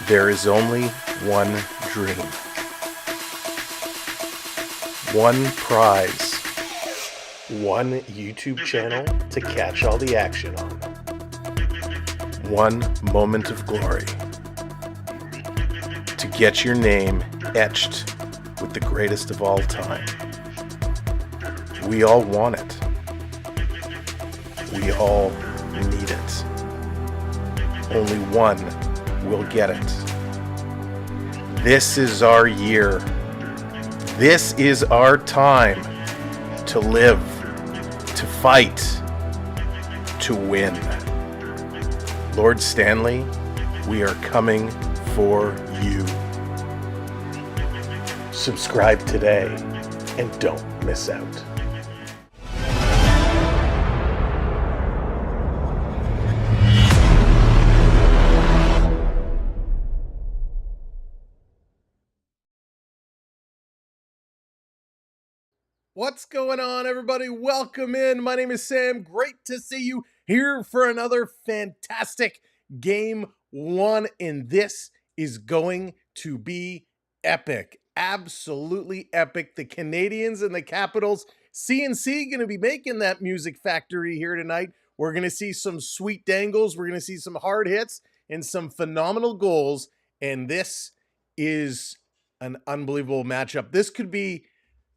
There is only one dream, one prize, one YouTube channel to catch all the action on, one moment of glory, to get your name etched with the greatest of all time. We all want it. We all need it. Only one will get it. This is our year. This is our time to live, to fight, to win. Lord Stanley, we are coming for you. Subscribe today and don't miss out. What's going on, everybody? Welcome in. My name is Sam. Great to see you here for another fantastic game one, and this is going to be epic. Absolutely epic. The Canadiens and the Capitals. CNC going to be making that music factory here tonight. We're going to see some sweet dangles. We're going to see some hard hits and some phenomenal goals, and this is an unbelievable matchup. This could be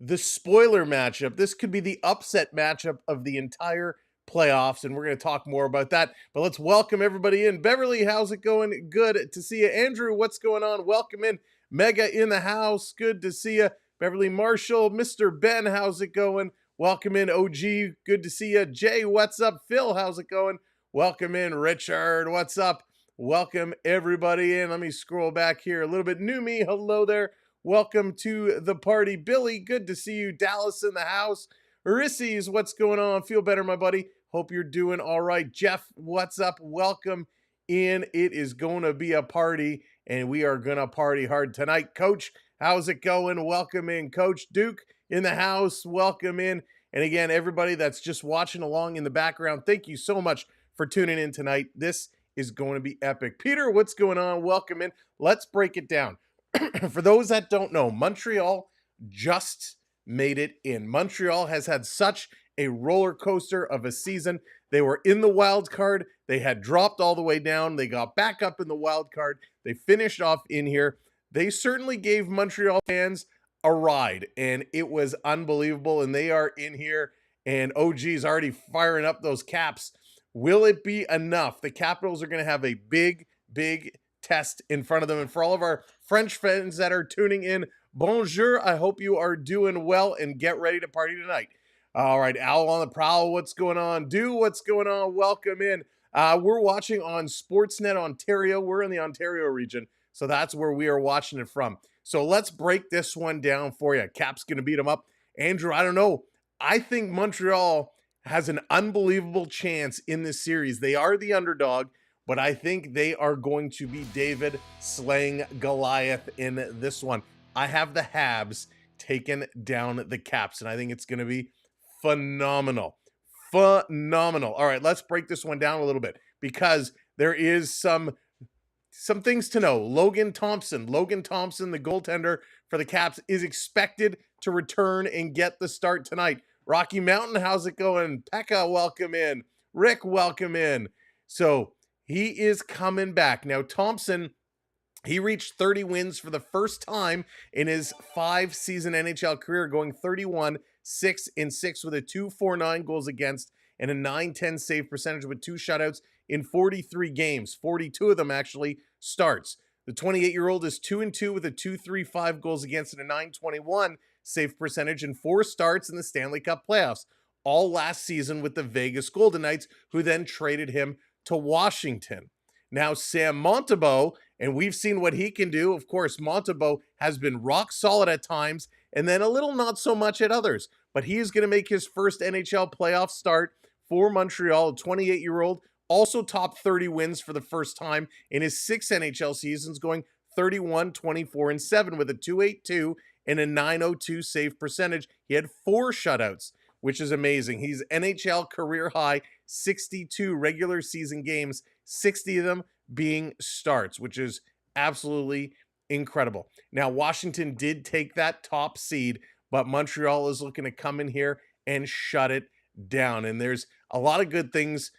the spoiler matchup. This could be the upset matchup of the entire playoffs, and we're going to talk more about that. But let's welcome everybody in. Beverly, how's it going? Good to see you. Andrew, what's going on? Welcome in. Mega in the house. Good to see you. Beverly Marshall, Mr. Ben, how's it going? Welcome in. OG, good to see you. Jay, what's up? Phil, how's it going? Welcome in. Richard, what's up? Welcome everybody in. Let me scroll back here a little bit. New me, hello there. Welcome to the party. Billy, good to see you. Dallas in the house. Urisses, what's going on? Feel better, my buddy. Hope you're doing all right. Jeff, what's up? Welcome in. It is going to be a party, and we are going to party hard tonight. Coach, how's it going? Welcome in. Coach Duke in the house. Welcome in. And again, everybody that's just watching along in the background, thank you so much for tuning in tonight. This is going to be epic. Peter, what's going on? Welcome in. Let's break it down. For those that don't know, Montreal just made it in. Montreal has had such a roller coaster of a season. They were in the wild card. They had dropped all the way down. They got back up in the wild card. They finished off in here. They certainly gave Montreal fans a ride, and it was unbelievable. And they are in here, and OG's already firing up those caps. Will it be enough? The Capitals are going to have a big big test in front of them. And for all of our French friends that are tuning in, bonjour. I hope you are doing well and get ready to party tonight. All right, Owl on the Prowl, what's going on? What's going on? Welcome in. We're watching on Sportsnet Ontario. We're in the Ontario region, so that's where we are watching it from. So let's break this one down for you. Cap's going to beat them up. Andrew, I don't know. I think Montreal has an unbelievable chance in this series. They are the underdog, but I think they are going to be David slaying Goliath in this one. I have the Habs taking down the Caps, and I think it's going to be phenomenal. Phenomenal. All right, let's break this one down a little bit because there is some things to know. Logan Thompson, the goaltender for the Caps, is expected to return and get the start tonight. Rocky Mountain, how's it going? Pekka, welcome in. Rick, welcome in. So he is coming back. Now, Thompson, he reached 30 wins for the first time in his 5-season NHL career, going 31-6-6 with a 2.49 goals against and a 9.10 save percentage with 2 shutouts in 43 games. 42 of them actually starts. The 28-year-old is 2-2 with a 2.35 goals against and a 9.21 save percentage and 4 starts in the Stanley Cup Playoffs, all last season with the Vegas Golden Knights, who then traded him to Washington. Now, Sam Montembeault, and we've seen what he can do. Of course, Montembeault has been rock solid at times and then a little not so much at others. But he is going to make his first NHL playoff start for Montreal, a 28-year-old, also top 30 wins for the first time in his 6 NHL seasons, going 31-24-7 with a 2.82 and a 9.02 save percentage. He had 4 shutouts, which is amazing. He's NHL career high 62 regular season games, 60 of them being starts, which is absolutely incredible. Now, Washington did take that top seed, but Montreal is looking to come in here and shut it down. And there's a lot of good things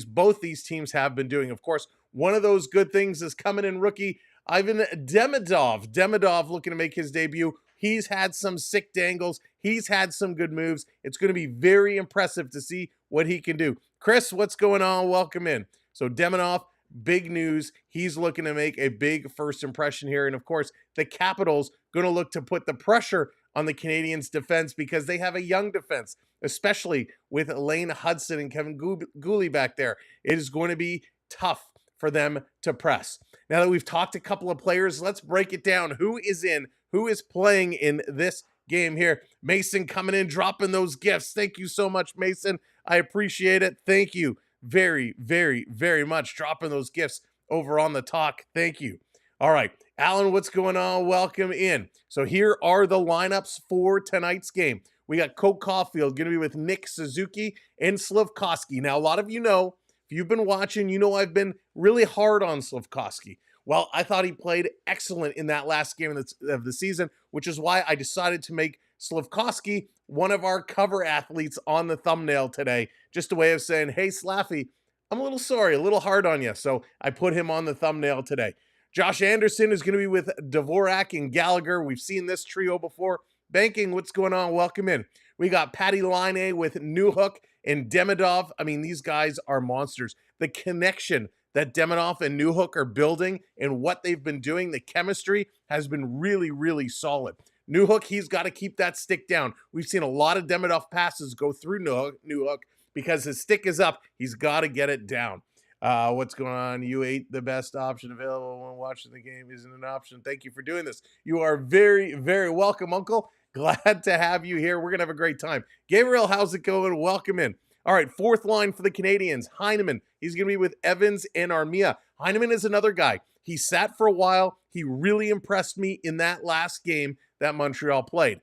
both these teams have been doing. Of course, one of those good things is coming in rookie Ivan Demidov. Demidov looking to make his debut. He's had some sick dangles. He's had some good moves. It's going to be very impressive to see what he can do. Chris, what's going on? Welcome in. So Demidov, big news. He's looking to make a big first impression here. And of course, the Capitals going to look to put the pressure on the Canadiens' defense because they have a young defense, especially with Lane Hudson and Kevin Gooley back there. It is going to be tough for them to press. Now that we've talked a couple of players, let's break it down. Who is playing in this game here? Mason coming in, dropping those gifts. Thank you so much, Mason. I appreciate it. Thank you very, very, very much. Dropping those gifts over on the talk. Thank you. All right, Alan, what's going on? Welcome in. So here are the lineups for tonight's game. We got Cole Caulfield going to be with Nick Suzuki and Slafkovsky. Now, a lot of you know, if you've been watching, you know I've been really hard on Slafkovsky. Well, I thought he played excellent in that last game of the season, which is why I decided to make Slafkovsky one of our cover athletes on the thumbnail today. Just a way of saying, hey, Slaffy, I'm a little sorry, a little hard on you. So I put him on the thumbnail today. Josh Anderson is going to be with Dvorak and Gallagher. We've seen this trio before. Banking, what's going on? Welcome in. We got Patty Laine with Newhook and Demidov. I mean, these guys are monsters. The connection that Demidov and Newhook are building and what they've been doing, the chemistry has been really, really solid. Newhook, he's got to keep that stick down. We've seen a lot of Demidov passes go through Newhook because his stick is up. He's got to get it down. What's going on? You ate the best option available when watching the game isn't an option. Thank you for doing this. You are very, very welcome, Uncle. Glad to have you here. We're going to have a great time. Gabriel, how's it going? Welcome in. All right, fourth line for the Canadiens, Heineman. He's going to be with Evans and Armia. Heineman is another guy. He sat for a while. He really impressed me in that last game that Montreal played.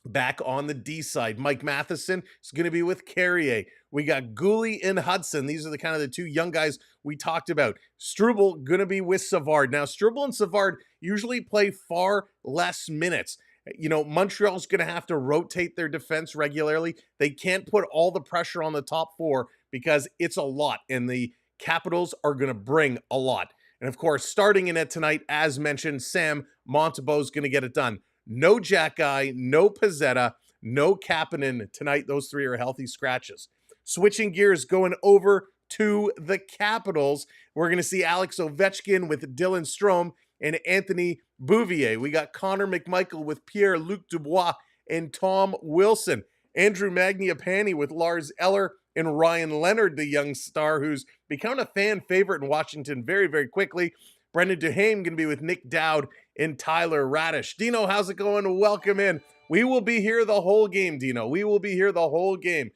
Back on the D side, Mike Matheson is going to be with Carrier. We got Gooley and Hudson. These are the kind of the two young guys we talked about. Struble going to be with Savard. Now, Struble and Savard usually play far less minutes. You know, Montreal's going to have to rotate their defense regularly. They can't put all the pressure on the top four because it's a lot, and the Capitals are going to bring a lot. And of course, starting in it tonight, as mentioned, Sam Montembeault is going to get it done. No Jack Guy, no Pezzetta, no Kapanen tonight. Those three are healthy scratches. Switching gears, going over to the Capitals. We're going to see Alex Ovechkin with Dylan Strome and Anthony Bouvier. We got Connor McMichael with Pierre-Luc Dubois and Tom Wilson. Andrew Mangiapane with Lars Eller and Ryan Leonard, the young star who's become a fan favorite in Washington very, very quickly. Brendan Duhaime going to be with Nick Dowd and Tyler Radish. Dino, how's it going? Welcome in. We will be here the whole game, Dino. We will be here the whole game.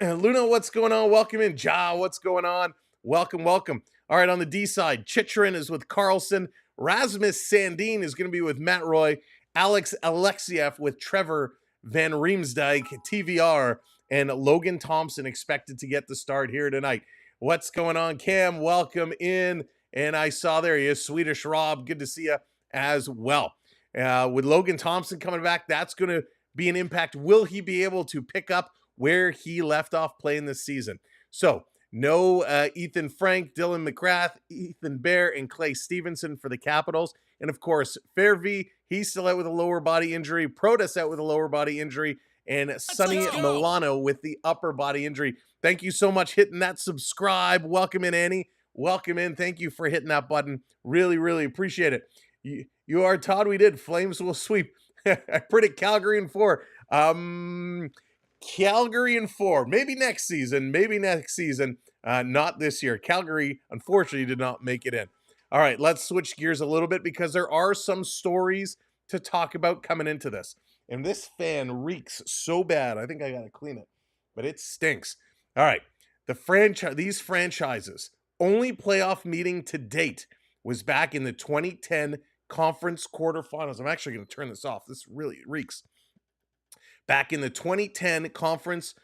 Luna, what's going on? Welcome in. Ja, what's going on? Welcome, welcome. All right, on the D side, Chychrun is with Carlson. Rasmus Sandin is going to be with Matt Roy. Alex Alexiev with Trevor Van Riemsdyk, TVR, and Logan Thompson expected to get the start here tonight. What's going on, Cam? Welcome in. And I saw there he is, Swedish Rob. Good to see you as well. With Logan Thompson coming back, that's going to be an impact. Will he be able to pick up where he left off playing this season? So, no Ethan Frank, Dylan McGrath, Ethan Bear, and Clay Stevenson for the Capitals. And of course, Fairvey, he's still out with a lower body injury. Protas out with a lower body injury. And Sonny Milano with the upper body injury. Thank you so much hitting that subscribe. Welcome in, Annie. Welcome in. Thank you for hitting that button. Really, really appreciate it. You are Todd. We did. Flames will sweep. I predict Calgary in 4. Calgary in 4. Maybe next season. Maybe next season. Not this year. Calgary, unfortunately, did not make it in. All right, let's switch gears a little bit because there are some stories to talk about coming into this. And this fan reeks so bad. I think I got to clean it, but it stinks. All right, these franchises, only playoff meeting to date was back in the 2010 conference quarterfinals. I'm actually going to turn this off. This really reeks. Back in the 2010 conference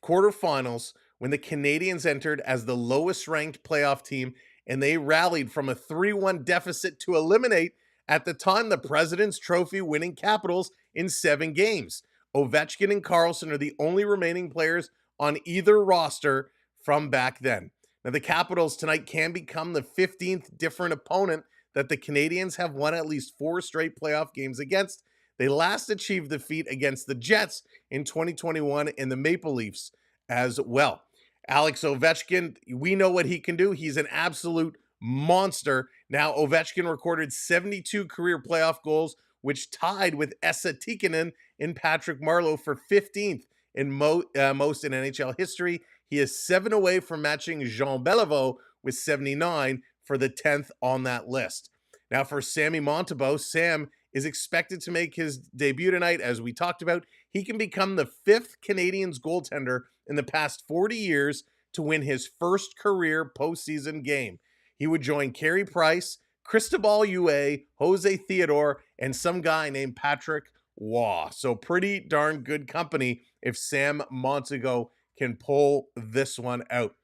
quarterfinals, when the Canadiens entered as the lowest ranked playoff team, and they rallied from a 3-1 deficit to eliminate, at the time, the President's Trophy winning Capitals in 7 games. Ovechkin and Carlson are the only remaining players on either roster from back then. Now, the Capitals tonight can become the 15th different opponent that the Canadiens have won at least 4 straight playoff games against. They last achieved the feat against the Jets in 2021 and the Maple Leafs as well. Alex Ovechkin, we know what he can do. He's an absolute monster. Now, Ovechkin recorded 72 career playoff goals, which tied with Esa Tikkanen and Patrick Marleau for 15th in most in NHL history. He is 7 away from matching Jean Beliveau with 79 for the 10th on that list. Now, for Sammy Montembeault, Sam is expected to make his debut tonight. As we talked about, he can become the 5th Canadiens goaltender in the past 40 years to win his first career postseason game. He would join Carey Price, Cristobal Huet, Jose Theodore, and some guy named Patrick Waugh. So pretty darn good company if Sam Montembeault can pull this one out.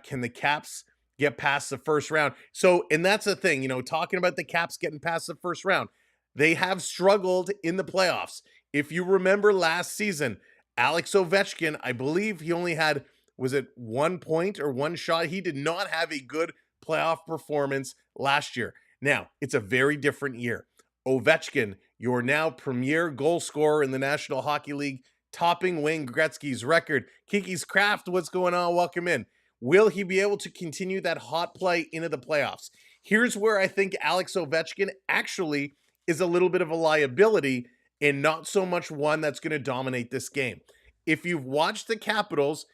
Can the Caps get past the first round? So, and that's the thing, talking about the Caps getting past the first round, they have struggled in the playoffs. If you remember last season, Alex Ovechkin, I believe he only had, was it 1 point or 1 shot? He did not have a good playoff performance last year. Now, it's a very different year. Ovechkin, your now premier goal scorer in the National Hockey League, topping Wayne Gretzky's record. Kiki's Craft, what's going on? Welcome in. Will he be able to continue that hot play into the playoffs? Here's where I think Alex Ovechkin actually is a little bit of a liability and not so much one that's going to dominate this game. If you've watched the Capitals,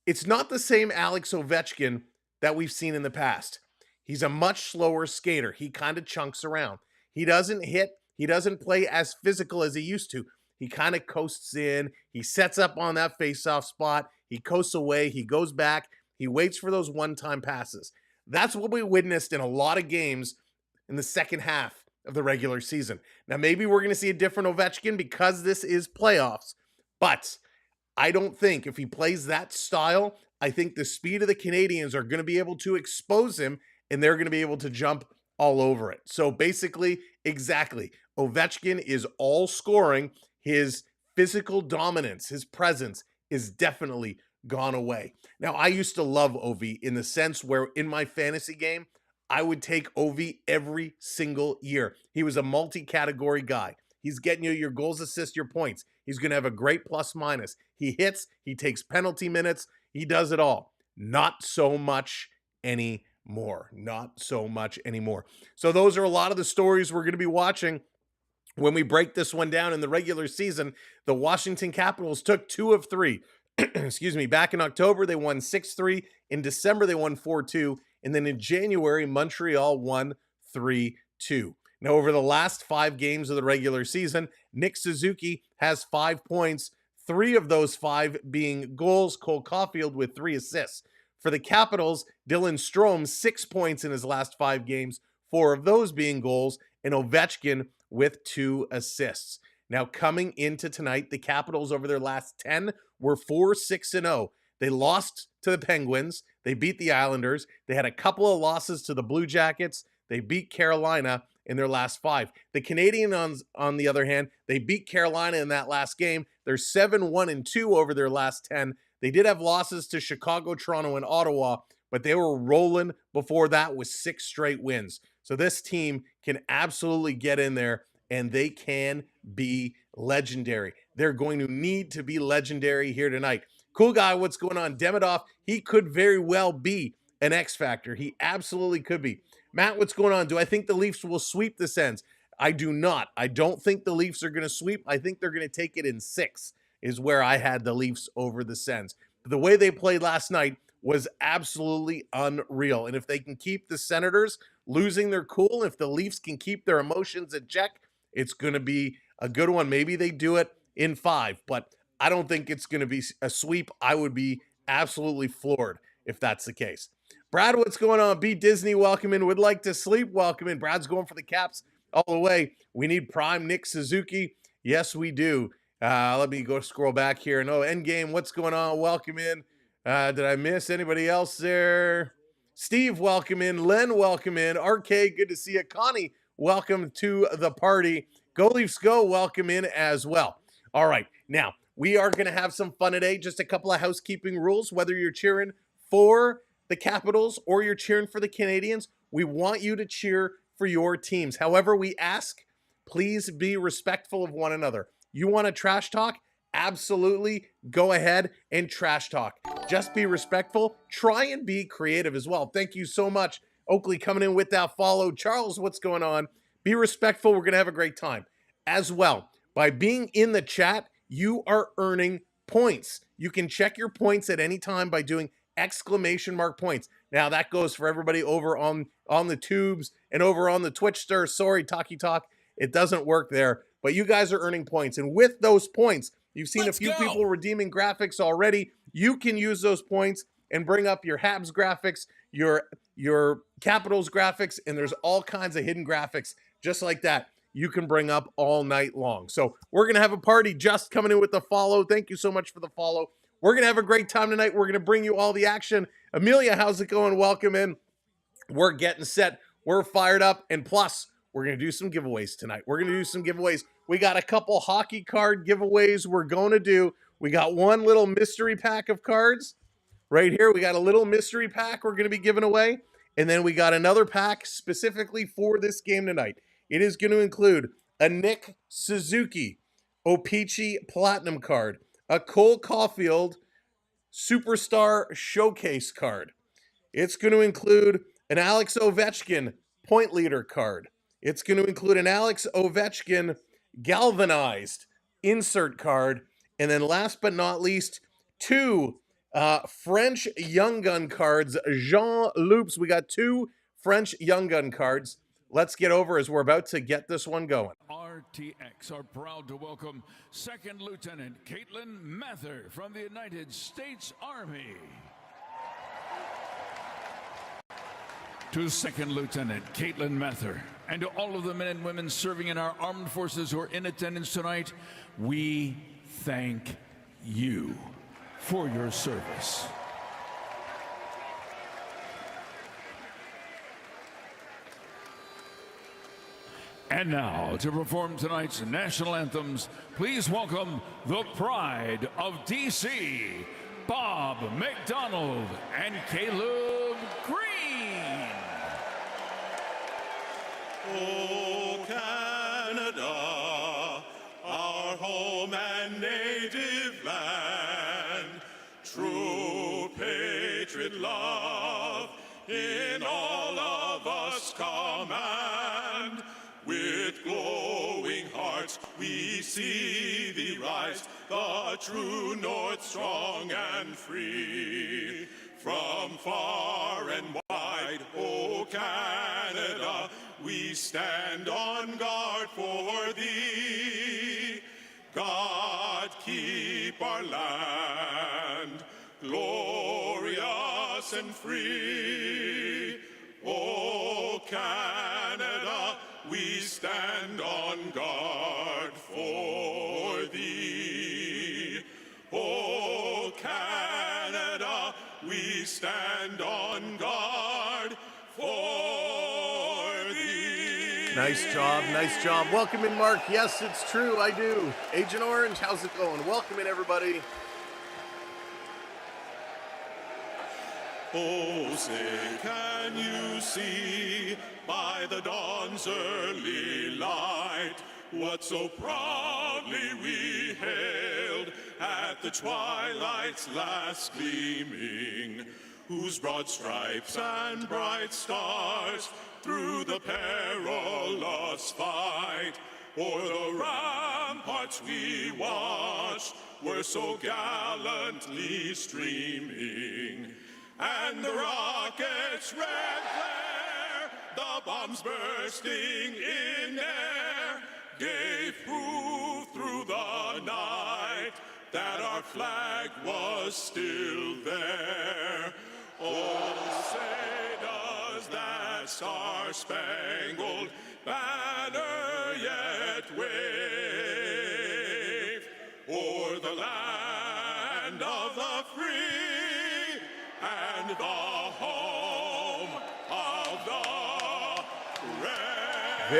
it's not the same Alex Ovechkin that we've seen in the past. He's a much slower skater. He kind of chunks around. He doesn't hit. He doesn't play as physical as he used to. He kind of coasts in. He sets up on that face-off spot. He coasts away. He goes back. He waits for those one-time passes. That's what we witnessed in a lot of games in the second half of the regular season. Now, maybe we're going to see a different Ovechkin because this is playoffs, but I don't think if he plays that style, I think the speed of the Canadiens are going to be able to expose him and they're going to be able to jump all over it. So basically, exactly, Ovechkin is all scoring. His physical dominance, his presence is definitely gone away. Now, I used to love Ovi in the sense where in my fantasy game, I would take Ovi every single year. He was a multi-category guy. He's getting you your goals, assists, your points. He's going to have a great plus minus. He hits, he takes penalty minutes, he does it all. Not so much anymore. Not so much anymore. So those are a lot of the stories we're going to be watching when we break this one down. In the regular season, the Washington Capitals took 2 of 3. Excuse me. Back in October, they won 6-3. In December, they won 4-2. And then in January, Montreal won 3-2. Now, over the last 5 games of the regular season, Nick Suzuki has 5 points, 3 of those 5 being goals. Cole Caulfield with 3 assists. For the Capitals, Dylan Strome, 6 points in his last 5 games, 4 of those being goals, and Ovechkin with 2 assists. Now, coming into tonight, the Capitals over their last 10 were 4-6-0. They lost to the Penguins. They beat the Islanders. They had a couple of losses to the Blue Jackets. They beat Carolina in their last 5. The Canadiens, on the other hand, they beat Carolina in that last game. They're 7-1-2 over their last 10. They did have losses to Chicago, Toronto, and Ottawa, but they were rolling before that with 6 straight wins. So this team can absolutely get in there, and they can be legendary. They're going to need to be legendary here tonight. Cool guy, what's going on? Demidov, he could very well be an X factor. He absolutely could be. Matt, what's going on? Do I think the Leafs will sweep the Sens? I do not. I don't think the Leafs are going to sweep. I think they're going to take it in 6, is where I had the Leafs over the Sens. But the way they played last night was absolutely unreal. And if they can keep the Senators losing their cool, if the Leafs can keep their emotions in check, it's going to be a good one. Maybe they do it in 5, but I don't think it's going to be a sweep. I would be absolutely floored if that's the case. Brad, what's going on? B. Disney, welcome in. Would like to sleep, welcome in. Brad's going for the Caps all the way. We need prime Nick Suzuki. Yes, we do. Let me go scroll back here. No, Endgame, what's going on? Welcome in. Did I miss anybody else there? Steve, welcome in. Len, welcome in. RK, good to see you. Connie, welcome to the party. Go Leafs Go, welcome in as well. All right, now, we are going to have some fun today. Just a couple of housekeeping rules. Whether you're cheering for the Capitals or you're cheering for the Canadiens, we want you to cheer for your teams. However, we ask, please be respectful of one another. You want to trash talk? Absolutely. Go ahead and trash talk. Just be respectful. Try and be creative as well. Thank you so much. Oakley coming in with that follow. Charles, what's going on? Be respectful. We're going to have a great time. As well, by being in the chat, you are earning points. You can check your points at any time by doing exclamation mark points. Now that goes for everybody over on the tubes and over on the Twitch stir. Sorry, Talkie Talk. It doesn't work there, but you guys are earning points. And with those points, you've seen a few people redeeming graphics already. You can use those points and bring up your Habs graphics, your Capitals graphics, and there's all kinds of hidden graphics just like that you can bring up all night long. So we're going to have a party. Just coming in with the follow. Thank you so much for the follow. We're going to have a great time tonight. We're going to bring you all the action. Amelia, how's it going? Welcome in. We're getting set. We're fired up. And plus, we're going to do some giveaways tonight. We're going to do some giveaways. We got a couple hockey card giveaways we're going to do. We got one little mystery pack of cards right here. We got a little mystery pack we're going to be giving away. And then we got another pack specifically for this game tonight. It is going to include a Nick Suzuki O-Pee-Chee Platinum card, a Cole Caulfield Superstar Showcase card. It's going to include an Alex Ovechkin Point Leader card. It's going to include an Alex Ovechkin Galvanized Insert card. And then last but not least, 2 French Young Gun cards. Jean Loops. We got 2 French Young Gun cards. Let's get over as we're about to get this one going. RTX are proud to welcome Second Lieutenant Caitlin Mather from the United States Army. To Second Lieutenant Caitlin Mather and to all of the men and women serving in our armed forces who are in attendance tonight, we thank you for your service. And now, to perform tonight's national anthems, please welcome the pride of D.C., Bob McDonald and Caleb Green. Oh, Canada, our home and native land, true patriot we see thee rise, the true north, strong and free. From far and wide, O Canada, we stand on guard for thee. God keep our land glorious and free. O Canada, we stand on guard for thee. O Canada, we stand on guard for thee. Nice job, nice job. Welcome in, Mark. Yes, it's true, I do. Agent Orange, how's it going? Welcome in, everybody. Oh, say, can you see by the dawn's early light what so proudly we hailed at the twilight's last gleaming, whose broad stripes and bright stars through the perilous fight o'er the ramparts we watched were so gallantly streaming. And the rocket's red glare, the bombs bursting in air, gave proof through the night that our flag was still there. Oh, say does that star-spangled banner yet wave o'er the land of the free and the home of the brave.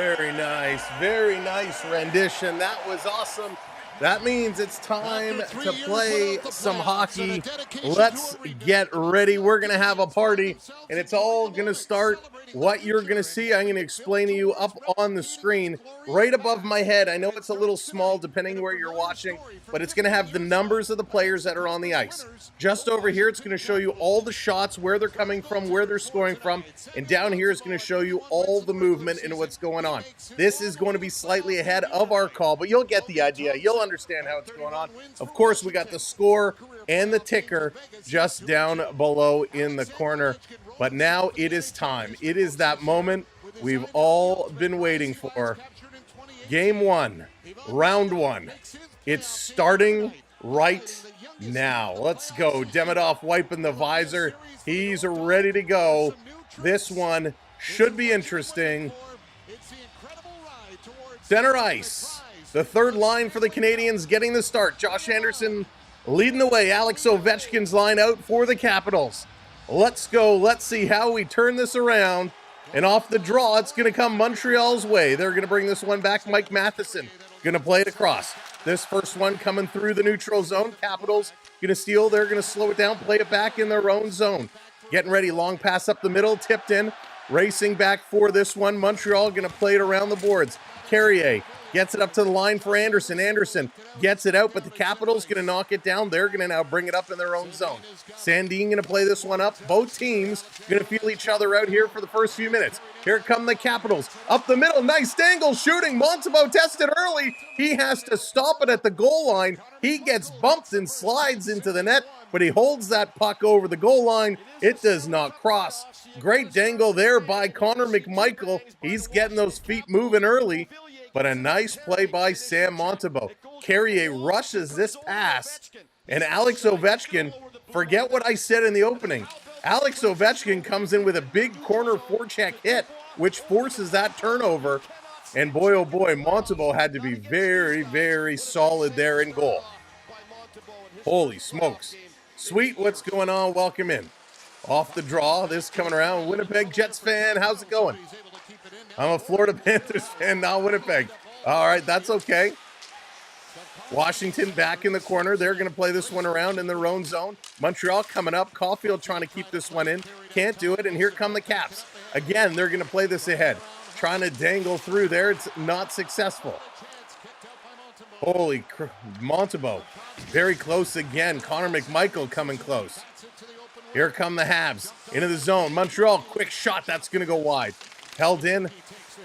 Very nice rendition. That was awesome. That means it's time to play some hockey. Let's get ready. We're going to have a party, and it's all going to start. What you're going to see, I'm going to explain to you up on the screen, right above my head. I know it's a little small depending where you're watching, but it's going to have the numbers of the players that are on the ice. Just over here, it's going to show you all the shots, where they're coming from, where they're scoring from, and down here is going to show you all the movement and what's going on. This is going to be slightly ahead of our call, but you'll get the idea. You'll understand how it's going on. Of course, we got the score and the ticker just down below in the corner. But now it is time. It is that moment we've all been waiting for. Game one, round one. It's starting right now. Let's go. Demidov wiping the visor. He's ready to go. This one should be interesting. Center ice. The third line for the Canadiens getting the start. Josh Anderson leading the way. Alex Ovechkin's line out for the Capitals. Let's go. Let's see how we turn this around. And off the draw, it's going to come Montreal's way. They're going to bring this one back. Mike Matheson going to play it across. This first one coming through the neutral zone. Capitals going to steal. They're going to slow it down, play it back in their own zone. Getting ready. Long pass up the middle. Tipped in. Racing back for this one. Montreal going to play it around the boards. Carrier gets it up to the line for Anderson. Anderson gets it out, but the Capitals going to knock it down. They're going to now bring it up in their own zone. Sandin going to play this one up. Both teams going to feel each other out here for the first few minutes. Here come the Capitals. Up the middle, nice dangle shooting. Montembeault tested early. He has to stop it at the goal line. He gets bumped and slides into the net, but he holds that puck over the goal line. It does not cross. Great dangle there by Connor McMichael. He's getting those feet moving early. But a nice play by Sam Montembeault. Carrier rushes this pass, and Alex Ovechkin, forget what I said in the opening. Alex Ovechkin comes in with a big corner forecheck hit, which forces that turnover. And boy, oh boy, Montembeault had to be very, very solid there in goal. Holy smokes. Sweet, what's going on? Welcome in. Off the draw, this coming around. Winnipeg Jets fan, how's it going? I'm a Florida Panthers fan, not Winnipeg. All right, that's okay. Washington back in the corner. They're going to play this one around in their own zone. Montreal coming up. Caulfield trying to keep this one in. Can't do it, and here come the Caps. Again, they're going to play this ahead. Trying to dangle through there. It's not successful. Holy Montembeault. Very close again. Connor McMichael coming close. Here come the Habs. Into the zone. Montreal, quick shot. That's going to go wide. Held in.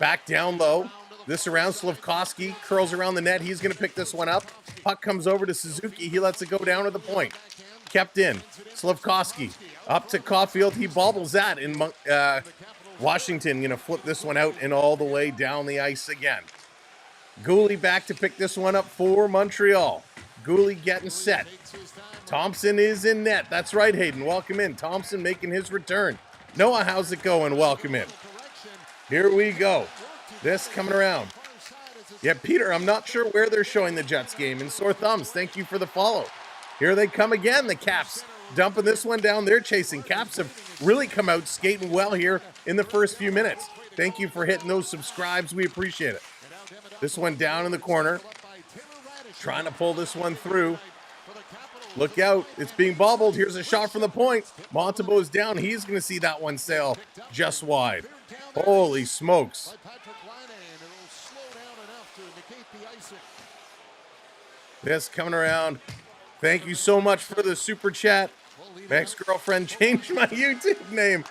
Back down low. this around. Slafkovsky curls around the net. He's going to pick this one up. Puck comes over to Suzuki. He lets it go down to the point. Kept in. Slafkovsky up to Caulfield. He bobbles that. In Washington going to flip this one out and all the way down the ice again. Gooley back to pick this one up for Montreal. Gooley getting set. Thompson is in net. That's right, Hayden. Welcome in. Thompson making his return. Noah, how's it going? Welcome in. Here we go. This coming around. Yeah, Peter, I'm not sure where they're showing the Jets game. And Sore Thumbs, thank you for the follow. Here they come again, the Caps. Dumping this one down. They're chasing. Caps have really come out skating well here in the first few minutes. Thank you for hitting those subscribes. We appreciate it. This one down in the corner. Trying to pull this one through. Look out. It's being bobbled. Here's a shot from the point. Montembeault's down. He's going to see that one sail just wide. Holy smokes. This coming around. Thank you so much for the super chat. My ex-girlfriend changed my YouTube name.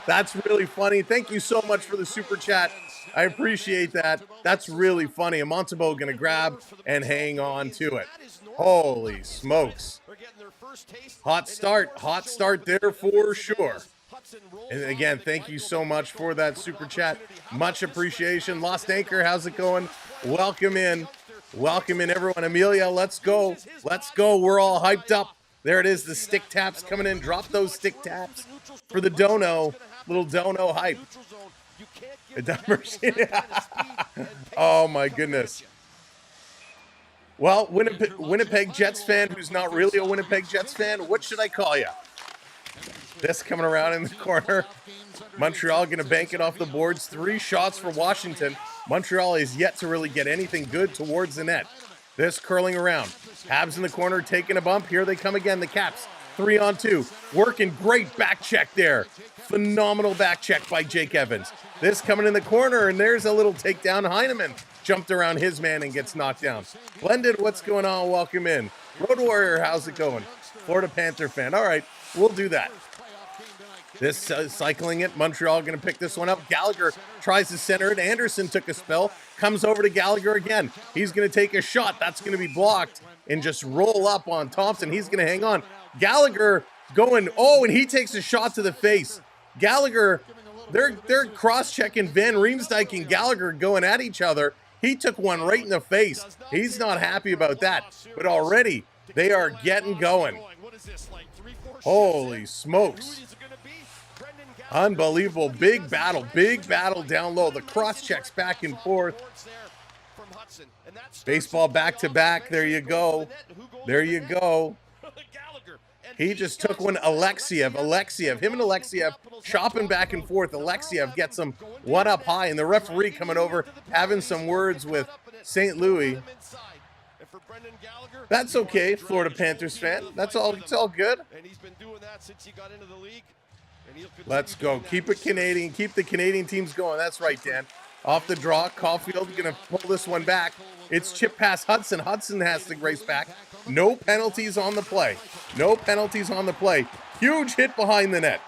That's really funny. Thank you so much for the super chat. I appreciate that. That's really funny. And Montembeault going to grab and hang on to it. Holy smokes. Hot start there for sure. And again, thank you so much for that super chat. Much appreciation. Lost Anchor, how's it going? Welcome in. Welcome in, everyone. Amelia, let's go. Let's go. We're all hyped up. There it is, the stick taps coming in. Drop those stick taps for the dono. Little dono hype. Oh, my goodness. Well, Winnipeg Jets fan who's not really a Winnipeg Jets fan, what should I call you? This coming around in the corner. Montreal going to bank it off the boards. 3 shots for Washington. Montreal is yet to really get anything good towards the net. This curling around. Habs in the corner taking a bump. Here they come again, the Caps. 3-on-2. Working great back check there. Phenomenal back check by Jake Evans. This coming in the corner, and there's a little takedown. Heineman jumped around his man and gets knocked down. Blended, what's going on? Welcome in. Road Warrior, how's it going? Florida Panther fan. All right, we'll do that. This cycling it. Montreal going to pick this one up. Gallagher tries to center it. Anderson took a spell. Comes over to Gallagher again. He's going to take a shot. That's going to be blocked and just roll up on Thompson. He's going to hang on. Gallagher going, oh, and he takes a shot to the face. Gallagher, they're cross-checking Van Riemsdyk and Gallagher going at each other. He took one right in the face. He's not happy about that. But already, they are getting going. Holy smokes. Unbelievable. Big battle down low. The cross checks back and forth. Baseball back to back. There you go. There you go. He just took one. Alexiev. Him and Alexiev chopping back and forth. Alexiev gets him one up high, and the referee coming over having some words with St. Louis. That's okay, Florida Panthers fan. That's all. It's all good. Let's go. Keep it Canadian. Keep the Canadian teams going. That's right, Dan. Off the draw. Caulfield going to pull this one back. It's chip past Hudson. Hudson has to race back. No penalties on the play. No penalties on the play. Huge hit behind the net.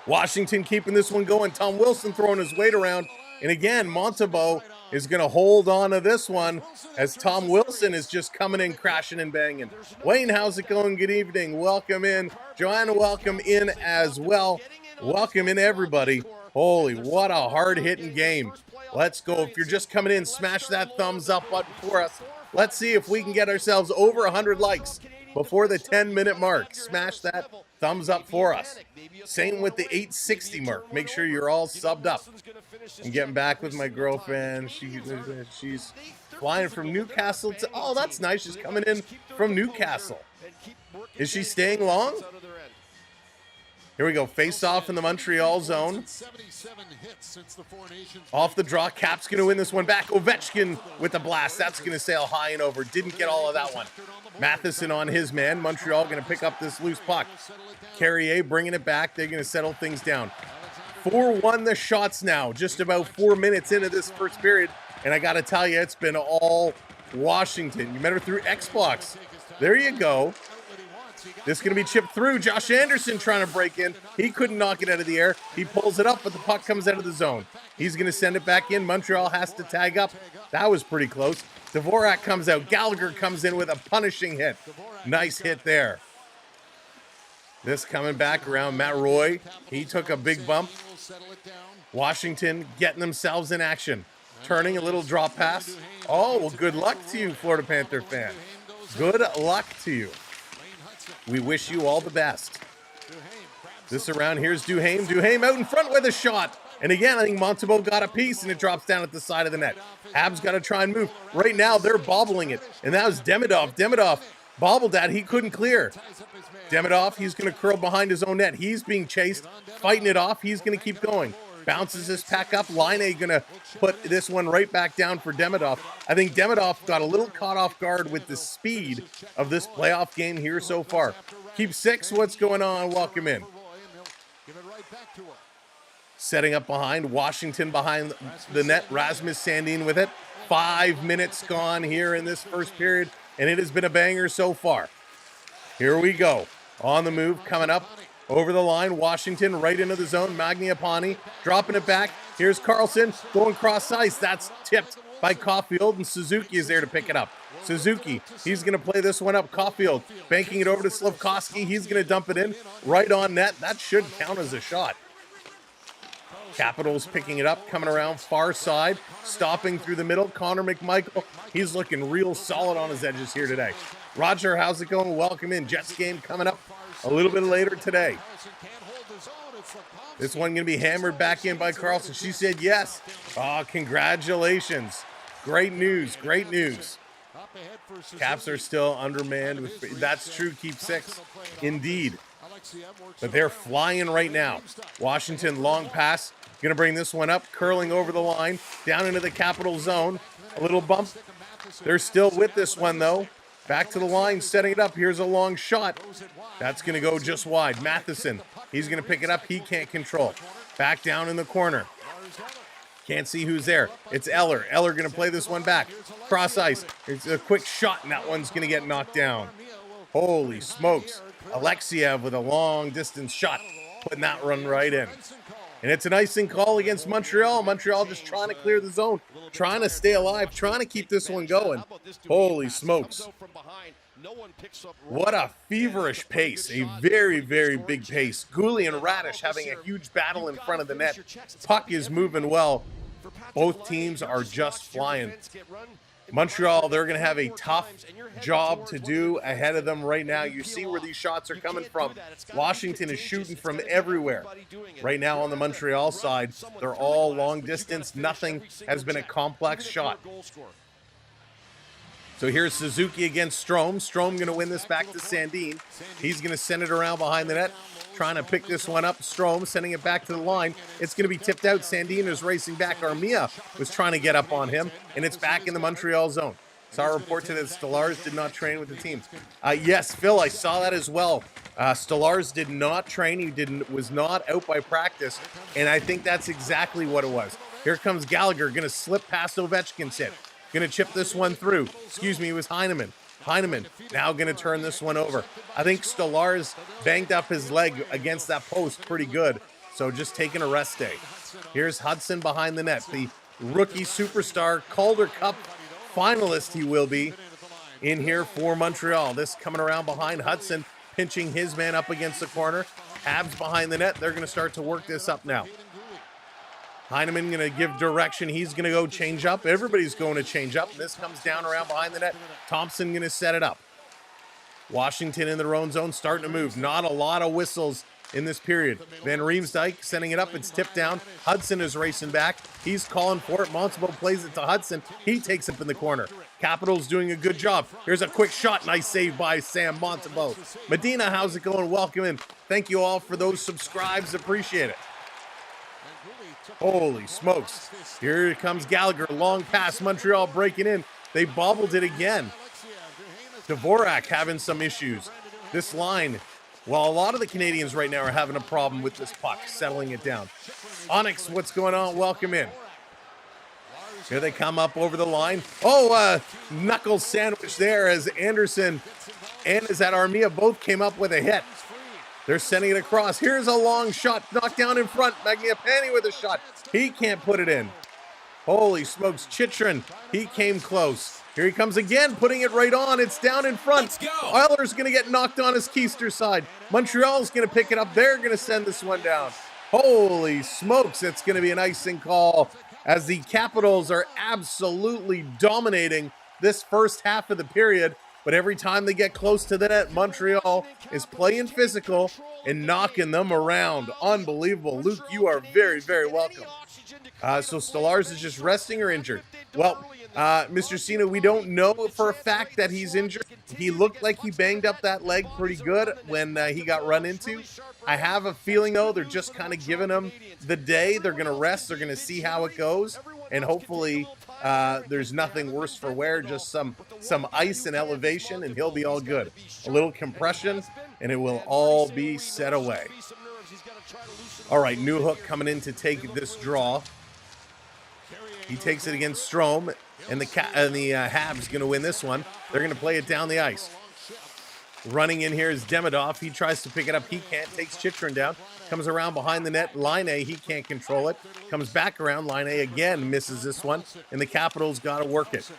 Washington keeping this one going. Tom Wilson throwing his weight around. And again, Montembeault is going to hold on to this one as Tom Wilson is just coming in, crashing and banging. Wayne, how's it going? Good evening. Welcome in. Joanna, welcome in as well. Welcome in, everybody. Holy, what a hard-hitting game. Let's go. If you're just coming in, smash that thumbs up button for us. Let's see if we can get ourselves over 100 likes before the 10-minute mark. Smash that thumbs up for us. Same with the 860 mark. Make sure you're all subbed up. I'm getting back with my girlfriend. She's flying from Newcastle to... Oh, that's nice. She's coming in from Newcastle. Is she staying long? Here we go. Face off in the Montreal zone. Off the draw. Cap's going to win this one back. Ovechkin with the blast. That's going to sail high and over. Didn't get all of that one. Matheson on his man. Montreal going to pick up this loose puck. Carrier bringing it back. They're going to settle things down. 4-1 the shots now. Just about 4 minutes into this first period. And I got to tell you, it's been all Washington. You met her through Xbox. There you go. This is going to be chipped through. Josh Anderson trying to break in. He couldn't knock it out of the air. He pulls it up, but the puck comes out of the zone. He's going to send it back in. Montreal has to tag up. That was pretty close. Dvorak comes out. Gallagher comes in with a punishing hit. Nice hit there. This coming back around Matt Roy. He took a big bump. Washington getting themselves in action. Turning a little drop pass. Oh, well, good luck to you, Florida Panther fan. Good luck to you. We wish you all the best. This around, here's Duhaime. Duhaime out in front with a shot. And again, I think Montembeault got a piece, and it drops down at the side of the net. Habs got to try and move. Right now, they're bobbling it. And that was Demidov. Demidov bobbled that. He couldn't clear. Demidov, he's going to curl behind his own net. He's being chased, fighting it off. He's going to keep going. Bounces this pack up. Line A going to put this one right back down for Demidov. I think Demidov got a little caught off guard with the speed of this playoff game here so far. Keep 6. What's going on? Welcome in. Setting up behind. Washington behind the net. Rasmus Sandin with it. 5 minutes gone here in this first period, and it has been a banger so far. Here we go. On the move, coming up. Over the line, Washington right into the zone. Magniapane dropping it back. Here's Carlson going cross ice. That's tipped by Caulfield, and Suzuki is there to pick it up. Suzuki, he's going to play this one up. Caulfield banking it over to Slafkovsky. He's going to dump it in right on net. That should count as a shot. Capitals picking it up, coming around far side, stopping through the middle. Connor McMichael, he's looking real solid on his edges here today. Roger, how's it going? Welcome in. Jets game coming up a little bit later today. This one going to be hammered back in by Carlson. She said yes. Oh, congratulations. Great news. Great news. Caps are still undermanned. That's true. Keep 6. Indeed. But they're flying right now. Washington, long pass. Going to bring this one up. Curling over the line. Down into the Capital zone. A little bump. They're still with this one, though. Back to the line, setting it up. Here's a long shot. That's going to go just wide. Matheson, he's going to pick it up. He can't control. Back down in the corner. Can't see who's there. It's Eller. Eller going to play this one back. Cross ice. It's a quick shot, and that one's going to get knocked down. Holy smokes. Alexiev with a long distance shot. Putting that run right in. And it's an icing call against Montreal. Montreal just trying to clear the zone, trying to stay alive, trying to keep this one going. Holy smokes. What a feverish pace. A very, very big pace. Gouli and Radish having a huge battle in front of the net. Puck is moving well. Both teams are just flying. Montreal, they're going to have a tough job to do ahead of them right now. You see where these shots are coming from. Washington is shooting from everywhere. Right now on the Montreal side, they're all long distance. Nothing has been a complex shot. So here's Suzuki against Strome. Strome going to win this back to Sandin. He's going to send it around behind the net. Trying to pick this one up. Strome sending it back to the line. It's going to be tipped out. Sandin is racing back. Armia was trying to get up on him, and it's back in the Montreal zone. Saw a report today that Stolarz did not train with the team. Yes, Phil, I saw that as well. Stolarz did not train. He was not out by practice, and I think that's exactly what it was. Here comes Gallagher, going to slip past Ovechkin's hit. Going to chip this one through. Excuse me, it was Heineman. Heineman now going to turn this one over. I think Stolarz banged up his leg against that post pretty good, so just taking a rest day. Here's Hudson behind the net, the rookie superstar, Calder Cup finalist he will be in here for Montreal. This coming around behind Hudson, pinching his man up against the corner. Habs behind the net. They're going to start to work this up now. Heineman going to give direction. He's going to go change up. Everybody's going to change up. This comes down around behind the net. Thompson going to set it up. Washington in their own zone starting to move. Not a lot of whistles in this period. Van Riemsdyk sending it up. It's tipped down. Hudson is racing back. He's calling for it. Montembeault plays it to Hudson. He takes it in the corner. Capitals doing a good job. Here's a quick shot. Nice save by Sam Montembeault. Medina, how's it going? Welcome in. Thank you all for those subscribes. Appreciate it. Holy smokes. Here comes Gallagher. Long pass. Montreal breaking in. They bobbled it again. Dvorak having some issues. This line, well, a lot of the Canadiens right now are having a problem with this puck, settling it down. Onyx, what's going on? Welcome in. Here they come up over the line. Oh, knuckle sandwich there as Anderson and as that Armia both came up with a hit. They're sending it across. Here's a long shot, knocked down in front. Magniapani with a shot. He can't put it in. Holy smokes, Chychrun, he came close. Here he comes again, putting it right on. It's down in front. Oilers going to get knocked on his keister side. Montreal's going to pick it up. They're going to send this one down. Holy smokes, it's going to be an icing call as the Capitals are absolutely dominating this first half of the period. But every time they get close to the net, Montreal is playing physical and knocking them around. Unbelievable. Luke, you are very, very welcome. So Stolarz is just resting or injured? Well, Mr. Cena, we don't know for a fact that he's injured. He looked like he banged up that leg pretty good when he got run into. I have a feeling, though, they're just kind of giving him the day. They're going to rest. They're going to see how it goes. And hopefully there's nothing worse for wear, just some ice and elevation, and he'll be all good. A little compression, and it will all be set away. All right, Newhook coming in to take this draw. He takes it against Strome, and the Habs going to win this one. They're going to play it down the ice. Running in here is Demidov. He tries to pick it up. He can't. Takes Chychrun down. Comes around behind the net. Line A, he can't control it. Comes back around. Line A again misses this one, and the Capitals got to work it.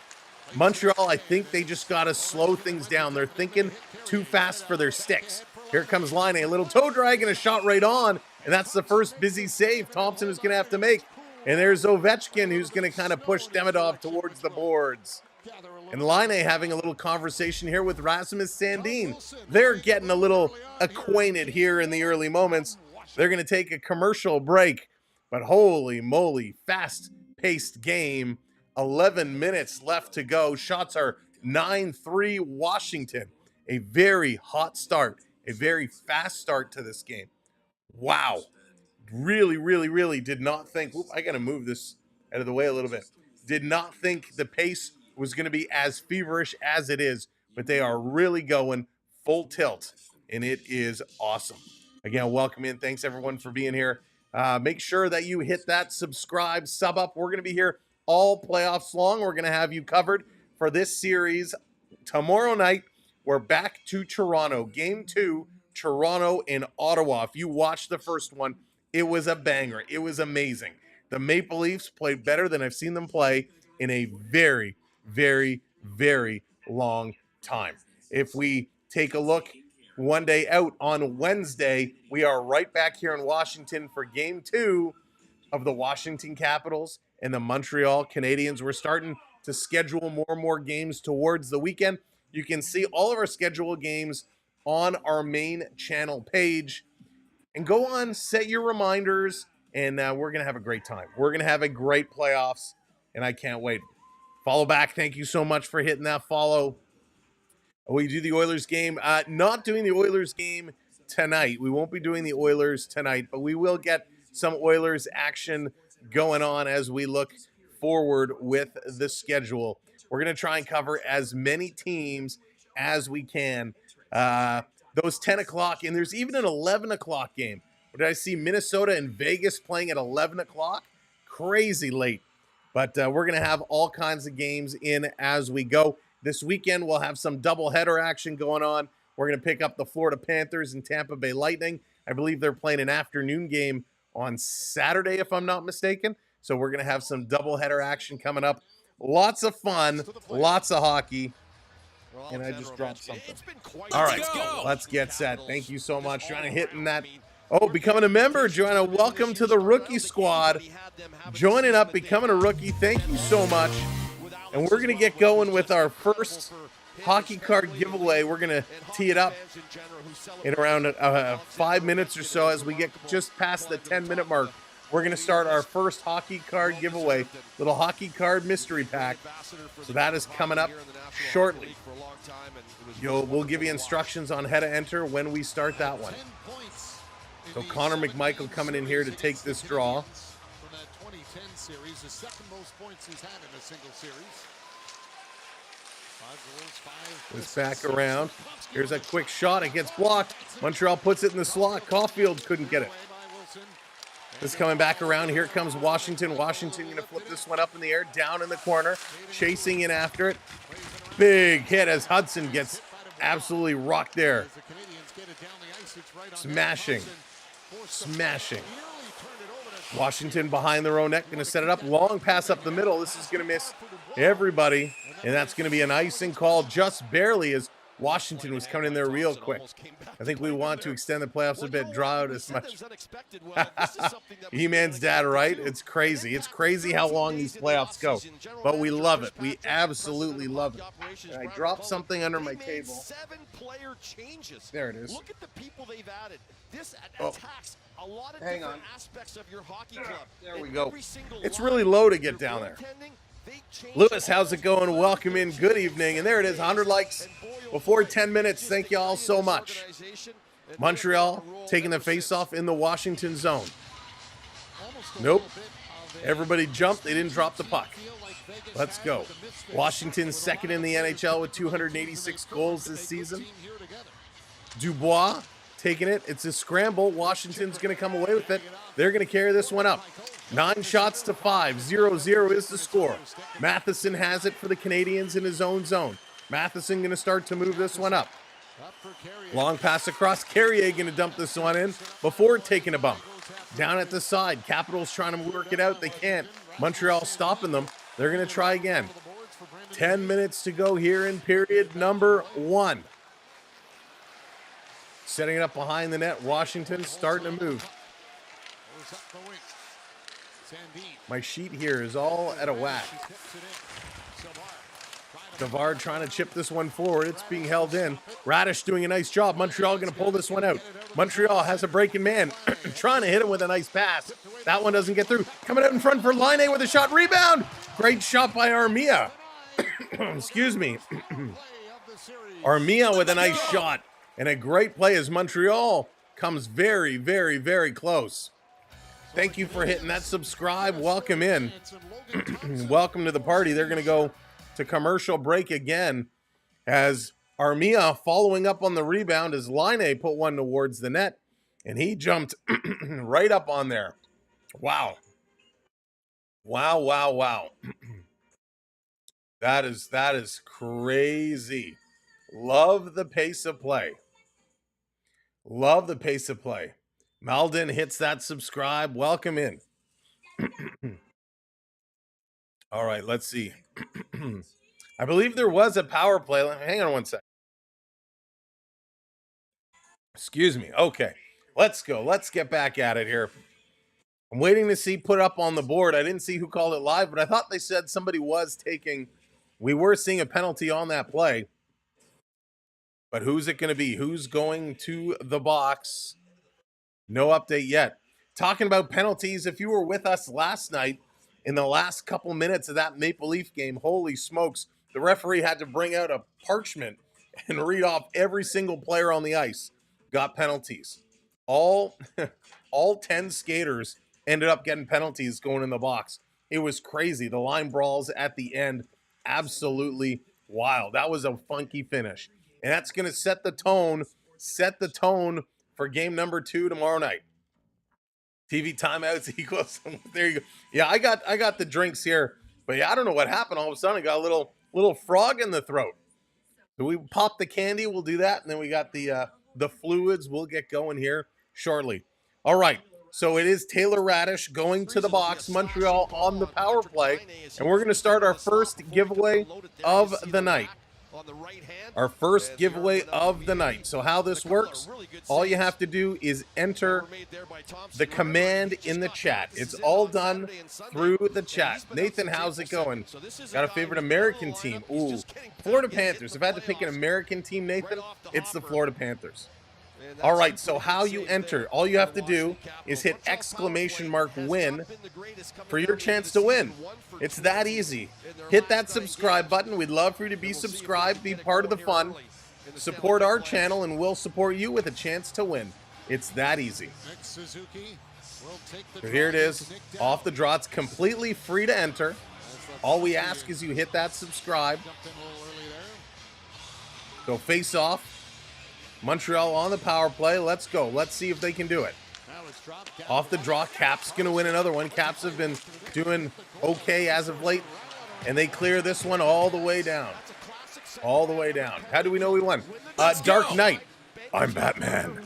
Montreal, I think they just got to slow things down. They're thinking too fast for their sticks. Here comes Line A. A little toe drag and a shot right on, and that's the first busy save Thompson is going to have to make. And there's Ovechkin, who's going to kind of push Demidov towards the boards. And Line A having a little conversation here with Rasmus Sandin. They're getting a little acquainted here in the early moments. They're going to take a commercial break. But holy moly, fast-paced game. 11 minutes left to go. Shots are 9-3 Washington. A very hot start. A very fast start to this game. Wow. Really did not think, I got to move this out of the way a little bit. Did not think the pace was going to be as feverish as it is, but they are really going full tilt, and it is awesome. Again, welcome in. Thanks, everyone, for being here. Make sure that you hit that subscribe, sub up. We're going to be here all playoffs long. We're going to have you covered for this series. Tomorrow night, we're back to Toronto. Game 2, Toronto and Ottawa. If you watched the first one, it was a banger. It was amazing. The Maple Leafs played better than I've seen them play in a very, very, very long time. If we take a look one day out on Wednesday, we are right back here in Washington for Game 2 of the Washington Capitals and the Montreal Canadiens. We're starting to schedule more and more games towards the weekend. You can see all of our scheduled games on our main channel page. And go on, set your reminders, and we're going to have a great time. We're going to have a great playoffs, and I can't wait. Follow back. Thank you so much for hitting that follow. We do the Oilers game. Not doing the Oilers game tonight. We won't be doing the Oilers tonight, but we will get some Oilers action going on as we look forward with the schedule. We're going to try and cover as many teams as we can. Those 10 o'clock, and there's even an 11 o'clock game. Did I see Minnesota and Vegas playing at 11 o'clock? Crazy late. But we're going to have all kinds of games in as we go. This weekend, we'll have some doubleheader action going on. We're going to pick up the Florida Panthers and Tampa Bay Lightning. I believe they're playing an afternoon game on Saturday, if I'm not mistaken. So we're going to have some doubleheader action coming up. Lots of fun, lots of hockey. And I just dropped something. All right, let's get set. Thank you so much. Joanna hitting that. Oh, becoming a member, Joanna. Welcome to the rookie squad. Joining up, becoming a rookie. Thank you so much. And we're going to get going with our first hockey card giveaway. We're going to tee it up in around 5 minutes or so as we get just past the 10-minute mark. We're going to start our first hockey card giveaway, little hockey card mystery pack. So that is coming up shortly. We'll give you instructions on how to enter when we start that one. So Connor McMichael coming in here to take this draw. From that 2010 series, the second most points he's had in a single series. 5 goals, 5 This back around. Here's a quick shot. It gets blocked. Montreal puts it in the slot. Caulfield couldn't get it. This coming back around. Here comes Washington. Washington going to flip this one up in the air, down in the corner, chasing in after it. Big hit as Hudson gets absolutely rocked there. Smashing. Washington behind their own net, going to set it up. Long pass up the middle. This is going to miss everybody, and that's going to be an icing call just barely as Washington was coming in there real quick. I think we want to extend the playoffs a bit, draw out as much. E-Man's dad, right? It's crazy. It's crazy how long these playoffs go, but we love it. We absolutely love it. And I dropped something under my table. 7 player changes. There it is. Look at the people they've added. This attacks a lot of different aspects of your hockey club. There we go. It's really low to get down there. Lewis, how's it going? Welcome in. Good evening. And there it is, 100 likes before 10 minutes. Thank you all so much. Montreal taking the face-off in the Washington zone. Nope. Everybody jumped. They didn't drop the puck. Let's go. Washington second in the NHL with 286 goals this season. Dubois taking it. It's a scramble. Washington's going to come away with it. They're going to carry this one up. 9 shots to 5. 0-0 is the score. Matheson has it for the Canadiens in his own zone. Matheson going to start to move this one up. Long pass across. Carrier going to dump this one in before taking a bump. Down at the side. Capitals trying to work it out. They can't. Montreal stopping them. They're going to try again. 10 minutes to go here in period number 1. Setting it up behind the net. Washington starting to move. My sheet here is all out of whack. Savard trying to chip this one forward. It's being held in. Radish doing a nice job. Montreal going to pull this one out. Montreal has a breaking man. Trying to hit him with a nice pass. That one doesn't get through. Coming out in front for Laine with a shot. Rebound. Great shot by Armia. Excuse me. Armia with a nice shot. And a great play as Montreal comes very, very, very close. Thank you for hitting that subscribe. Welcome in. Welcome to the party. They're going to go to commercial break again as Armia following up on the rebound as Laine put one towards the net, and he jumped right up on there. Wow. Wow. That is crazy. Love the pace of play. Love the pace of play. Malden hits that subscribe. Welcome in. All right, let's see. I believe there was a power play. Hang on one sec. Excuse me. Okay, let's go. Let's get back at it here. I'm waiting to see put up on the board. I didn't see who called it live, but I thought they said somebody was taking. We were seeing a penalty on that play. But who's it going to be? Who's going to the box? No update yet. Talking about penalties, if you were with us last night, in the last couple minutes of that Maple Leaf game, holy smokes, the referee had to bring out a parchment and read off every single player on the ice. Got penalties. All 10 skaters ended up getting penalties going in the box. It was crazy. The line brawls at the end, absolutely wild. That was a funky finish. And that's going to set the tone for game number 2 tomorrow night. TV timeouts equals. There you go. Yeah, I got the drinks here, but yeah, I don't know what happened. All of a sudden, I got a little frog in the throat. So we pop the candy. We'll do that, and then we got the fluids. We'll get going here shortly. All right. So it is Taylor Radish going to the box. Montreal on the power play, and we're going to start our first giveaway of the night. Our first giveaway of the night. So how this works, all you have to do is enter the command in the chat. It's all done through the chat. Nathan, how's it going? Got a favorite American team? Ooh, Florida Panthers. If I had to pick an American team, Nathan, it's the Florida Panthers. All right, so how you enter, all you have to do is hit !win for your chance to win. It's that easy. Hit that subscribe button. We'd love for you to be subscribed, be part of the fun, support our channel, and we'll support you with a chance to win. It's that easy. So here it is, off the draw. It's completely free to enter. All we ask is you hit that subscribe. Go face off. Montreal on the power play. Let's go. Let's see if they can do it. Off the draw, Caps going to win another one. Caps have been doing okay as of late, and they clear this one all the way down. All the way down. How do we know we won? Dark Knight. I'm Batman.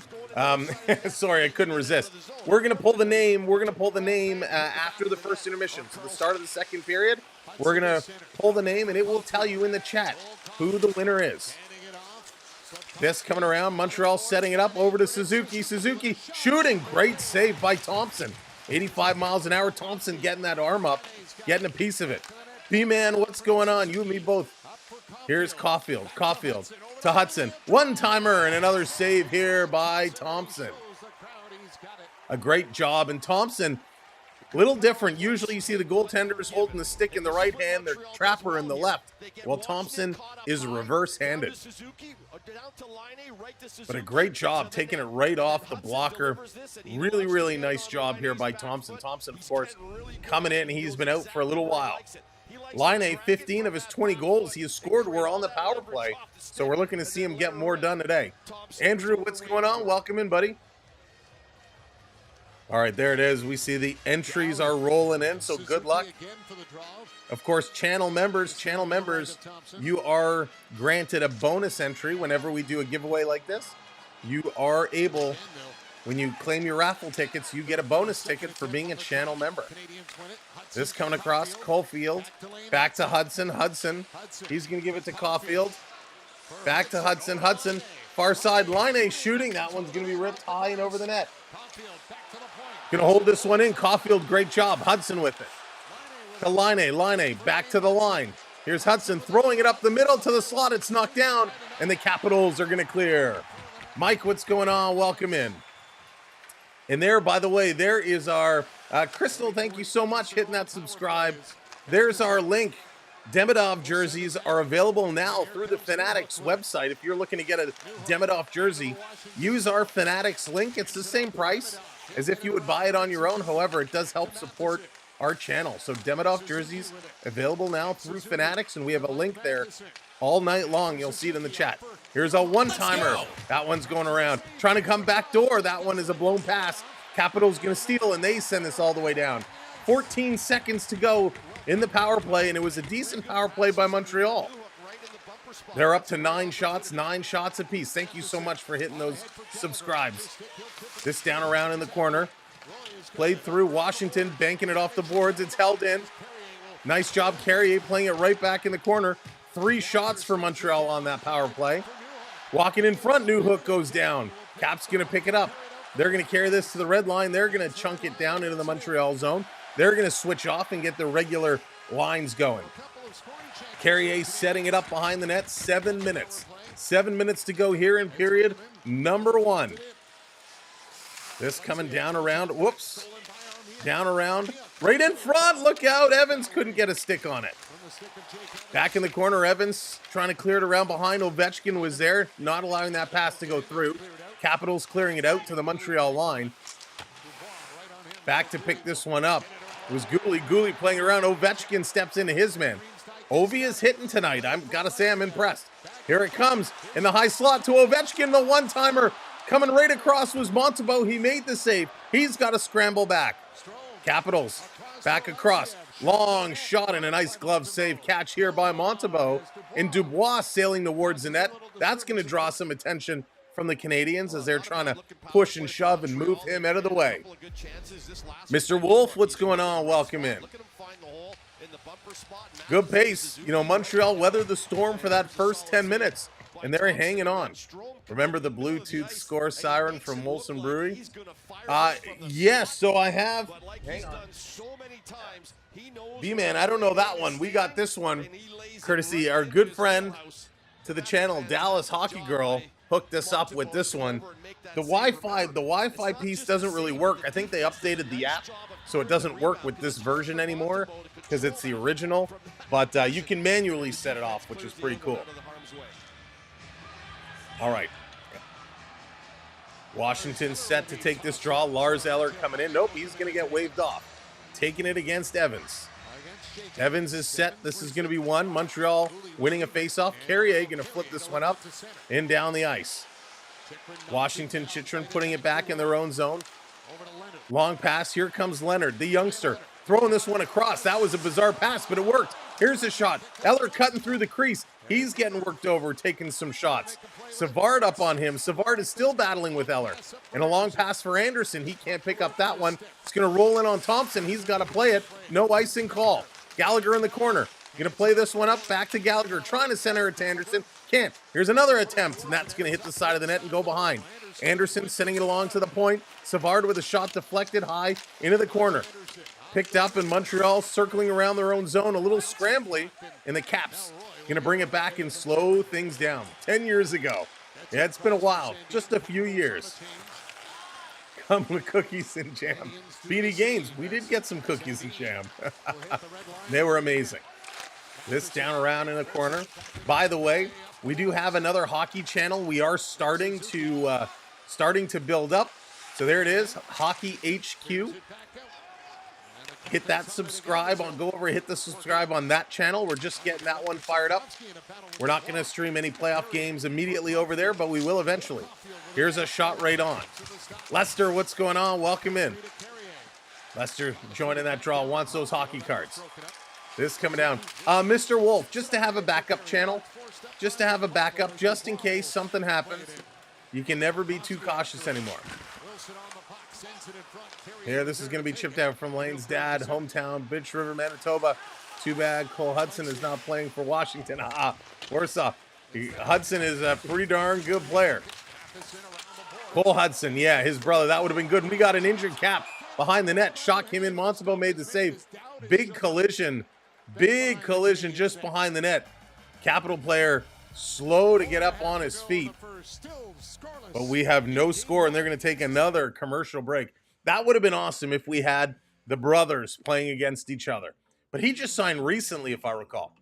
Sorry, I couldn't resist. We're going to pull the name. We're going to pull the name after the first intermission. So the start of the second period, we're going to pull the name, and it will tell you in the chat who the winner is. This coming around. Montreal setting it up over to Suzuki. Suzuki shooting. Great save by Thompson. 85 miles an hour. Thompson getting that arm up, getting a piece of it. B-Man, what's going on? You and me both. Here's Caulfield. Caulfield to Hudson. One-timer and another save here by Thompson. A great job. And Thompson, a little different. Usually you see the goaltenders holding the stick in the right hand, their trapper in the left. Well, Thompson is reverse-handed. But a great job taking it right off the blocker. Really, really nice job here by Thompson. Thompson, of course, coming in. He's been out for a little while. Laine, 15 of his 20 goals he has scored were on the power play. So we're looking to see him get more done today. Andrew, what's going on? Welcome in, buddy. All right, there it is. We see the entries are rolling in, so good luck. Of course, channel members, you are granted a bonus entry whenever we do a giveaway like this. You are able, when you claim your raffle tickets, you get a bonus ticket for being a channel member. This coming across, Caulfield, back to Hudson. Hudson, he's going to give it to Caulfield. Back to Hudson. Hudson, far side, Laine shooting. That one's going to be ripped high and over the net. Going to hold this one in. Caulfield, great job. Hudson with it. To Laine. Laine, back to the line. Here's Hudson throwing it up the middle to the slot. It's knocked down, and the Capitals are going to clear. Mike, what's going on? Welcome in. And there, by the way, there is our Crystal. Thank you so much hitting that subscribe. There's our link. Demidov jerseys are available now through the Fanatics website. If you're looking to get a Demidov jersey, use our Fanatics link. It's the same price as if you would buy it on your own. However, it does help support our channel. So Demidov jerseys available now through Fanatics, and we have a link there all night long. You'll see it in the chat. Here's a one-timer. That one's going around. Trying to come back door. That one is a blown pass. Capitals going to steal, and they send this all the way down. 14 seconds to go in the power play, and it was a decent power play by Montreal. They're up to 9 shots apiece. Thank you so much for hitting those subscribes. This down around in the corner. Played through. Washington banking it off the boards. It's held in. Nice job, Carrier playing it right back in the corner. 3 shots for Montreal on that power play. Walking in front, New Hook goes down. Cap's going to pick it up. They're going to carry this to the red line. They're going to chunk it down into the Montreal zone. They're going to switch off and get the regular lines going. Carrier setting it up behind the net. 7 minutes. 7 minutes to go here in period number 1. This coming down around. Whoops. Down around. Right in front. Look out. Evans couldn't get a stick on it. Back in the corner, Evans trying to clear it around behind. Ovechkin was there, not allowing that pass to go through. Capitals clearing it out to the Montreal line. Back to pick this one up. It was Gooley. Gooley playing around. Ovechkin steps into his man. Ovi is hitting tonight. I've got to say I'm impressed. Here it comes in the high slot to Ovechkin. The one-timer coming right across was Montembeault. He made the save. He's got to scramble back. Capitals back across. Long shot and a nice glove save catch here by Montembeault. And Dubois sailing towards the net. That's going to draw some attention from the Canadiens as they're trying to push and shove and move him out of the way. Mr. Wolf, what's going on? Welcome in. Good pace. You know, Montreal weathered the storm for that first 10 minutes, and they're hanging on. Remember the Bluetooth score siren from Molson Brewery? Yes, so I have... Hang on. B-Man, I don't know that one. We got this one courtesy our good friend to the channel, Dallas Hockey Girl, hooked us up with this one. The Wi-Fi piece doesn't really work. I think they updated the app, so it doesn't work with this version anymore because it's the original. But you can manually set it off, which is pretty cool. All right. Washington set to take this draw. Lars Eller coming in. Nope, he's going to get waved off. Taking it against Evans. Evans is set. This is going to be one. Montreal winning a faceoff. Carrier going to flip this one up and down the ice. Washington, Chychrun putting it back in their own zone. Long pass. Here comes Leonard, the youngster, throwing this one across. That was a bizarre pass, but it worked. Here's a shot. Eller cutting through the crease. He's getting worked over, taking some shots. Savard up on him. Savard is still battling with Eller. And a long pass for Anderson. He can't pick up that one. It's going to roll in on Thompson. He's got to play it. No icing call. Gallagher in the corner. Going to play this one up. Back to Gallagher. Trying to center it to Anderson. Can't. Here's another attempt. And that's going to hit the side of the net and go behind. Anderson sending it along to the point. Savard with a shot deflected high into the corner. Picked up in Montreal, circling around their own zone. A little scrambly. And the Caps going to bring it back and slow things down. 10 years ago. Yeah, it's been a while. Just a few years. Come with cookies and jam. BD Games, we did get some cookies and jam. They were amazing. This down around in the corner. By the way, we do have another hockey channel. We are starting to build up. So there it is, Hockey HQ. Hit that subscribe on. Go over, hit the subscribe on that channel. We're just getting that one fired up. We're not going to stream any playoff games immediately over there, but we will eventually. Here's a shot right on. Lester, what's going on? Welcome in. Lester joining that draw. Wants those hockey cards. This coming down. Mr. Wolf, just to have a backup channel. Just to have a backup, just in case something happens. You can never be too cautious anymore. Here, this is going to be chipped out from Lane's dad, hometown, Bitch River, Manitoba. Too bad Cole Hudson is not playing for Washington. Worse off. Hudson is a pretty darn good player. Cole Hudson, yeah, his brother. That would have been good. We got an injured Cap behind the net. Shot came in. Montembeault made the save. Big collision just behind the net. Capital player slow to get up on his feet. But we have no score, and they're going to take another commercial break. That would have been awesome if we had the brothers playing against each other. But he just signed recently, if I recall.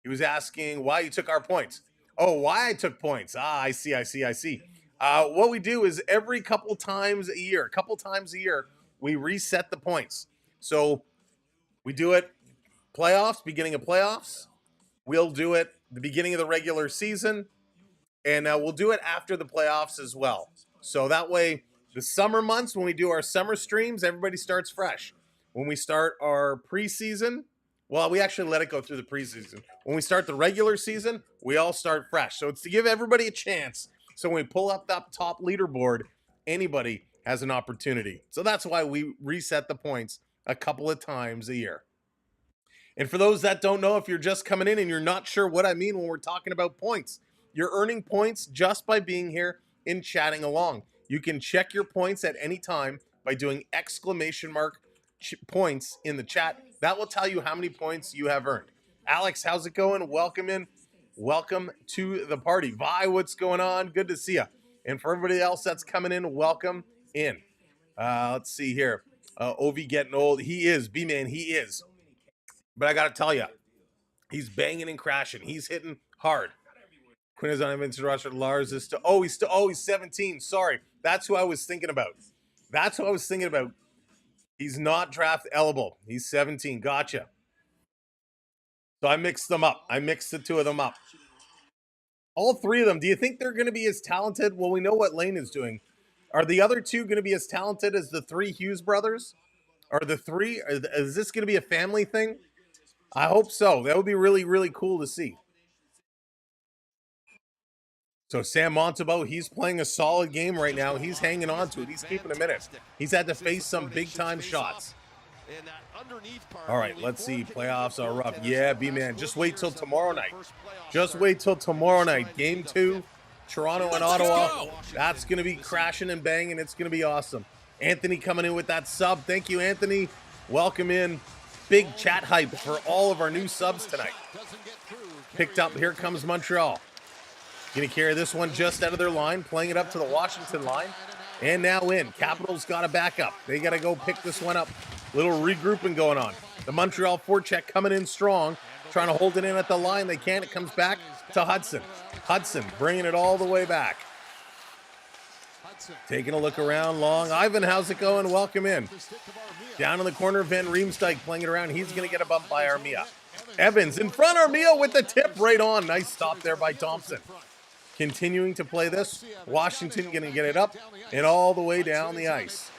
He was asking why you took our points. Oh, why I took points. I see. What we do is every couple times a year, we reset the points. So we do it playoffs, beginning of playoffs. We'll do it the beginning of the regular season. And we'll do it after the playoffs as well. So that way, the summer months, when we do our summer streams, everybody starts fresh. When we start our preseason, well, we actually let it go through the preseason. When we start the regular season, we all start fresh. So it's to give everybody a chance. So when we pull up that top leaderboard, anybody has an opportunity. So that's why we reset the points a couple of times a year. And for those that don't know, if you're just coming in and you're not sure what I mean when we're talking about points, you're earning points just by being here and chatting along. You can check your points at any time by doing exclamation mark points in the chat. That will tell you how many points you have earned. Alex, how's it going? Welcome in. Welcome to the party. Vi, what's going on? Good to see you. And for everybody else that's coming in, welcome in. Let's see here. Ovi getting old. He is. B-Man, he is. But I got to tell you, he's banging and crashing. He's hitting hard. Quinn is on Vincent Rusher. Lars is still. He's 17. Sorry. That's who I was thinking about. He's not draft eligible. He's 17. Gotcha. So I mixed them up. I mixed the two of them up. All three of them. Do you think they're going to be as talented? Well, we know what Lane is doing. Are the other two going to be as talented as the three Hughes brothers? Is this going to be a family thing? I hope so. That would be really, really cool to see. So Sam Montembeault, he's playing a solid game right now. He's hanging on to it. He's keeping a minute. He's had to face some big-time shots. All right, let's see. Playoffs are rough. Yeah, B-Man, just wait till tomorrow night. Game 2, Toronto and Ottawa. That's going to be crashing and banging. It's going to be awesome. Anthony coming in with that sub. Thank you, Anthony. Welcome in. Big chat hype for all of our new subs tonight. Picked up. Here comes Montreal. Going to carry this one just out of their line, playing it up to the Washington line. And now in. Capitals got to back up. They got to go pick this one up. Little regrouping going on. The Montreal forecheck coming in strong, trying to hold it in at the line. They can't. It comes back to Hudson. Hudson bringing it all the way back. Taking a look around long. Ivan, how's it going? Welcome in. Down in the corner, Van Riemsdyk playing it around. He's going to get a bump by Armia. Evans in front. Armia with the tip right on. Nice stop there by Thompson. Continuing to play this. Washington going to get it up and all the way down the ice.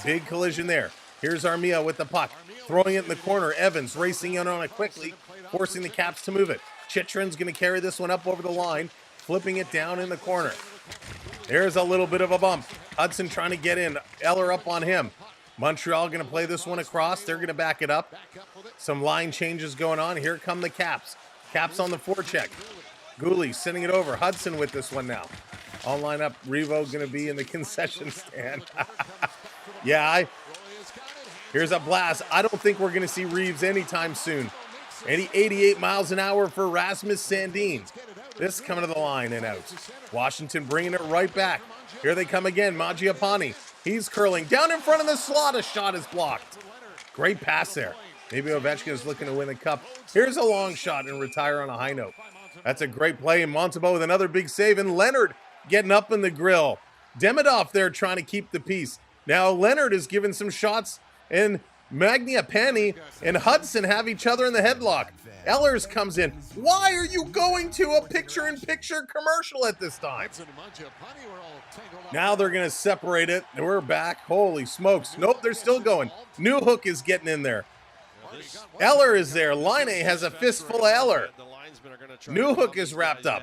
Big collision there. Here's Armia with the puck. Throwing it in the corner. Evans racing in on it quickly, forcing the Caps to move it. Chychrun's going to carry this one up over the line, flipping it down in the corner. There's a little bit of a bump. Hudson trying to get in. Eller up on him. Montreal going to play this one across. They're going to back it up. Some line changes going on. Here come the Caps. Caps on the forecheck. Gooley sending it over. Hudson with this one now. All line up. Revo going to be in the concession stand. Yeah, here's a blast. I don't think we're going to see Reeves anytime soon. 88 miles an hour for Rasmus Sandin. This coming to the line and out. Washington bringing it right back. Here they come again. Mangiapane. He's curling. Down in front of the slot. A shot is blocked. Great pass there. Maybe Ovechkin is looking to win the cup. Here's a long shot and retire on a high note. That's a great play. And Montembeault with another big save. And Leonard getting up in the grill. Demidov there trying to keep the peace. Now Leonard is giving some shots. And Mangiapane and Hudson have each other in the headlock. Ehlers comes in. Why are you going to a picture-in-picture commercial at this time? Now they're going to separate it. And we're back. Holy smokes. Nope, they're still going. Newhook is getting in there. Eller is there. Line has a fistful of Eller. Newhook is wrapped up.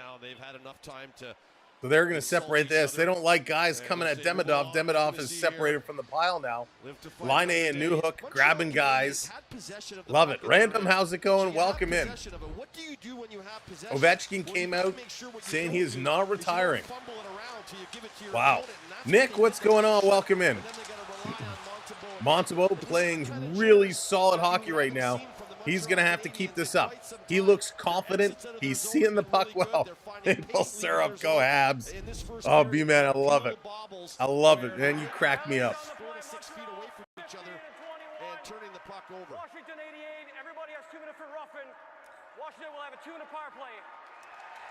So they're going to separate this. They don't like guys coming at Demidov. Demidov is separated from the pile now. Line and Newhook grabbing guys. Love it. Random, how's it going? Welcome in. Ovechkin came out saying he is not retiring. Wow. Nick, what's going on? Welcome in. Montembeault playing really solid hockey right now. He's going to have to keep this up. He looks confident. He's seeing the puck well. Maple syrup, go Habs. Oh, B-Man, I love it. I love it, man. You crack me up. Washington 88, everybody has 2 minutes for roughing. Washington will have a 2-minute power play.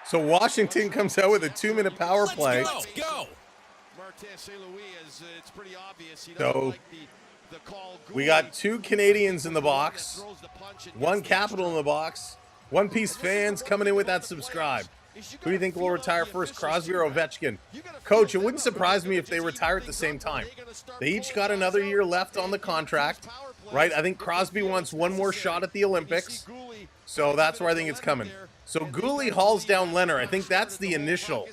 So Washington comes out with a 2-minute power play. Let's go. So we got 2 Canadians in the box, 1 Capital in the box, One Piece fans coming in with that subscribe. Who do you think will retire first, Crosby or Ovechkin? Coach, it wouldn't surprise me if they retire at the same time. They each got another year left on the contract, right? I think Crosby wants one more shot at the Olympics, so that's where I think it's coming. So Gooley hauls down Leonard. I think that's the initial.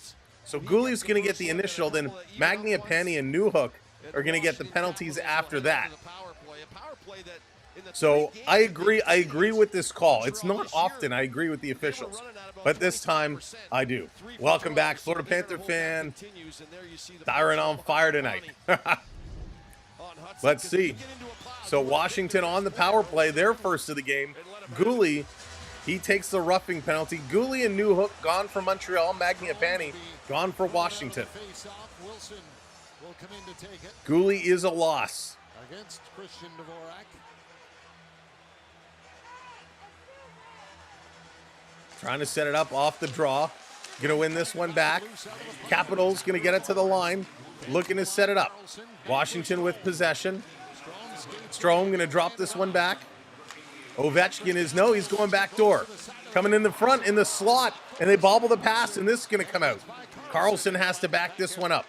So Gooley's going to get the initial, then Mangiapane and Newhook are going to get the penalties after that. So I agree with this call. It's not often I agree with the officials, but this time I do. Welcome back, Florida Panther fan. Siren on fire tonight. Let's see. So Washington on the power play, their first of the game. Gooley, he takes the roughing penalty. Gooley and Newhook gone for Montreal. Mangiapane gone for Washington. Gooley is a loss. Against Christian Dvorak. Trying to set it up off the draw. Going to win this one back. Capitals going to get it to the line. Looking to set it up. Washington with possession. Strome going to drop this one back. Ovechkin is, no, he's going back door. Coming in the front, in the slot, and they bobble the pass, and this is going to come out. Carlson has to back this one up.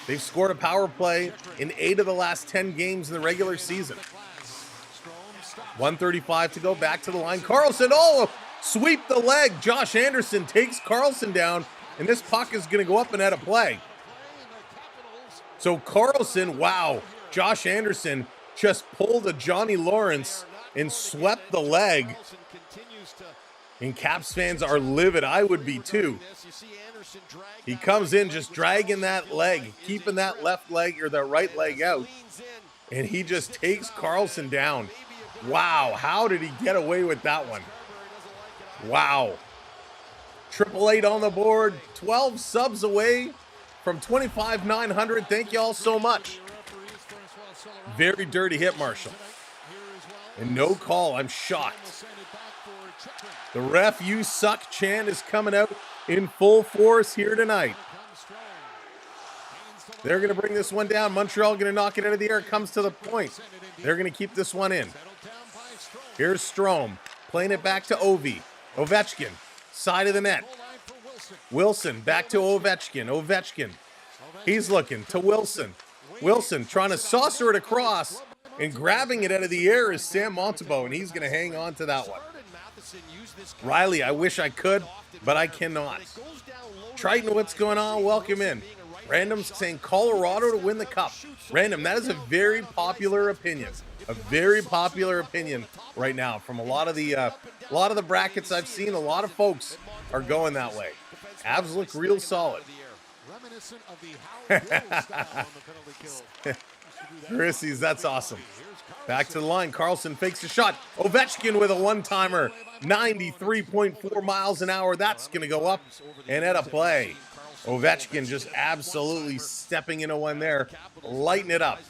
They've scored a power play in 8 of the last 10 games in the regular season. 1:35 to go, back to the line. Carlson, oh, sweep the leg. Josh Anderson takes Carlson down, and this puck is going to go up and out of play. So Carlson, wow, Josh Anderson just pulled a Johnny Lawrence and swept the leg. And Caps fans are livid. I would be too. He comes in just dragging that leg, keeping that left leg or that right leg out. And he just takes Carlson down. Wow, how did he get away with that one? Wow. 888 on the board, 12 subs away from 25,900. Thank you all so much. Very dirty hit, Marshall. And no call, I'm shocked. The ref you suck chant is coming out in full force here tonight. They're going to bring this one down. Montreal going to knock it out of the air. It comes to the point. They're going to keep this one in. Here's Strome playing it back to Ovi. Ovechkin, side of the net. Wilson back to Ovechkin. Ovechkin, he's looking to Wilson. Wilson trying to saucer it across, and grabbing it out of the air is Sam Montembeault, and he's going to hang on to that one. Riley, I wish I could, but I cannot. Triton, what's going on? Welcome in. Random's saying Colorado to win the cup. Random, that is a very popular opinion. A very popular opinion right now from a lot of the brackets I've seen. A lot of folks are going that way. Habs look real solid. Chrissy's, that's awesome. Back to the line. Carlson fakes a shot. Ovechkin with a one-timer. 93.4 miles an hour. That's going to go up and at a play. Ovechkin just absolutely stepping into one there. Lighting it up.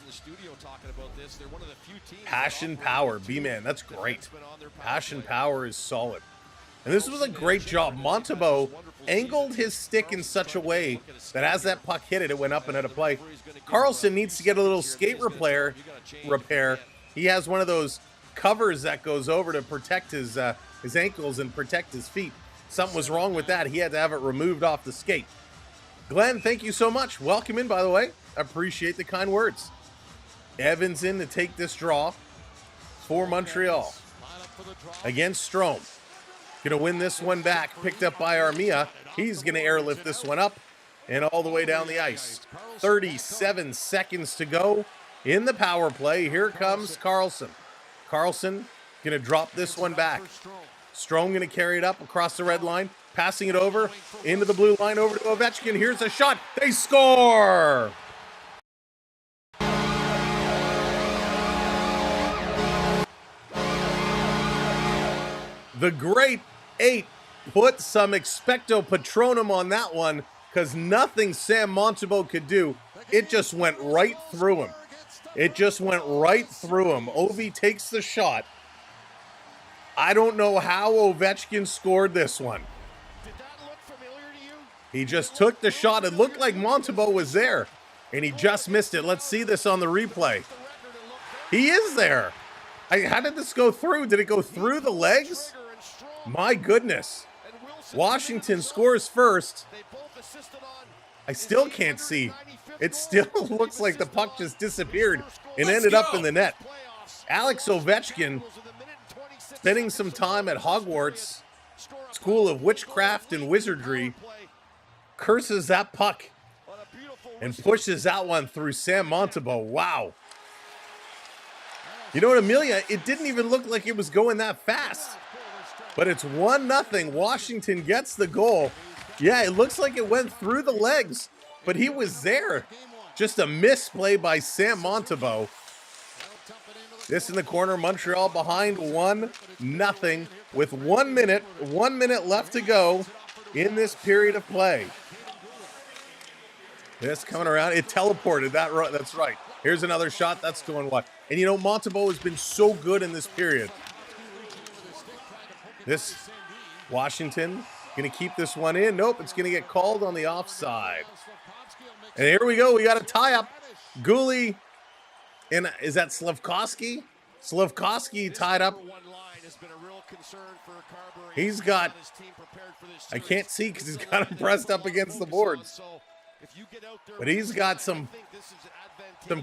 Passion Power. B-Man, that's great. Passion Power is solid. And this was a great job. Montembeault angled his stick in such a way that as that puck hit it, it went up and at a play. Carlson needs to get a little skate repair. He has one of those covers that goes over to protect his ankles and protect his feet. Something was wrong with that. He had to have it removed off the skate. Glenn, thank you so much. Welcome in, by the way. Appreciate the kind words. Evans in to take this draw for Montreal against Strome. Going to win this one back, picked up by Armia. He's going to airlift this one up and all the way down the ice. 37 seconds to go in the power play. Here comes Carlson. Carlson going to drop this one back. Strome going to carry it up across the red line, passing it over into the blue line over to Ovechkin. Here's a shot. They score! The great 8 put some expecto patronum on that one because nothing Sam Montembeault could do. It just went right through him. It just went right through him. Ovi takes the shot. I don't know how Ovechkin scored this one. Did that look familiar to you? He just took the shot. It looked like Montembeault was there, and he just missed it. Let's see this on the replay. He is there. How did this go through? Did it go through the legs? My goodness. Washington scores first. I still can't see. It still looks like the puck just disappeared and ended up in the net. Alex Ovechkin, spending some time at Hogwarts School of Witchcraft and Wizardry, curses that puck and pushes that one through Sam Montembeault. Wow. You know what, Amelia? It didn't even look like it was going that fast. But it's 1-0. Washington gets the goal. Yeah, it looks like it went through the legs, but he was there. Just a misplay by Sam Montembeault. This in the corner, Montreal behind 1-0 with 1 minute left to go in this period of play. This coming around, it teleported. That's right. Here's another shot. That's going what? And you know, Montembeault has been so good in this period. This Washington going to keep this one in. Nope, it's going to get called on the offside. And here we go. We got a tie-up. Gooley, and is that Slavkovsky? Slavkovsky tied up. He's got, I can't see because he's got him pressed up against the boards. But he's got some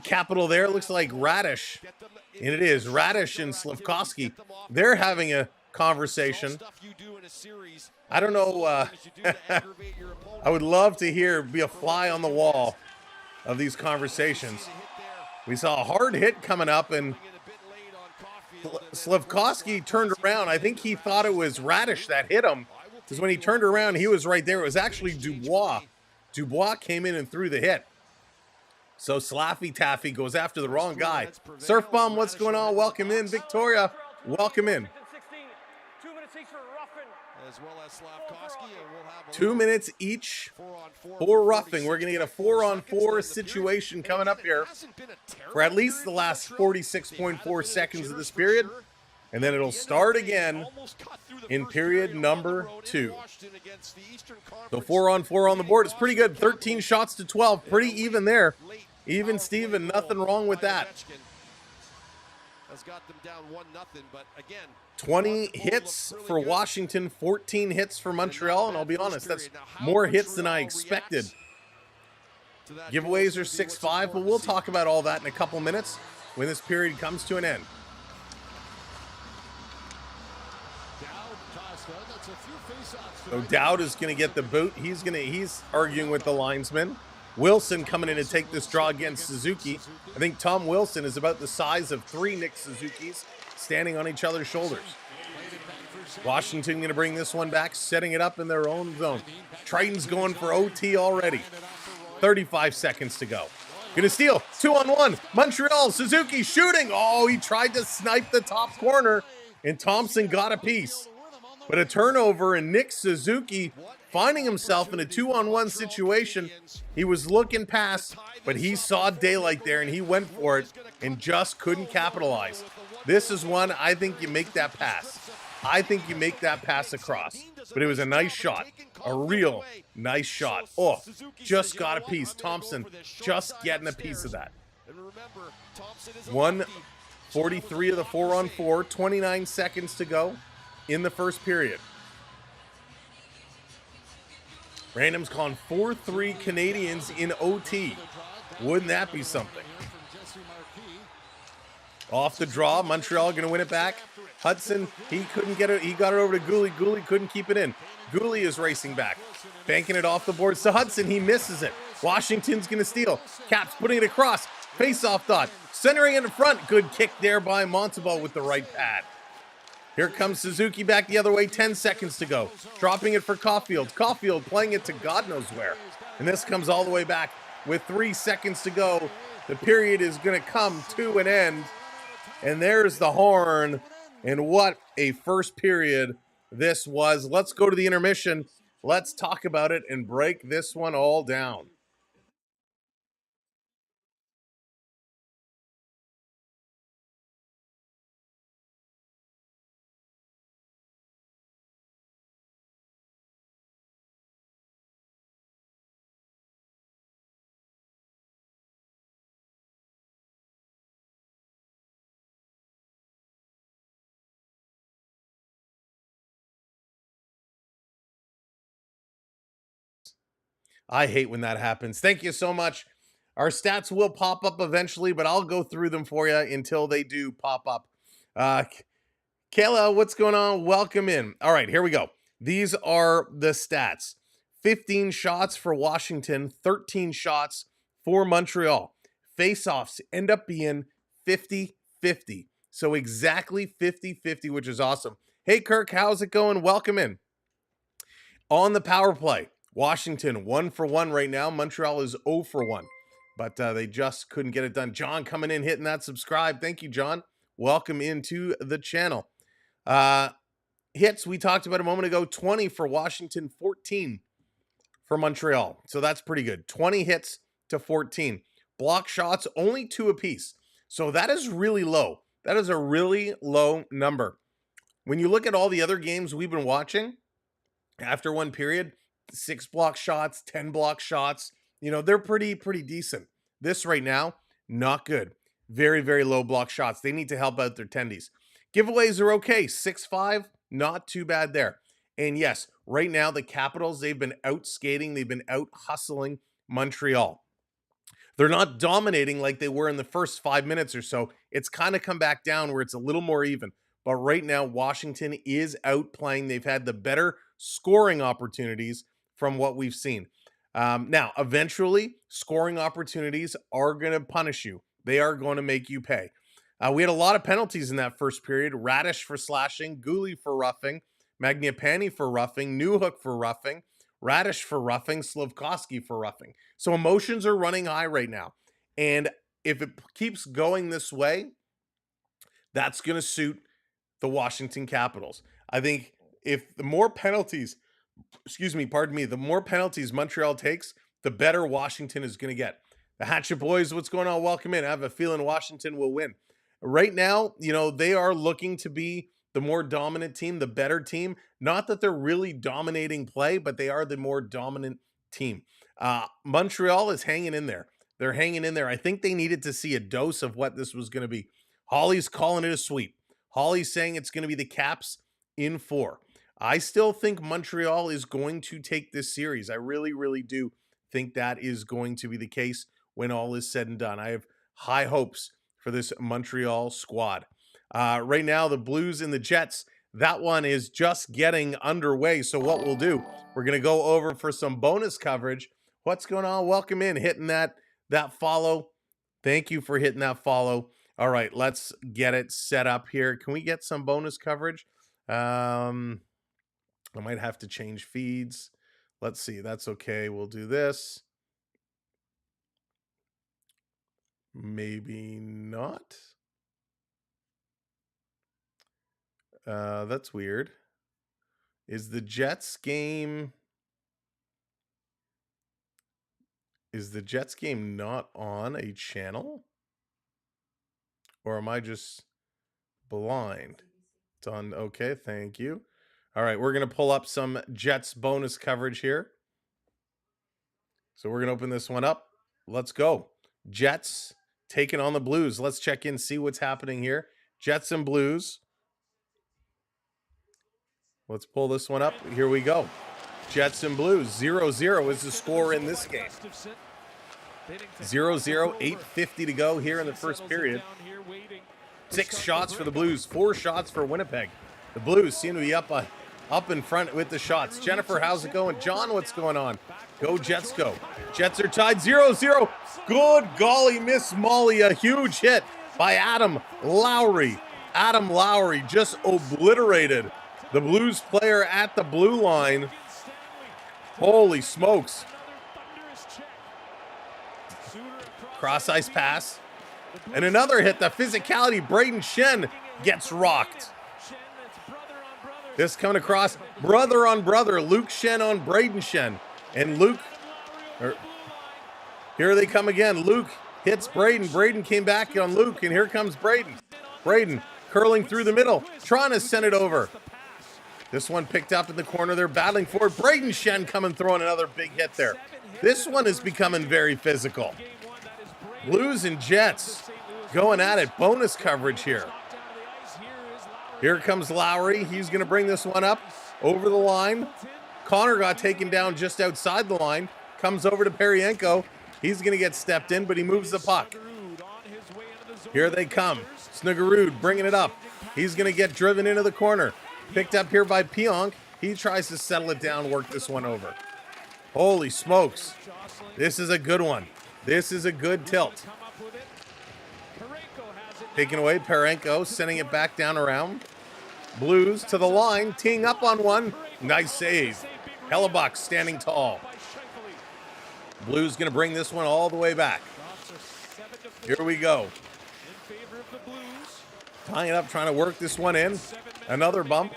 capital there. It looks like Radish. And it is Radish and Slavkovsky. They're having a conversation. I don't know. I would love to be a fly on the wall of these conversations. We saw a hard hit coming up, and Slavkovsky turned around. I think he thought it was Radish that hit him, because when he turned around, he was right there. It was actually Dubois. Dubois came in and threw the hit. So Slaffy Taffy goes after the wrong guy. Surf Bomb, what's going on? Welcome in. Victoria, welcome in. 2 minutes each for roughing. We're going to get a 4-on-4 situation coming up here for at least the last 46.4 seconds of this period. And then it'll start again in period number 2. So 4-on-4 on the board. It's pretty good. 13 shots to 12. Pretty even there. Even Steven, nothing wrong with that. Has got them down 1-0, but again, 20 hits for Washington, 14 hits for Montreal, and I'll be honest, that's more hits than I expected. Giveaways are 6-5, but we'll talk about all that in a couple minutes when this period comes to an end. So Dowd is going to get the boot. He's arguing with the linesman. Wilson coming in to take this draw against Suzuki. I think Tom Wilson is about the size of 3 Nick Suzukis standing on each other's shoulders. Washington going to bring this one back, setting it up in their own zone. Triton's going for OT already. 35 seconds to go. Going to steal. 2-on-1. Montreal. Suzuki shooting. Oh, he tried to snipe the top corner, and Thompson got a piece. But a turnover, and Nick Suzuki finding himself in a 2-on-1 situation. He was looking past, but he saw daylight there, and he went for it and just couldn't capitalize. This is one I think you make that pass. I think you make that pass across. But it was a nice shot. A real nice shot. Oh, just got a piece. Thompson just getting a piece of that. 1:43 of the 4-on-4. 29 seconds to go in the first period. Random's calling 4-3 Canadiens in OT. Wouldn't that be something? Off the draw, Montreal going to win it back. Hudson, he couldn't get it. He got it over to Gooley. Gooley couldn't keep it in. Gooley is racing back, banking it off the boards to Hudson. He misses it. Washington's going to steal. Caps putting it across. Face-off dot. Centering in the front. Good kick there by Montalban with the right pad. Here comes Suzuki back the other way. 10 seconds to go. Dropping it for Caulfield. Caulfield playing it to God knows where. And this comes all the way back with 3 seconds to go. The period is going to come to an end. And there's the horn. And what a first period this was. Let's go to the intermission. Let's talk about it and break this one all down. I hate when that happens. Thank you so much. Our stats will pop up eventually, but I'll go through them for you until they do pop up. Kayla, what's going on? Welcome in. All right, here we go. These are the stats. 15 shots for Washington, 13 shots for Montreal. Face-offs end up being 50-50. So exactly 50-50, which is awesome. Hey, Kirk, how's it going? Welcome in. On the power play, Washington 1-for-1 right now. Montreal is 0-for-1, but they just couldn't get it done. John coming in, hitting that subscribe. Thank you, John. Welcome into the channel. Hits, we talked about a moment ago, 20 for Washington, 14 for Montreal. So that's pretty good. 20 hits to 14. Block shots, only 2 apiece. So that is really low. That is a really low number. When you look at all the other games we've been watching, after one period, 6 block shots, 10 block shots, you know, they're pretty decent. This right now, not good. Very, very low block shots. They need to help out their tendies. Giveaways are okay. 6-5, not too bad there. And yes, right now, the Capitals, they've been out skating. They've been out hustling Montreal. They're not dominating like they were in the first 5 minutes or so. It's kind of come back down where it's a little more even. But right now, Washington is out playing. They've had the better scoring opportunities from what we've seen. Now, eventually, scoring opportunities are going to punish you. They are going to make you pay. We had a lot of penalties in that first period. Radish for slashing, Gooley for roughing, Magniapane for roughing, Newhook for roughing, Radish for roughing, Slafkovsky for roughing. So emotions are running high right now. And if it keeps going this way, that's going to suit the Washington Capitals. I think if the more penalties, the more penalties Montreal takes, the better Washington is going to get. The Hatchet Boys, what's going on? Welcome in. I have a feeling Washington will win. Right now, you know, they are looking to be the more dominant team, the better team. Not that they're really dominating play, but they are the more dominant team. Montreal is hanging in there. They're hanging in there. I think they needed to see a dose of what this was going to be. Holly's calling it a sweep. Holly's saying it's going to be the Caps in 4. I still think Montreal is going to take this series. I really, really do think that is going to be the case when all is said and done. I have high hopes for this Montreal squad. Right now, the Blues and the Jets, that one is just getting underway. So what we'll do, we're going to go over for some bonus coverage. What's going on? Welcome in, hitting that follow. Thank you for hitting that follow. All right, let's get it set up here. Can we get some bonus coverage? I might have to change feeds. Let's see. That's okay. We'll do this. Maybe not. That's weird. Is the Jets game not on a channel? Or am I just blind? It's on. Okay, thank you. All right, we're going to pull up some Jets bonus coverage here. So we're going to open this one up. Let's go. Jets taking on the Blues. Let's check in, see what's happening here. Jets and Blues. Let's pull this one up. Here we go. Jets and Blues. 0-0 is the score in this game. 0-0, 8:50 to go here in the first period. 6 shots for the Blues, 4 shots for Winnipeg. The Blues seem to be up in front with the shots. Jennifer, how's it going? John, what's going on? Go Jets, go. Jets are tied 0-0. Good golly, Miss Molly, a huge hit by Adam Lowry. Adam Lowry just obliterated the Blues player at the blue line. Holy smokes. Cross ice pass. And another hit, the physicality. Braden Shen gets rocked. This coming across, brother on brother. Luke Shen on Braden Shen. And Luke, here they come again. Luke hits Braden. Braden came back on Luke, and here comes Braden. Braden curling through the middle, trying to send it over. This one picked up in the corner. They're battling for it. Braden Shen coming, throwing another big hit there. This one is becoming very physical. Blues and Jets going at it. Bonus coverage here. Here comes Lowry. He's going to bring this one up over the line. Connor got taken down just outside the line. Comes over to Peryenko. He's going to get stepped in, but he moves the puck. Here they come. Snuggerud bringing it up. He's going to get driven into the corner. Picked up here by Pionk. He tries to settle it down, work this one over. Holy smokes. This is a good one. This is a good tilt. Taken away, Peryenko sending it back down around. Blues to the line, teeing up on one. Nice save. Hellebuck standing tall. Blues going to bring this one all the way back. Here we go. Tying it up, trying to work this one in. Another bump.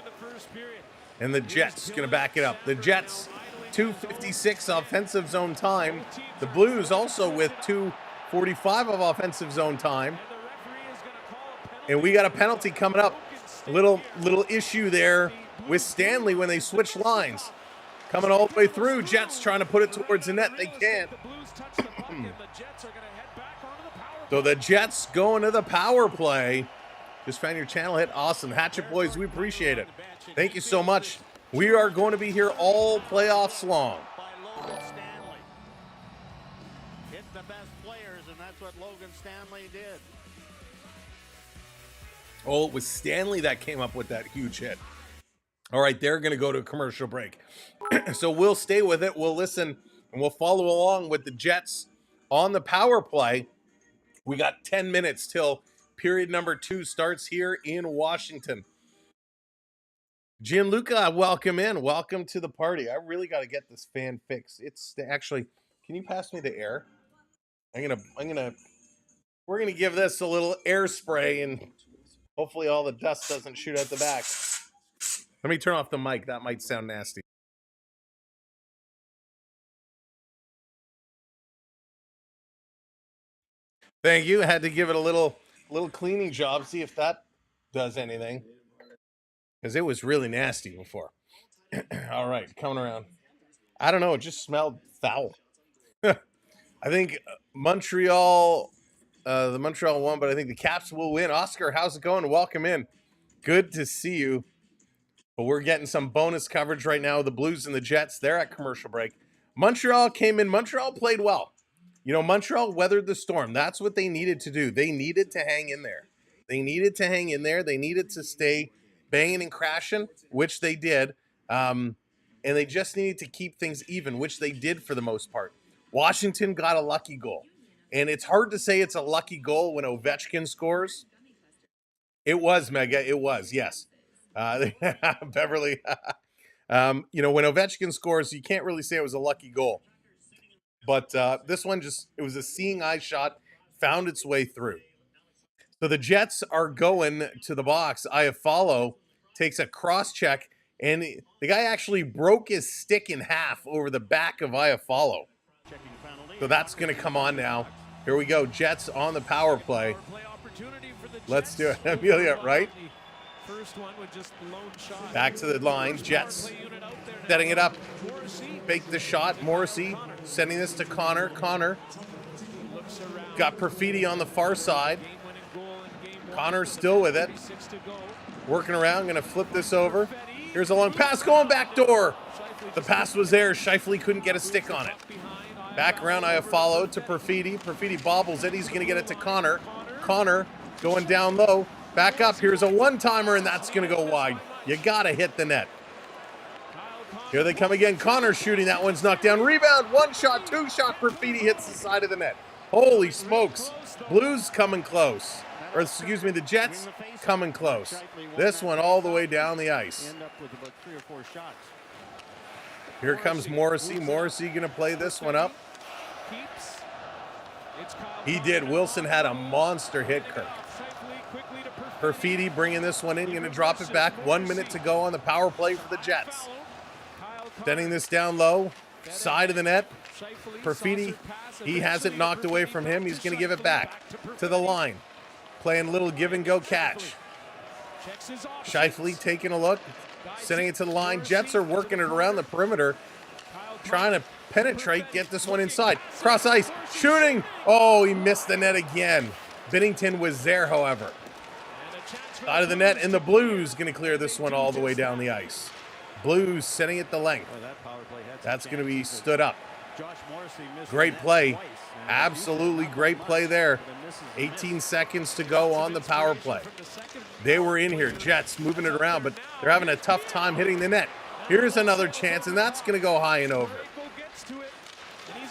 And the Jets going to back it up. The Jets, 2:56 offensive zone time. The Blues also with 2:45 of offensive zone time. And we got a penalty coming up. Little issue there with Stanley when they switch lines. Coming all the way through. Jets trying to put it towards the net. They can't. So the Jets going to the power play. Just found your channel hit. Awesome. Hatchet Boys, we appreciate it. Thank you so much. We are going to be here all playoffs long. Hit the best players, and that's what Logan Stanley did. Oh, it was Stanley that came up with that huge hit. All right, they're going to go to a commercial break. So we'll stay with it. We'll listen, and we'll follow along with the Jets on the power play. We got 10 minutes till period number 2 starts here in Washington. Gianluca, welcome in. Welcome to the party. I really got to get this fan fixed. It's actually, can you pass me the air? we're going to give this a little air spray, and hopefully all the dust doesn't shoot out the back. Let me turn off the mic. That might sound nasty. Thank you. I had to give it a little cleaning job, see if that does anything. Because it was really nasty before. All right, coming around. I don't know, it just smelled foul. I think Montreal, the Montreal won, but I think the Caps will win. Oscar, how's it going? Welcome in. Good to see you. But we're getting some bonus coverage right now. The Blues and the Jets, they're at commercial break. Montreal came in. Montreal played well. You know, Montreal weathered the storm. That's what they needed to do. They needed to hang in there. They needed to hang in there. They needed to stay banging and crashing, which they did. And they just needed to keep things even, which they did for the most part. Washington got a lucky goal. And it's hard to say it's a lucky goal when Ovechkin scores. It was, Mega. It was, yes. Beverly. You know, when Ovechkin scores, you can't really say it was a lucky goal. But this one it was a seeing eye shot, found its way through. So the Jets are going to the box. Iafallo takes a cross check, and the guy actually broke his stick in half over the back of Iafallo. So that's going to come on now. Here we go. Jets on the power play. Let's do it. Amelia, right? Back to the line. Jets setting it up. Fake the shot. Morrissey sending this to Connor. Connor got Perfidi on the far side. Connor still with it. Working around. Going to flip this over. Here's a long pass going back door. The pass was there. Scheifele couldn't get a stick on it. Back around Iafallo to Perfidi. Perfidi bobbles it. He's going to get it to Connor. Connor going down low. Back up. Here's a one-timer, and that's going to go wide. You got to hit the net. Here they come again. Connor shooting. That one's knocked down. Rebound. One shot, two shot. Perfidi hits the side of the net. Holy smokes. Blues coming close. Or excuse me, the Jets coming close. This one all the way down the ice. Here comes Morrissey. Morrissey going to play this one up. He did. Wilson had a monster hit, Kirk. Perfidi bringing this one in, going to drop it back. 1 minute to go on the power play for the Jets. Sending this down low, side of the net. Perfidi, he has it knocked away from him. He's going to give it back to the line. Playing a little give and go catch. Scheifele taking a look, sending it to the line. Jets are working it around the perimeter, trying to penetrate, get this one inside. Cross ice, shooting. Oh, he missed the net again. Binnington was there, however. Side of the net, and the Blues going to clear this one all the way down the ice. Blues sending it the length. That's going to be stood up. Great play. Absolutely great play there. 18 seconds to go on the power play. They were in here. Jets moving it around, but they're having a tough time hitting the net. Here's another chance, and that's going to go high and over.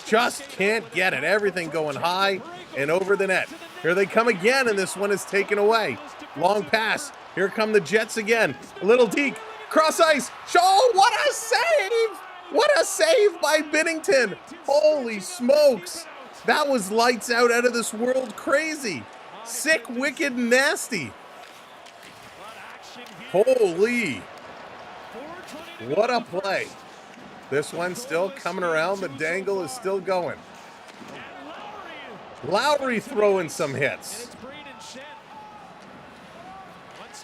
Just can't get it. Everything going high and over the net. Here they come again, and this one is taken away. Long pass. Here come the Jets again. A little deke. Cross ice. Oh, what a save! What a save by Binnington. Holy smokes. That was lights out of this world crazy. Sick, wicked, nasty. Holy. What a play. This one's still coming around. The dangle is still going. Lowry throwing some hits.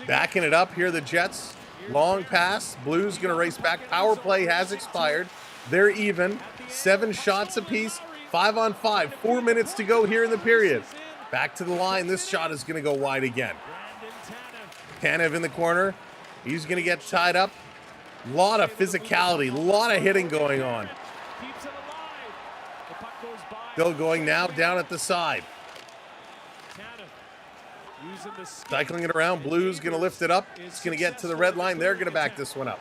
Backing it up here, the Jets. Long pass. Blues going to race back. Power play has expired. They're even. 7 shots apiece. 5-on-5. 4 minutes to go here in the period. Back to the line. This shot is going to go wide again. Tanev in the corner. He's going to get tied up. A lot of physicality. A lot of hitting going on. Still going now down at the side. Cycling it around. Blues going to lift it up. It's going to get to the red line. They're going to back this one up.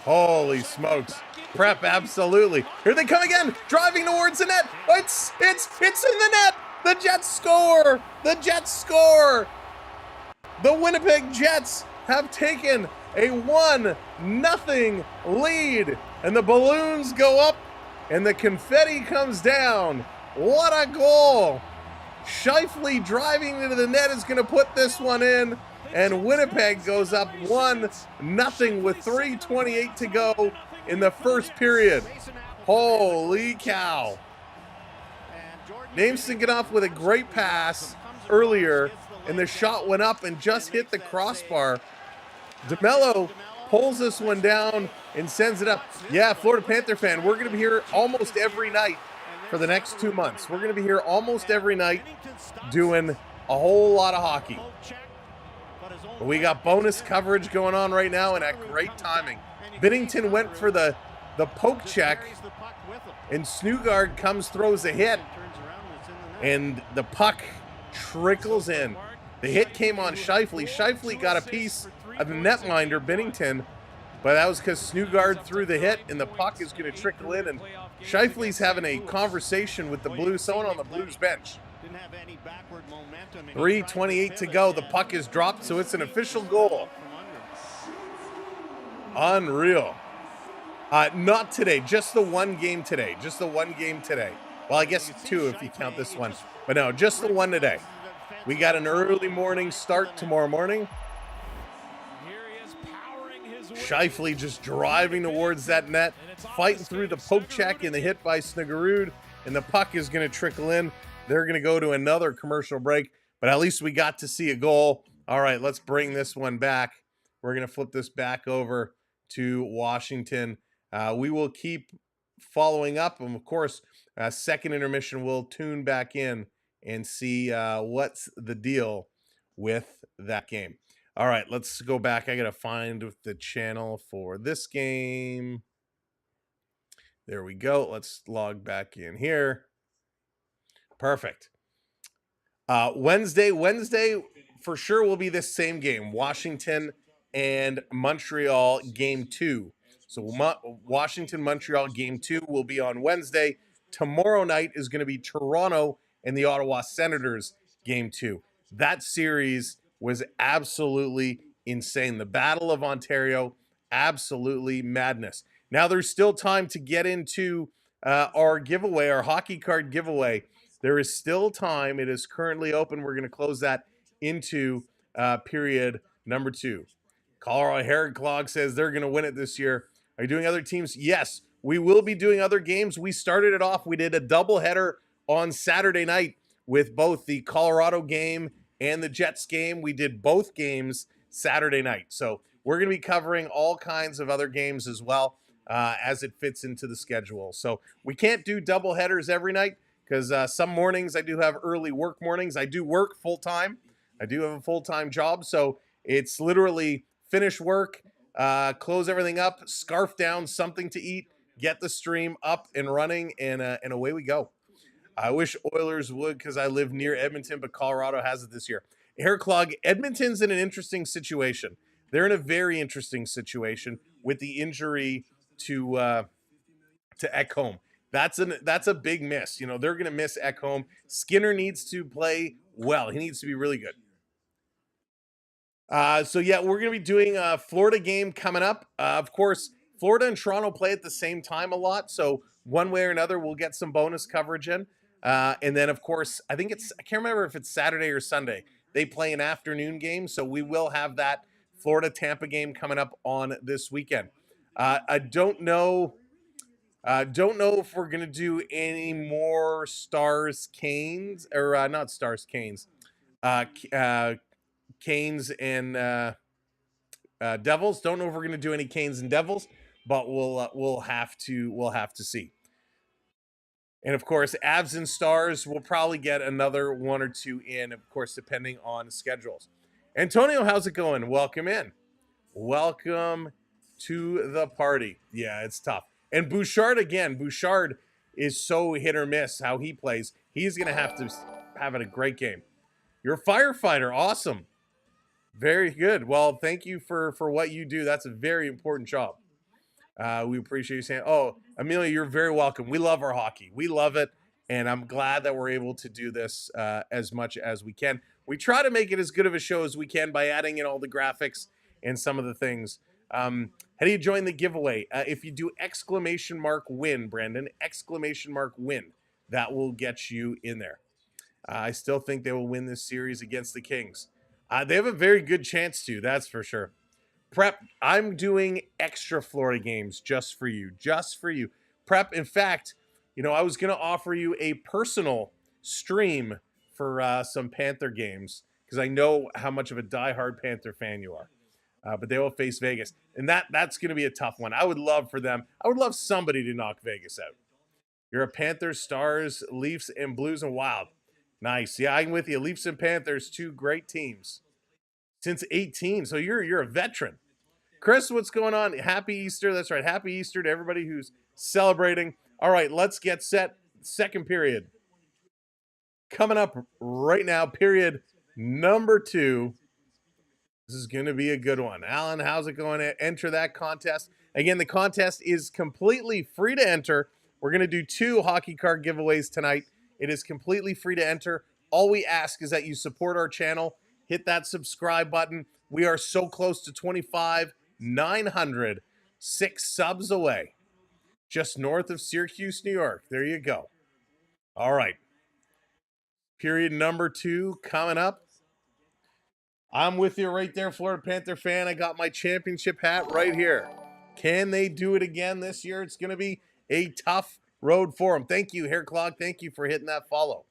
Holy smokes. Prep, absolutely. Here they come again. Driving towards the net. It's in the net. The Jets score. The Jets score. The Winnipeg Jets have taken a 1-0 lead. And the balloons go up and the confetti comes down. What a goal. Scheifele driving into the net is going to put this one in, and Winnipeg goes up 1-0 with 3:28 to go in the first period. Holy cow. Namestnikov with a great pass earlier, and the shot went up and just hit the crossbar. DeMello pulls this one down and sends it up. Yeah, Florida Panther fan, we're going to be here almost every night for the next 2 months. We're going to be here almost every night doing a whole lot of hockey. But we got bonus coverage going on right now and at great timing. Binnington went for the the poke check, and Snugard comes, throws a hit, and the puck trickles in. The hit came on Scheifele. Scheifele got a piece of the netminder, Binnington, but that was because Snugard threw the hit, and the puck is going to trickle in, and Scheifele's having a conversation with the Blues, someone on the Blues bench. 3:28 to go. The puck is dropped, so it's an official goal. Unreal. Not today, just the one game today. Just the one game today. Well, I guess two if you count this one. But no, just the one today. We got an early morning start tomorrow morning. Scheifele just driving towards that net, fighting through the poke check and the hit by Snuggerud, and the puck is going to trickle in. They're going to go to another commercial break, but at least we got to see a goal. All right, let's bring this one back. We're going to flip this back over to Washington. We will keep following up, and of course, second intermission, we'll tune back in and see what's the deal with that game. All right, let's go back. I got to find the channel for this game. There we go. Let's log back in here. Perfect. Wednesday for sure will be this same game, Washington and Montreal game 2. So Washington-Montreal game 2 will be on Wednesday. Tomorrow night is going to be Toronto and the Ottawa Senators game 2. That series was absolutely insane. The Battle of Ontario, absolutely madness. Now there's still time to get into our giveaway, our hockey card giveaway. There is still time. It is currently open. We're going to close that into period number 2. Colorado Herod Clog says they're going to win it this year. Are you doing other teams? Yes, we will be doing other games. We started it off. We did a doubleheader on Saturday night with both the Colorado game and the Jets game. We did both games Saturday night. So we're going to be covering all kinds of other games as well as it fits into the schedule. So we can't do double headers every night because some mornings I do have early work mornings. I do work full-time. I do have a full-time job. So it's literally finish work, close everything up, scarf down, something to eat, get the stream up and running, and away we go. I wish Oilers would because I live near Edmonton, but Colorado has it this year. Hair Clog, Edmonton's in an interesting situation. They're in a very interesting situation with the injury to Ekholm. That's a big miss. You know, they're going to miss Ekholm. Skinner needs to play well. He needs to be really good. So yeah, we're going to be doing a Florida game coming up. Of course, Florida and Toronto play at the same time a lot. So one way or another, we'll get some bonus coverage in. And then, of course, I can't remember if it's Saturday or Sunday. They play an afternoon game, so we will have that Florida-Tampa game coming up on this weekend. I don't know if we're going to do any more Stars Canes, or not Stars Canes, Canes and Devils. Don't know if we're going to do any Canes and Devils, but we'll have to see. And of course, Avs and Stars will probably get another one or two in, of course, depending on schedules. Antonio, how's it going? Welcome in. Welcome to the party. Yeah, it's tough. And Bouchard again. Bouchard is so hit or miss how he plays. He's going to have a great game. You're a firefighter. Awesome. Very good. Well, thank you for what you do. That's a very important job. We appreciate you saying, oh, Amelia, you're very welcome. We love our hockey. We love it. And I'm glad that we're able to do this as much as we can. We try to make it as good of a show as we can by adding in all the graphics and some of the things. How do you join the giveaway? If you do !win, Brandon, !win, that will get you in there. I still think they will win this series against the Kings. They have a very good chance to, that's for sure. Prep, I'm doing extra Florida games just for you. Prep, in fact, I was going to offer you a personal stream for some Panther games because I know how much of a diehard Panther fan you are. But they will face Vegas. And that's going to be a tough one. I would love for them. I would love somebody to knock Vegas out. You're a Panthers, Stars, Leafs, and Blues and Wild. Nice. Yeah, I'm with you. Leafs and Panthers, two great teams. Since 18, so you're a veteran. Chris, what's going on? Happy Easter. That's right. Happy Easter to everybody who's celebrating. All right, let's get set. Second period. Coming up right now, period number 2. This is going to be a good one. Alan, how's it going to enter that contest? Again, the contest is completely free to enter. We're going to do 2 hockey card giveaways tonight. It is completely free to enter. All we ask is that you support our channel. Hit that subscribe button. We are so close to 25,900. 6 subs away. Just north of Syracuse, New York. There you go. All right. Period number 2 coming up. I'm with you right there, Florida Panther fan. I got my championship hat right here. Can they do it again this year? It's going to be a tough road for them. Thank you, Hair Clog. Thank you for hitting that follow.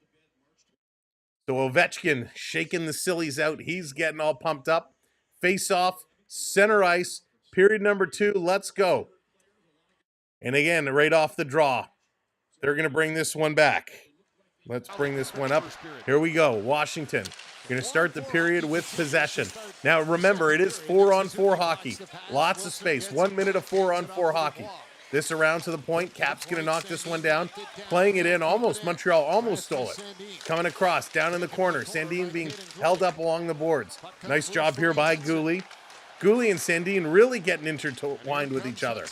So Ovechkin shaking the sillies out. He's getting all pumped up. Face off, center ice, period number 2. Let's go. And again, right off the draw, they're going to bring this one back. Let's bring this one up. Here we go. Washington. Going to start the period with possession. Now, remember, it is 4-on-4 hockey. Lots of space. 1 minute of 4-on-4 hockey. This around to the point. Cap's going to knock this one down. Playing it in. Almost. Montreal almost stole it. Coming across. Down in the corner. Sandin being held up along the boards. Nice job here by Gouli. Gouli and Sandin really getting intertwined with each other.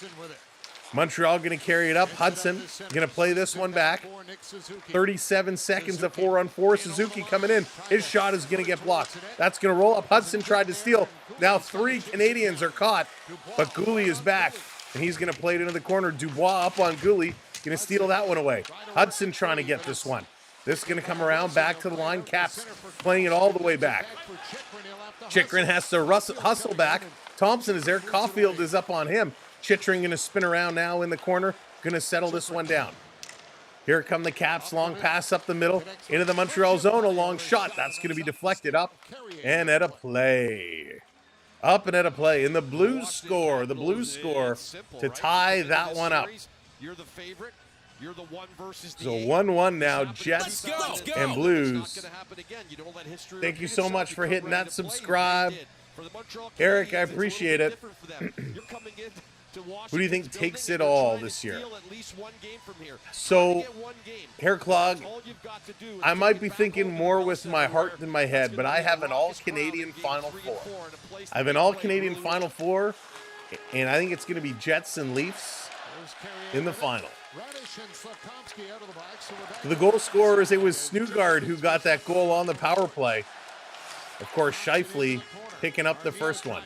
Montreal going to carry it up. Hudson going to play this one back. 37 seconds of 4-on-4. Suzuki coming in. His shot is going to get blocked. That's going to roll up. Hudson tried to steal. Now 3 Canadians are caught, but Gouli is back, and he's going to play it into the corner. Dubois up on Gouli. Going to steal that one away. Hudson trying to get this one. This is going to come around back to the line. Caps playing it all the way back. Chychrun has to hustle back. Thompson is there. Caulfield is up on him. Chychrun going to spin around now in the corner. Going to settle this one down. Here come the Caps. Long pass up the middle. Into the Montreal zone. A long shot. That's going to be deflected up and at a play. Up and at a play. And the Blues score. The Blues score to tie that one up. You're the favorite. You're the one versus the So 1-1 now. Jets and Blues. Thank you so much for hitting that subscribe. Eric, I appreciate it. Who do you think takes it all this year? So, Hair Clog, I might be thinking more with my heart than my head, but I have an all-Canadian Final Four. I have an all-Canadian Final Four, and I think it's going to be Jets and Leafs in the final. The goal scorers, it was Snugard who got that goal on the power play. Of course, Scheifele picking up the first one.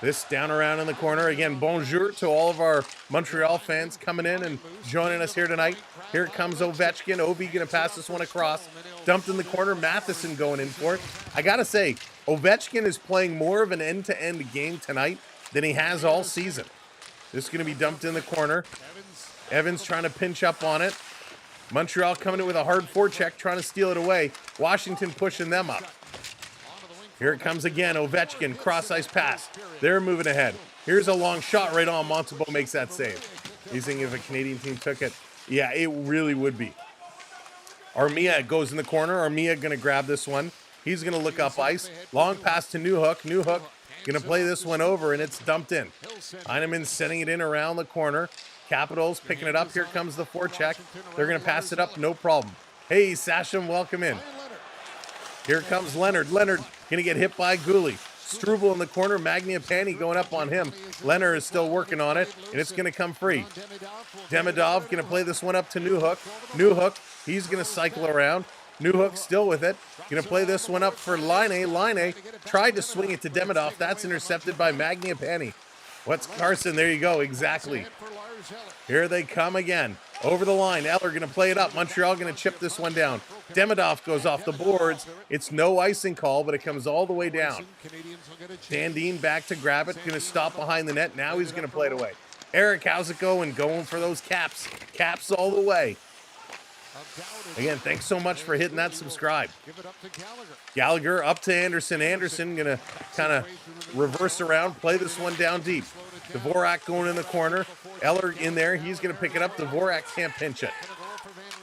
This down around in the corner. Again, bonjour to all of our Montreal fans coming in and joining us here tonight. Here comes Ovechkin. Ovi going to pass this one across. Dumped in the corner. Matheson going in for it. I got to say, Ovechkin is playing more of an end-to-end game tonight than he has all season. This is going to be dumped in the corner. Evans trying to pinch up on it. Montreal coming in with a hard forecheck, trying to steal it away. Washington pushing them up. Here it comes again. Ovechkin, cross-ice pass. They're moving ahead. Here's a long shot right on. Montembeault makes that save. He's thinking if a Canadian team took it. Yeah, it really would be. Armia goes in the corner. Armia going to grab this one. He's going to look up ice. Long pass to Newhook. Newhook going to play this one over, and it's dumped in. Heineman sending it in around the corner. Capitals picking it up. Here comes the forecheck. They're going to pass it up. No problem. Hey, Sasham, welcome in. Here comes Leonard. Leonard going to get hit by Gouli. Struble in the corner. Magniapane going up on him. Leonard is still working on it, and it's going to come free. Demidov going to play this one up to Newhook. Newhook, he's going to cycle around. Newhook still with it. Going to play this one up for Laine. Laine tried to swing it to Demidov. That's intercepted by Magniapane. What's Carson? There you go. Exactly. Here they come again. Over the line. Eller going to play it up. Montreal going to chip this one down. Demidov goes off the boards. It's no icing call, but it comes all the way down. Sandin back to grab it. Going to stop behind the net. Now he's going to play it away. Eric, how's it going? Going for those caps. Caps all the way. Again, thanks so much for hitting that subscribe. Gallagher up to Anderson. Anderson going to kind of reverse around, play this one down deep. Dvorak going in the corner. Eller in there. He's going to pick it up. Dvorak can't pinch it.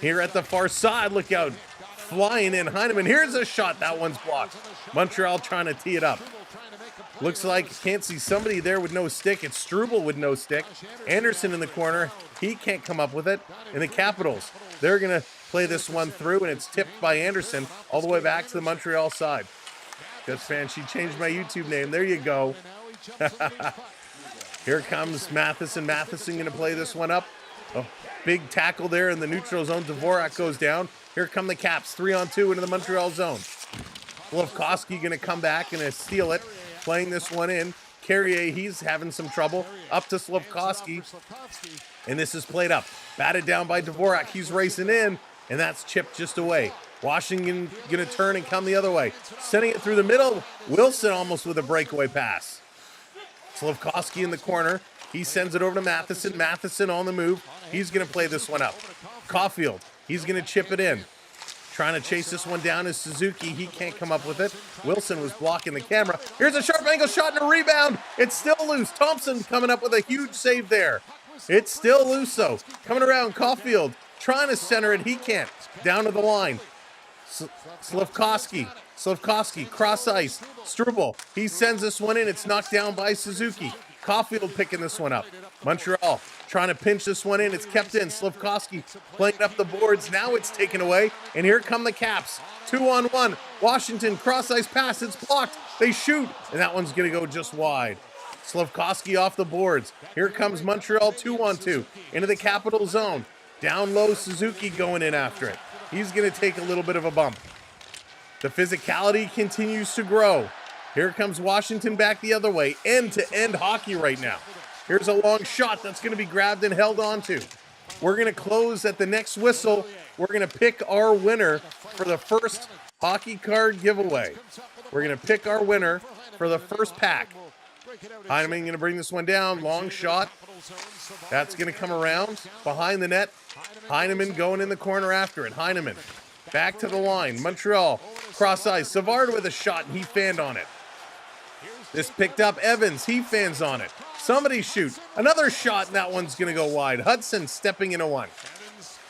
Here at the far side, look out. Flying in Heineman. Here's a shot. That one's blocked. Montreal trying to tee it up. Looks like, can't see somebody there with no stick. It's Struble with no stick. Anderson in the corner. He can't come up with it. And the Capitals, they're going to play this one through, and it's tipped by Anderson all the way back to the Montreal side. Just fan, she changed my YouTube name. There you go. Here comes Matheson. Matheson going to play this one up. Oh, big tackle there in the neutral zone. Dvorak goes down. Here come the Caps, 3-on-2 into the Montreal zone. Slavkovsky going to come back and steal it, playing this one in. Carrier, he's having some trouble. Up to Slavkovsky, and this is played up. Batted down by Dvorak. He's racing in, and that's chipped just away. Washington going to turn and come the other way. Sending it through the middle. Wilson almost with a breakaway pass. Slavkovsky in the corner. He sends it over to Matheson. Matheson on the move. He's going to play this one up. Caulfield, he's going to chip it in. Trying to chase this one down is Suzuki. He can't come up with it. Wilson was blocking the camera. Here's a sharp angle shot and a rebound. It's still loose. Thompson coming up with a huge save there. It's still loose, though. Coming around, Caulfield trying to center it. He can't. Down to the line. Slavkovsky, cross ice. Struble, he sends this one in. It's knocked down by Suzuki. Caulfield picking this one up. Montreal trying to pinch this one in. It's kept in. Slavkovsky playing up the boards. Now it's taken away. And here come the Caps. 2-on-1. Washington cross ice pass. It's blocked. They shoot. And that one's going to go just wide. Slavkovsky off the boards. Here comes Montreal 2-on-2 into the Capital zone. Down low, Suzuki going in after it. He's going to take a little bit of a bump. The physicality continues to grow. Here comes Washington back the other way. End-to-end hockey right now. Here's a long shot that's going to be grabbed and held onto. We're going to close at the next whistle. We're going to pick our winner for the first hockey card giveaway. We're going to pick our winner for the first pack. Heineman going to bring this one down. Long shot. That's going to come around behind the net. Heineman going in the corner after it. Heineman back to the line. Montreal cross ice. Savard with a shot, and he fanned on it. This picked up Evans. He fans on it. Somebody shoot. Another shot, and that one's going to go wide. Hudson stepping into one.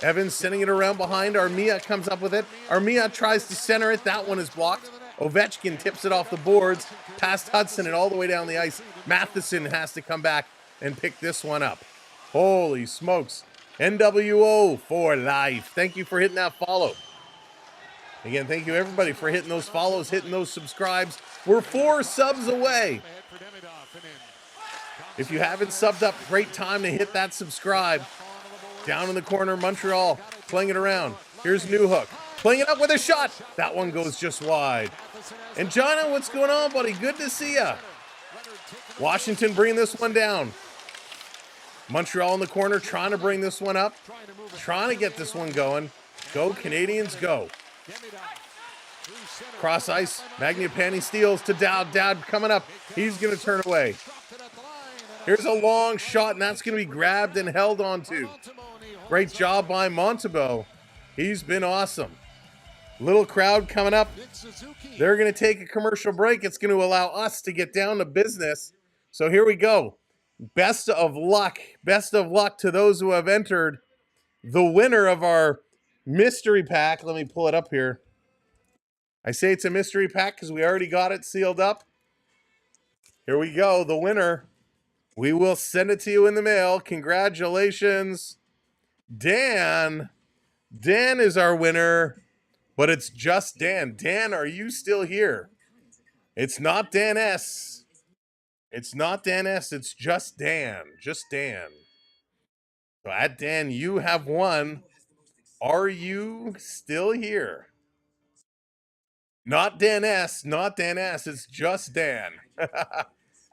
Evans sending it around behind. Armia comes up with it. Armia tries to center it. That one is blocked. Ovechkin tips it off the boards, past Hudson and all the way down the ice. Matheson has to come back and pick this one up. Holy smokes. NWO for life. Thank you for hitting that follow. Again, thank you everybody for hitting those follows, hitting those subscribes. We're 4 subs away. If you haven't subbed up, great time to hit that subscribe. Down in the corner, Montreal playing it around. Here's Newhook. Playing it up with a shot. That one goes just wide. And Jana, what's going on, buddy? Good to see ya. Washington bringing this one down. Montreal in the corner trying to bring this one up. Trying to get this one going. Go, Canadians, go. Cross ice. Magniapane steals to Dowd. Dowd coming up. He's going to turn away. Here's a long shot, and that's going to be grabbed and held onto. Great job by Montembeault. He's been awesome. Little crowd coming up. They're going to take a commercial break. It's going to allow us to get down to business. So here we go. Best of luck. Best of luck to those who have entered the winner of our mystery pack. Let me pull it up here. I say it's a mystery pack because we already got it sealed up. Here we go. The winner. We will send it to you in the mail. Congratulations, Dan. Dan is our winner, but it's just Dan. Dan, are you still here? It's not Dan S. It's not Dan S. It's just Dan. Just Dan. So at Dan, you have won. Are you still here? Not Dan S. Not Dan S. It's just Dan.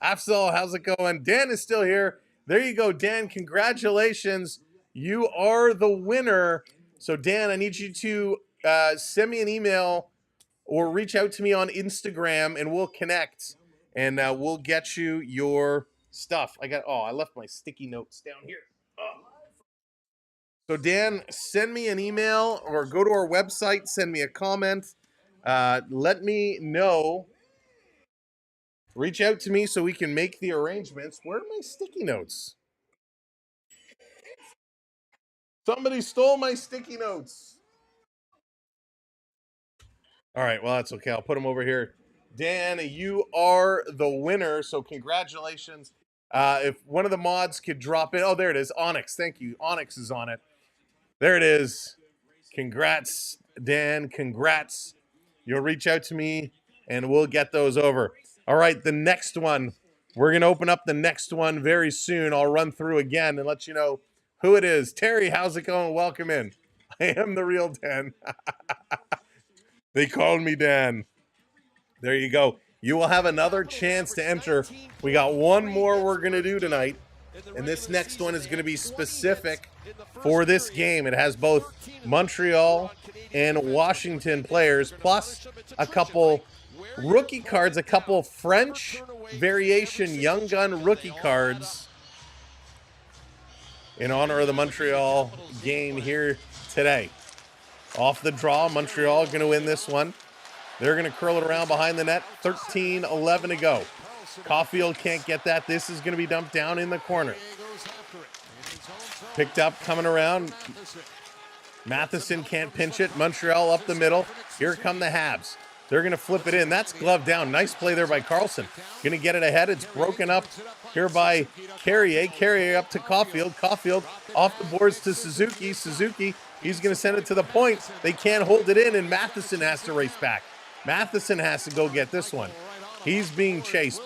Afzal, how's it going? Dan is still here. There you go, Dan. Congratulations. You are the winner. So, Dan, I need you to send me an email or reach out to me on Instagram, and we'll connect, and we'll get you your stuff. I left my sticky notes down here. Oh. So, Dan, send me an email or go to our website, send me a comment. Let me know. Reach out to me so we can make the arrangements. Where are my sticky notes? Somebody stole my sticky notes. All right, well, that's okay. I'll put them over here. Dan, you are the winner, so congratulations. If one of the mods could drop in. Oh, there it is. Onyx, thank you. Onyx is on it. There it is. Congrats, Dan. Congrats. You'll reach out to me, and we'll get those over. All right, the next one. We're going to open up the next one very soon. I'll run through again and let you know who it is. Terry, how's it going? Welcome in. I am the real Dan. They called me Dan. There you go. You will have another chance to enter. We got one more we're going to do tonight, and this next one is going to be specific for this game. It has both Montreal and Washington players, plus a couple rookie cards, a couple French variation Young Gun rookie cards in honor of the Montreal game here today. Off the draw, Montreal going to win this one. They're going to curl it around behind the net. 13-11 to go. Caulfield can't get that. This is going to be dumped down in the corner. Picked up, coming around. Matheson can't pinch it. Montreal up the middle. Here come the Habs. They're going to flip it in. That's glove down. Nice play there by Carlson. Going to get it ahead. It's broken up here by Carrier. Carrier up to Caulfield. Caulfield off the boards to Suzuki. Suzuki, he's going to send it to the point. They can't hold it in, and Matheson has to race back. Matheson has to go get this one. He's being chased.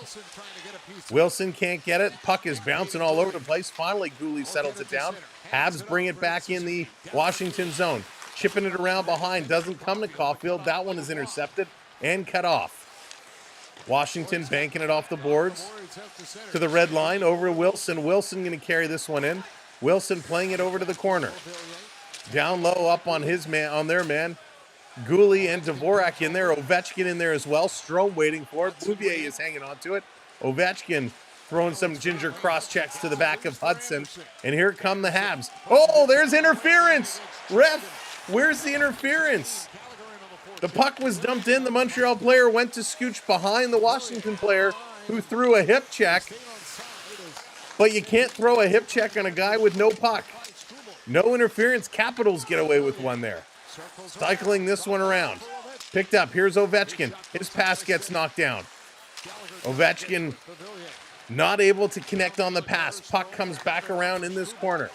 Wilson can't get it. Puck is bouncing all over the place. Finally, Gooley settles it down. Habs bring it back in the Washington zone. Chipping it around behind. Doesn't come to Caulfield. That one is intercepted and cut off. Washington banking it off the boards to the red line. Over to Wilson. Wilson going to carry this one in. Wilson playing it over to the corner. Down low up on his man, on their man. Gooley and Dvorak in there. Ovechkin in there as well. Strome waiting for it. Bouvier is hanging on to it. Ovechkin throwing some ginger cross checks to the back of Hudson. And here come the Habs. Oh, there's interference. Ref, where's the interference? The puck was dumped in. The Montreal player went to scooch behind the Washington player who threw a hip check. But you can't throw a hip check on a guy with no puck. No interference. Capitals get away with one there. Cycling this one around. Picked up. Here's Ovechkin. His pass gets knocked down. Ovechkin not able to connect on the pass. Puck comes back around in this corner.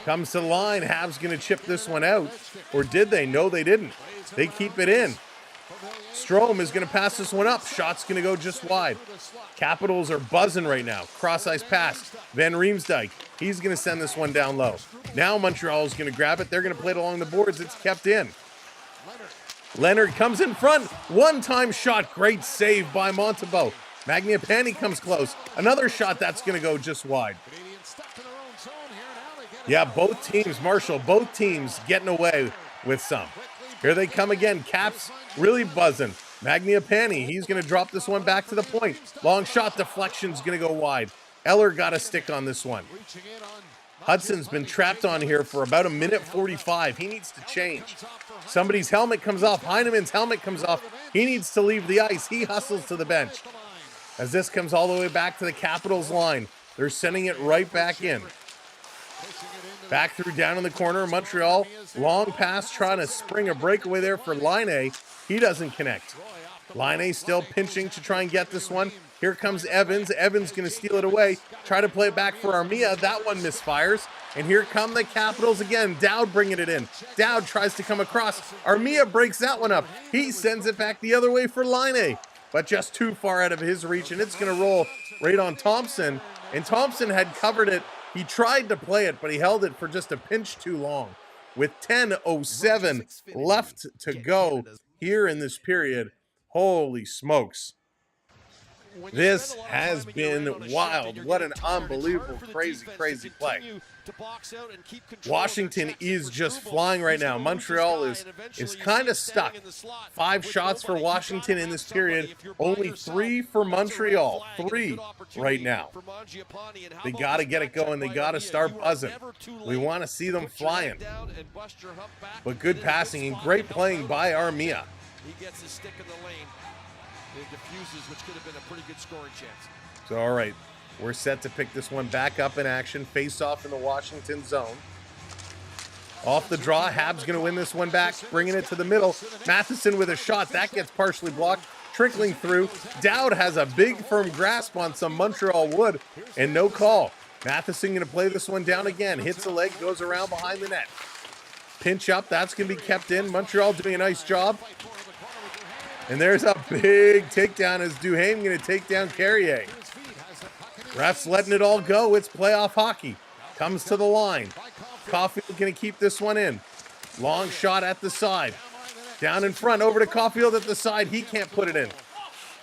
Comes to the line. Habs going to chip this one out. Or did they? No, they didn't. They keep it in. Strome is going to pass this one up. Shot's going to go just wide. Capitals are buzzing right now. Cross-ice pass. Van Riemsdyk. He's going to send this one down low. Now Montreal is going to grab it. They're going to play it along the boards. It's kept in. Leonard comes in front. One-time shot. Great save by Montembeault. Magniapane comes close. Another shot that's going to go just wide. Yeah, both teams, Marshall, both teams getting away with some. Here they come again. Caps really buzzing. Magniapane, he's going to drop this one back to the point. Long shot, deflection's going to go wide. Eller got a stick on this one. Hudson's been trapped on here for about 1:45. He needs to change. Somebody's helmet comes off. Heineman's helmet comes off. He needs to leave the ice. He hustles to the bench. As this comes all the way back to the Capitals line, they're sending it right back in. Back through down in the corner. Montreal, long pass, trying to spring a breakaway there for Laine. He doesn't connect. Laine still pinching to try and get this one. Here comes Evans. Evans going to steal it away. Try to play it back for Armia. That one misfires. And here come the Capitals again. Dowd bringing it in. Dowd tries to come across. Armia breaks that one up. He sends it back the other way for Laine, but just too far out of his reach, and it's going to roll right on Thompson. And Thompson had covered it. He tried to play it, but he held it for just a pinch too long. With 10:07 left to go here in this period, holy smokes. This has been wild. What an unbelievable, crazy play. Washington is just flying right now. Montreal is kind of stuck. 5 shots for Washington in this period. Only 3 for Montreal. 3 right now. They got to get it going. They got to start buzzing. We want to see them flying. But good passing and great playing by Armia. He gets his stick in the lane. It diffuses, which could have been a pretty good scoring chance. So, all right, we're set to pick this one back up in action. Face off in the Washington zone. Off the draw, Habs going to win this one back, bringing it to the middle. Matheson with a shot. That gets partially blocked, trickling through. Dowd has a big firm grasp on some Montreal wood, and no call. Matheson going to play this one down again. Hits a leg, goes around behind the net. Pinch up, that's going to be kept in. Montreal doing a nice job. And there's a big takedown as Duhaime going to take down Carrier. Refs letting it all go. It's playoff hockey. Comes to the line. Caulfield going to keep this one in. Long shot at the side. Down in front, over to Caulfield at the side. He can't put it in.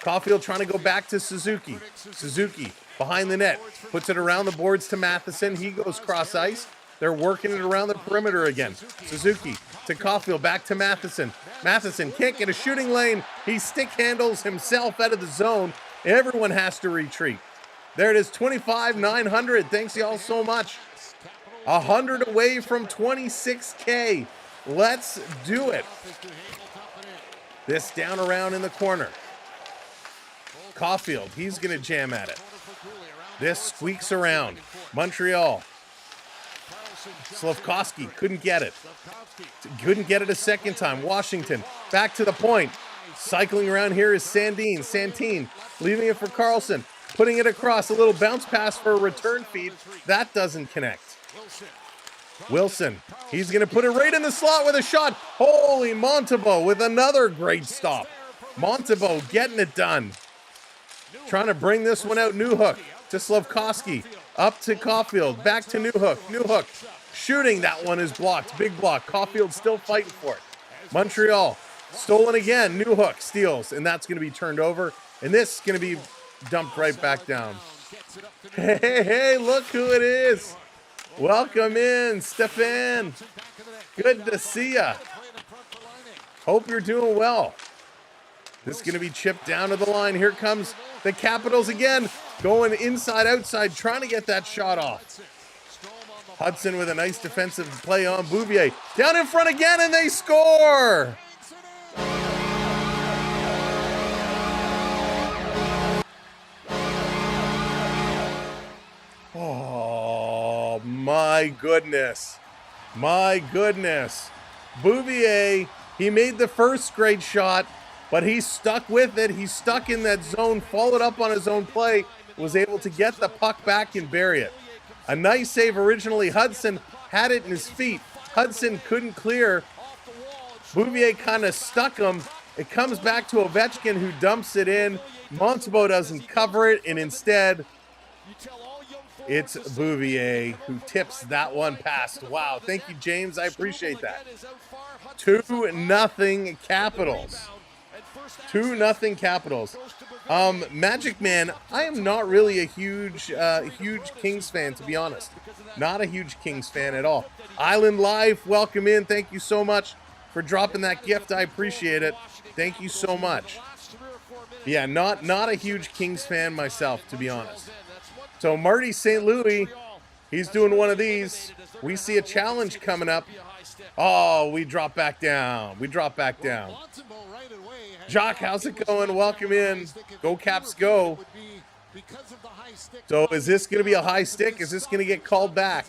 Caulfield trying to go back to Suzuki. Suzuki behind the net. Puts it around the boards to Matheson. He goes cross ice. They're working it around the perimeter again. Suzuki to Caulfield, back to Matheson. Matheson can't get a shooting lane. He stick handles himself out of the zone. Everyone has to retreat. There it is, 25,900. Thanks y'all so much. 100 away from 26K. Let's do it. This down around in the corner. Caulfield, he's going to jam at it. This squeaks around. Montreal. Slafkovsky couldn't get it. Couldn't get it a second time. Washington back to the point. Cycling around here is Santine leaving it for Carlson. Putting it across. A little bounce pass for a return feed. That doesn't connect. Wilson. He's going to put it right in the slot with a shot. Holy Montebo with another great stop. Montebo getting it done. Trying to bring this one out. Newhook to Slafkovsky. Up to Caulfield. Back to Newhook. Newhook shooting. That one is blocked. Big block. Caulfield still fighting for it. Montreal stolen again. Newhook steals. And that's going to be turned over. And this is going to be dumped right back down. Hey, look who it is. Welcome in, Stefan. Good to see ya. Hope you're doing well. This is going to be chipped down to the line. Here comes the Capitals again. Going inside, outside, trying to get that shot off. Hudson with a nice defensive play on Bouvier. Down in front again, and they score! Oh, my goodness. My goodness. Bouvier, he made the first great shot, but he stuck with it. He stuck in that zone, followed up on his own play, was able to get the puck back and bury it. A nice save originally. Hudson had it in his feet. Hudson couldn't clear. Bouvier kind of stuck him. It comes back to Ovechkin, who dumps it in. Montebo doesn't cover it, and instead, it's Bouvier who tips that one past. Wow, thank you, James. I appreciate that. 2-0 Capitals. 2-0 Capitals. Magic Man, I am not really a huge Kings fan, to be honest. Not a huge Kings fan at all. Island Life, welcome in. Thank you so much for dropping that gift. I appreciate it. Thank you so much. Yeah, not a huge Kings fan myself, to be honest. So Marty St. Louis, he's doing one of these. We see a challenge coming up. Oh, we drop back down. We drop back down. Jock, how's it going? Welcome in. Go Caps, go. So is this going to be a high stick? Is this going to get called back?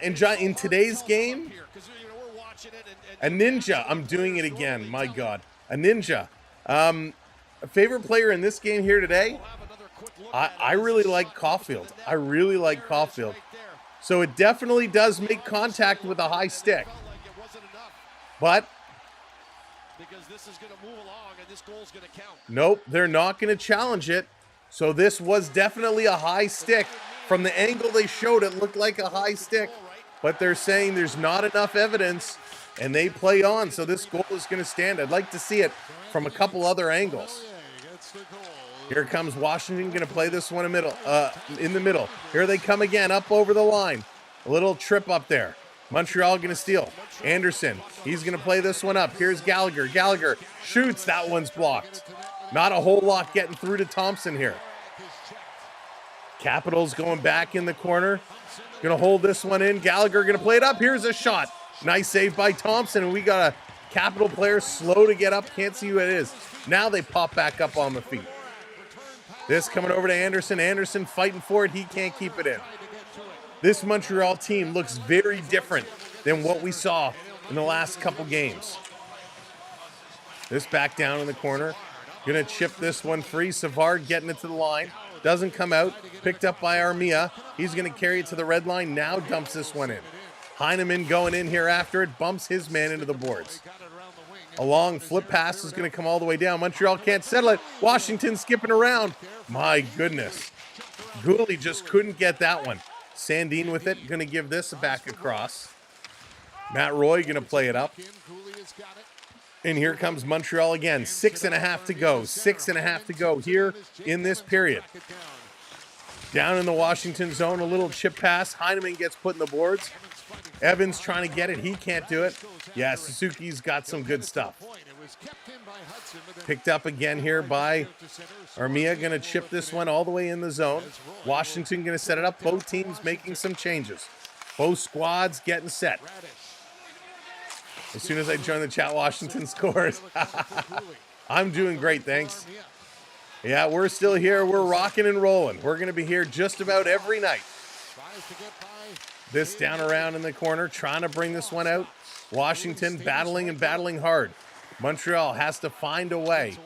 In today's game, a ninja. I'm doing it again. My God. A ninja. A favorite player in this game here today? I really like Caulfield. I really like Caulfield. So it definitely does make contact with a high stick. But nope, they're not going to challenge it. So this was definitely a high stick. From the angle they showed, it looked like a high stick. But they're saying there's not enough evidence, and they play on. So this goal is going to stand. I'd like to see it from a couple other angles. Here comes Washington, going to play this one in the middle. Here they come again, up over the line. A little trip up there. Montreal going to steal. Anderson, he's going to play this one up. Here's Gallagher. Gallagher shoots. That one's blocked. Not a whole lot getting through to Thompson here. Capitals going back in the corner. Going to hold this one in. Gallagher going to play it up. Here's a shot. Nice save by Thompson. And we got a Capital player slow to get up. Can't see who it is. Now they pop back up on the feet. This coming over to Anderson. Anderson fighting for it. He can't keep it in. This Montreal team looks very different than what we saw in the last couple games. This back down in the corner. Gonna chip this one free. Savard getting it to the line. Doesn't come out. Picked up by Armia. He's gonna carry it to the red line. Now dumps this one in. Heineman going in here after it. Bumps his man into the boards. A long flip pass is gonna come all the way down. Montreal can't settle it. Washington skipping around. My goodness. Gooley just couldn't get that one. Sandin with it. Gonna give this a back across. Matt Roy gonna play it up. And here comes Montreal again. 6.5 to go. 6.5 to go here in this period. Down in the Washington zone, a little chip pass. Heineman gets put in the boards. Evans trying to get it. He can't do it. Yeah, Suzuki's got some good stuff. Picked up again here by Armia. Going to chip this one all the way in the zone. Washington going to set it up. Both teams making some changes. Both squads getting set. As soon as I join the chat, Washington scores. I'm doing great, thanks. Yeah, we're still here. We're rocking and rolling. We're going to be here just about every night. This down around in the corner, trying to bring this one out. Washington battling and battling hard. Montreal has to find a way.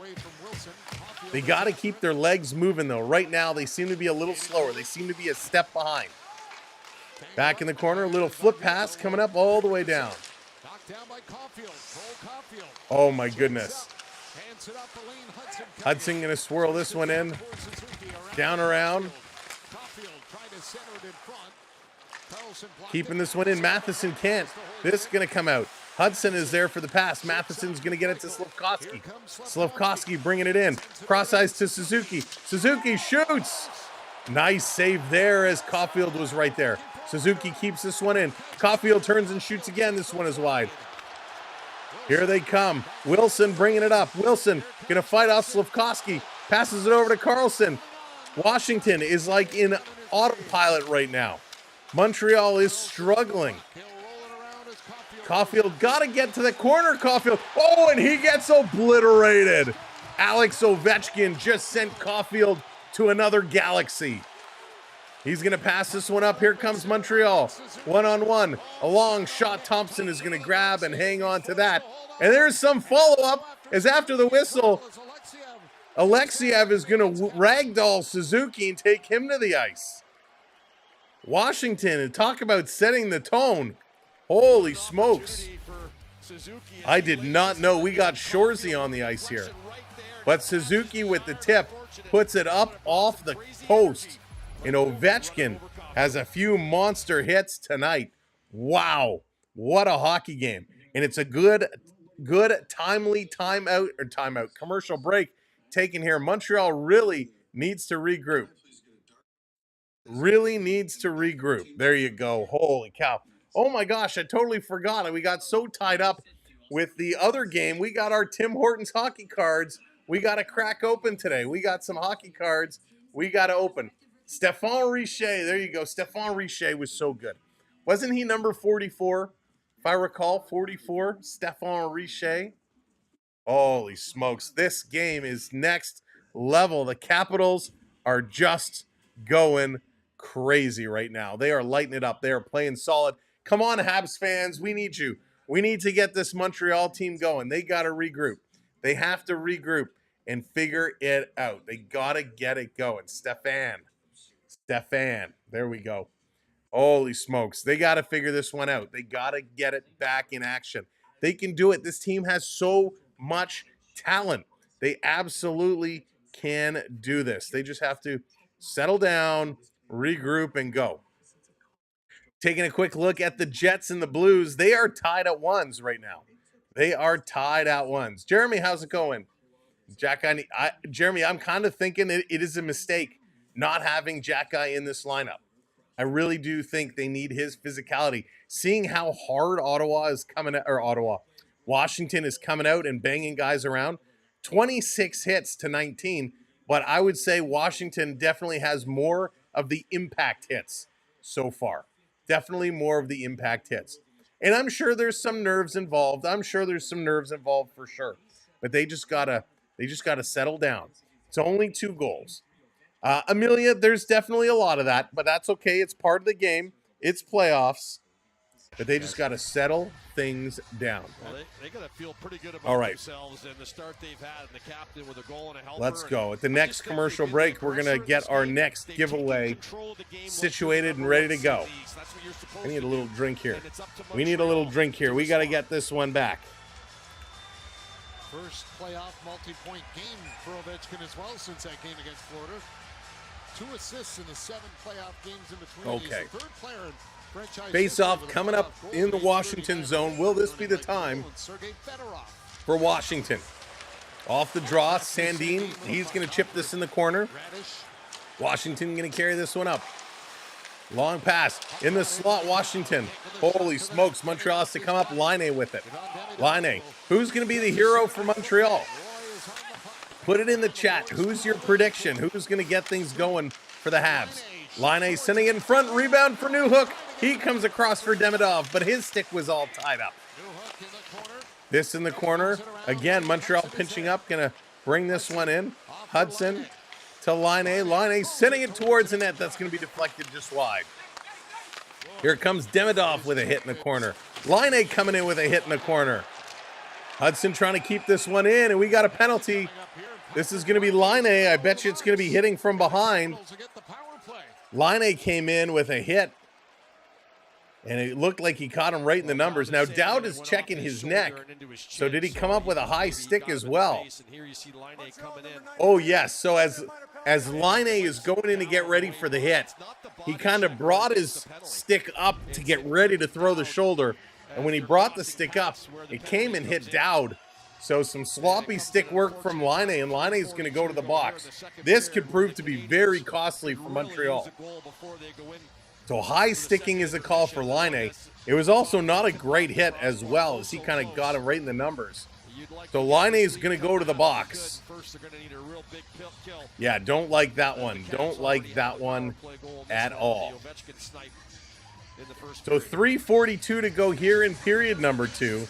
They got to keep their legs moving, though. Right now, they seem to be a little slower. They seem to be a step behind. Back in the corner, a little flip pass coming up all the way down. Oh my goodness. Hudson going to swirl this one in. Down around. Keeping this one in. Matheson can't. This is going to come out. Hudson is there for the pass. Matheson's going to get it to Slafkovsky. Slafkovsky bringing it in. Cross ice to Suzuki. Suzuki shoots. Nice save there as Caulfield was right there. Suzuki keeps this one in. Caulfield turns and shoots again. This one is wide. Here they come. Wilson bringing it up. Wilson going to fight off Slafkovsky. Passes it over to Carlson. Washington is like in autopilot right now. Montreal is struggling. Caulfield got to get to the corner. Caulfield. Oh, and he gets obliterated. Alex Ovechkin just sent Caulfield to another galaxy. He's going to pass this one up. Here comes Montreal. One-on-one. A long shot. Thompson is going to grab and hang on to that. And there's some follow-up as after the whistle, Alexiev is going to ragdoll Suzuki and take him to the ice. Washington, and talk about setting the tone. Holy smokes. I did not know we got Shorzy on the ice here. But Suzuki with the tip puts it up off the post. And Ovechkin has a few monster hits tonight. Wow. What a hockey game. And it's a good timely timeout, commercial break taken here. Montreal really needs to regroup. Really needs to regroup. There you go. Holy cow. Oh my gosh, I totally forgot. We got so tied up with the other game. We got our Tim Hortons hockey cards. We got to crack open today. We got some hockey cards we got to open. Stephane Richer, there you go. Stephane Richer was so good. Wasn't he number 44? If I recall, 44, Stephane Richer. Holy smokes. This game is next level. The Capitals are just going crazy right now. They are lighting it up. They are playing solid. Come on, Habs fans. We need you. We need to get this Montreal team going. They got to regroup. They have to regroup and figure it out. They got to get it going. Stephane. There we go. Holy smokes. They got to figure this one out. They got to get it back in action. They can do it. This team has so much talent. They absolutely can do this. They just have to settle down, regroup, and go. Taking a quick look at the Jets and the Blues. They are tied at ones right now. They are tied at ones. Jeremy, how's it going? Jack, Jeremy, I'm kind of thinking it is a mistake not having Jack Guy in this lineup. I really do think they need his physicality. Seeing how hard Washington is coming out and banging guys around. 26 hits to 19, but I would say Washington definitely has more of the impact hits so far. Definitely more of the impact hits. And I'm sure there's some nerves involved. For sure. But they just gotta settle down. It's only 2 goals. Amelia, there's definitely a lot of that, but that's okay. It's part of the game. It's playoffs, but they just got to settle things down. Well, they got to feel pretty good about All right. themselves and the start they've had, and the captain with a goal and a helper. Let's go. At the next commercial break, we're going to get our next giveaway situated and ready to go. I need a little drink here. We need a little drink here. We got to get this one back. First playoff multi-point game for Ovechkin as well since that game against Florida. 2 assists in the 7 playoff games in between. Okay. He's the third player in franchise Face-off history coming with a up playoff in the goal. Washington zone. Will this be the time for Washington? Off the draw, Sandin. He's going to chip this in the corner. Washington going to carry this one up. Long pass in the slot, Washington. Holy smokes, Montreal has to come up. Laine with it. Laine. Who's going to be the hero for Montreal? Put it in the chat. Who's your prediction? Who's going to get things going for the Habs? Laine sending it in front. Rebound for Newhook. He comes across for Demidov, but his stick was all tied up. This in the corner. Again, Montreal pinching up. Going to bring this one in. Hudson to Laine. Laine sending it towards the net. That's going to be deflected just wide. Here comes Demidov with a hit in the corner. Laine coming in with a hit in the corner. Hudson trying to keep this one in, and we got a penalty. This is going to be Laine. I bet you it's going to be hitting from behind. Laine came in with a hit, and it looked like he caught him right in the numbers. Now, Dowd is checking his neck. So did he come up with a high stick as well? Oh, yes. So as Laine is going in to get ready for the hit, he kind of brought his stick up to get ready to throw the shoulder. And when he brought the stick up, it came and hit Dowd. So some sloppy stick work from Laine, and Laine is going to go to the box. This could prove to be very costly for Montreal. So high sticking is a call for Laine. It was also not a great hit as well, as he kind of got him right in the numbers. So Laine is going to go to the box. Yeah, don't like that one. Don't like that one at all. So 3:42 to go here in period number 2.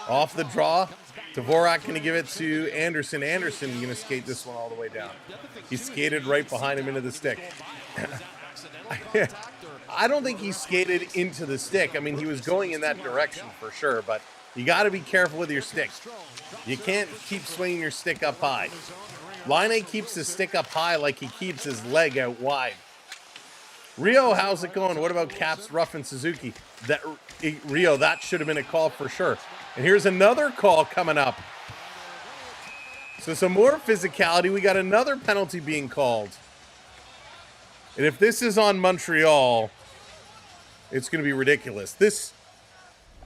Off the draw, Dvorak going to give it to Anderson. Anderson going to skate this one all the way down. He skated right behind him into the stick. I don't think he skated into the stick. I mean, he was going in that direction for sure, but you got to be careful with your stick. You can't keep swinging your stick up high. Laine keeps his stick up high like he keeps his leg out wide. Rio, how's it going? What about Caps, Ruff, and Suzuki? Rio, that should have been a call for sure. And here's another call coming up. So some more physicality. We got another penalty being called. And if this is on Montreal, it's going to be ridiculous.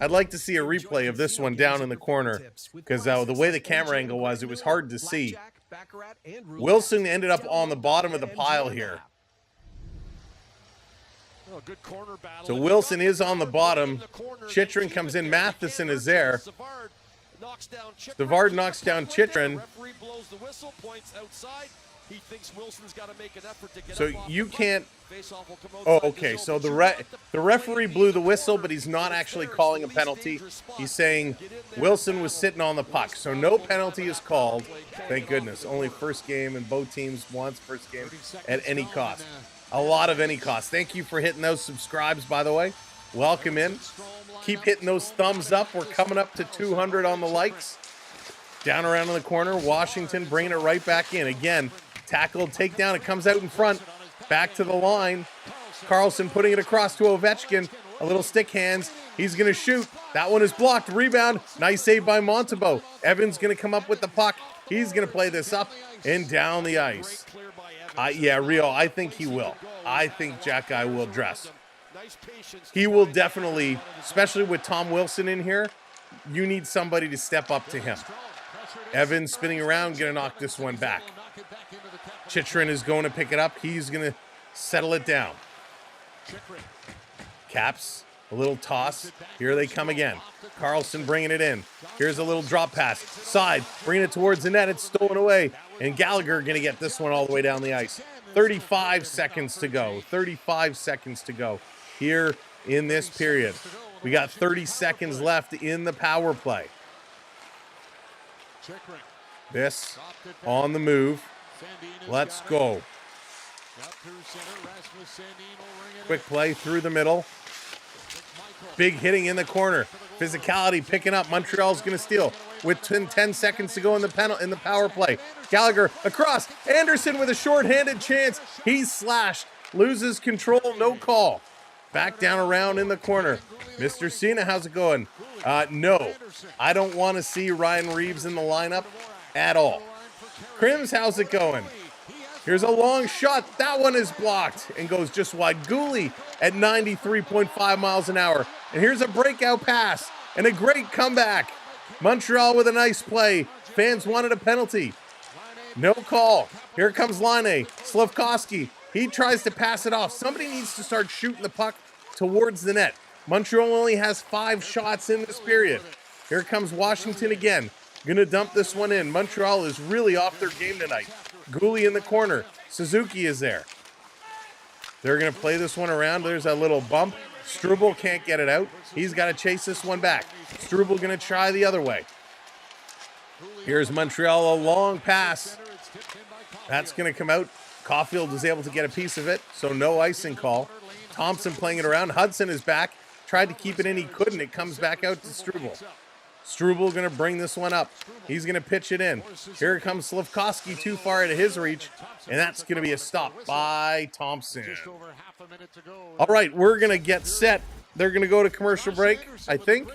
I'd like to see a replay of this one down in the corner, because the way the camera angle was, it was hard to see. Wilson ended up on the bottom of the pile here. So Wilson is on the bottom. Chychrun comes in. Matheson is there. Savard knocks down Chychrun. So you can't. Oh, okay. So the referee blew the whistle, but he's not actually calling a penalty. He's saying Wilson was sitting on the puck. So no penalty is called. Thank goodness. Only first game, and both teams wants first game at any cost. A lot of any cost. Thank you for hitting those subscribes, by the way. Welcome in. Keep hitting those thumbs up. We're coming up to 200 on the likes. Down around in the corner. Washington bringing it right back in. Again, tackled, takedown. It comes out in front. Back to the line. Carlson putting it across to Ovechkin. A little stick hands. He's going to shoot. That one is blocked. Rebound. Nice save by Montembeault. Evans going to come up with the puck. He's going to play this up and down the ice. Yeah, Rio, I think he will. I think Jack Guy will dress. He will definitely, especially with Tom Wilson in here, you need somebody to step up to him. Evans spinning around, going to knock this one back. Chychrun is going to pick it up. He's going to settle it down. Caps, a little toss. Here they come again. Carlson bringing it in. Here's a little drop pass. Side, bringing it towards the net. It's stolen away. And Gallagher going to get this one all the way down the ice. 35 seconds to go. 35 seconds to go here in this period. We got 30 seconds left in the power play. This on the move. Let's go. Quick play through the middle. Big hitting in the corner. Physicality picking up. Montreal's going to steal with 10 seconds to go in the power play. Gallagher across. Anderson with a short-handed chance. He's slashed. Loses control. No call. Back down around in the corner. Mr. Cena, how's it going? No. I don't want to see Ryan Reeves in the lineup at all. Crims, how's it going? Here's a long shot. That one is blocked and goes just wide. Gooley at 93.5 miles an hour. And here's a breakout pass and a great comeback. Montreal with a nice play. Fans wanted a penalty. No call. Here comes Laine. Slafkovsky. He tries to pass it off. Somebody needs to start shooting the puck towards the net. Montreal only has 5 shots in this period. Here comes Washington again. Gonna dump this one in. Montreal is really off their game tonight. Gooley in the corner. Suzuki is there. They're going to play this one around. There's a little bump. Struble can't get it out. He's got to chase this one back. Struble going to try the other way. Here's Montreal, a long pass. That's going to come out. Caulfield was able to get a piece of it, so no icing call. Thompson playing it around. Hudson is back. Tried to keep it in. He couldn't. It comes back out to Struble. Struble going to bring this one up. He's going to pitch it in. Here comes Slafkovsky, too far out of his reach, and that's going to be a stop by Thompson. All right, we're going to get set. They're going to go to commercial break, I think.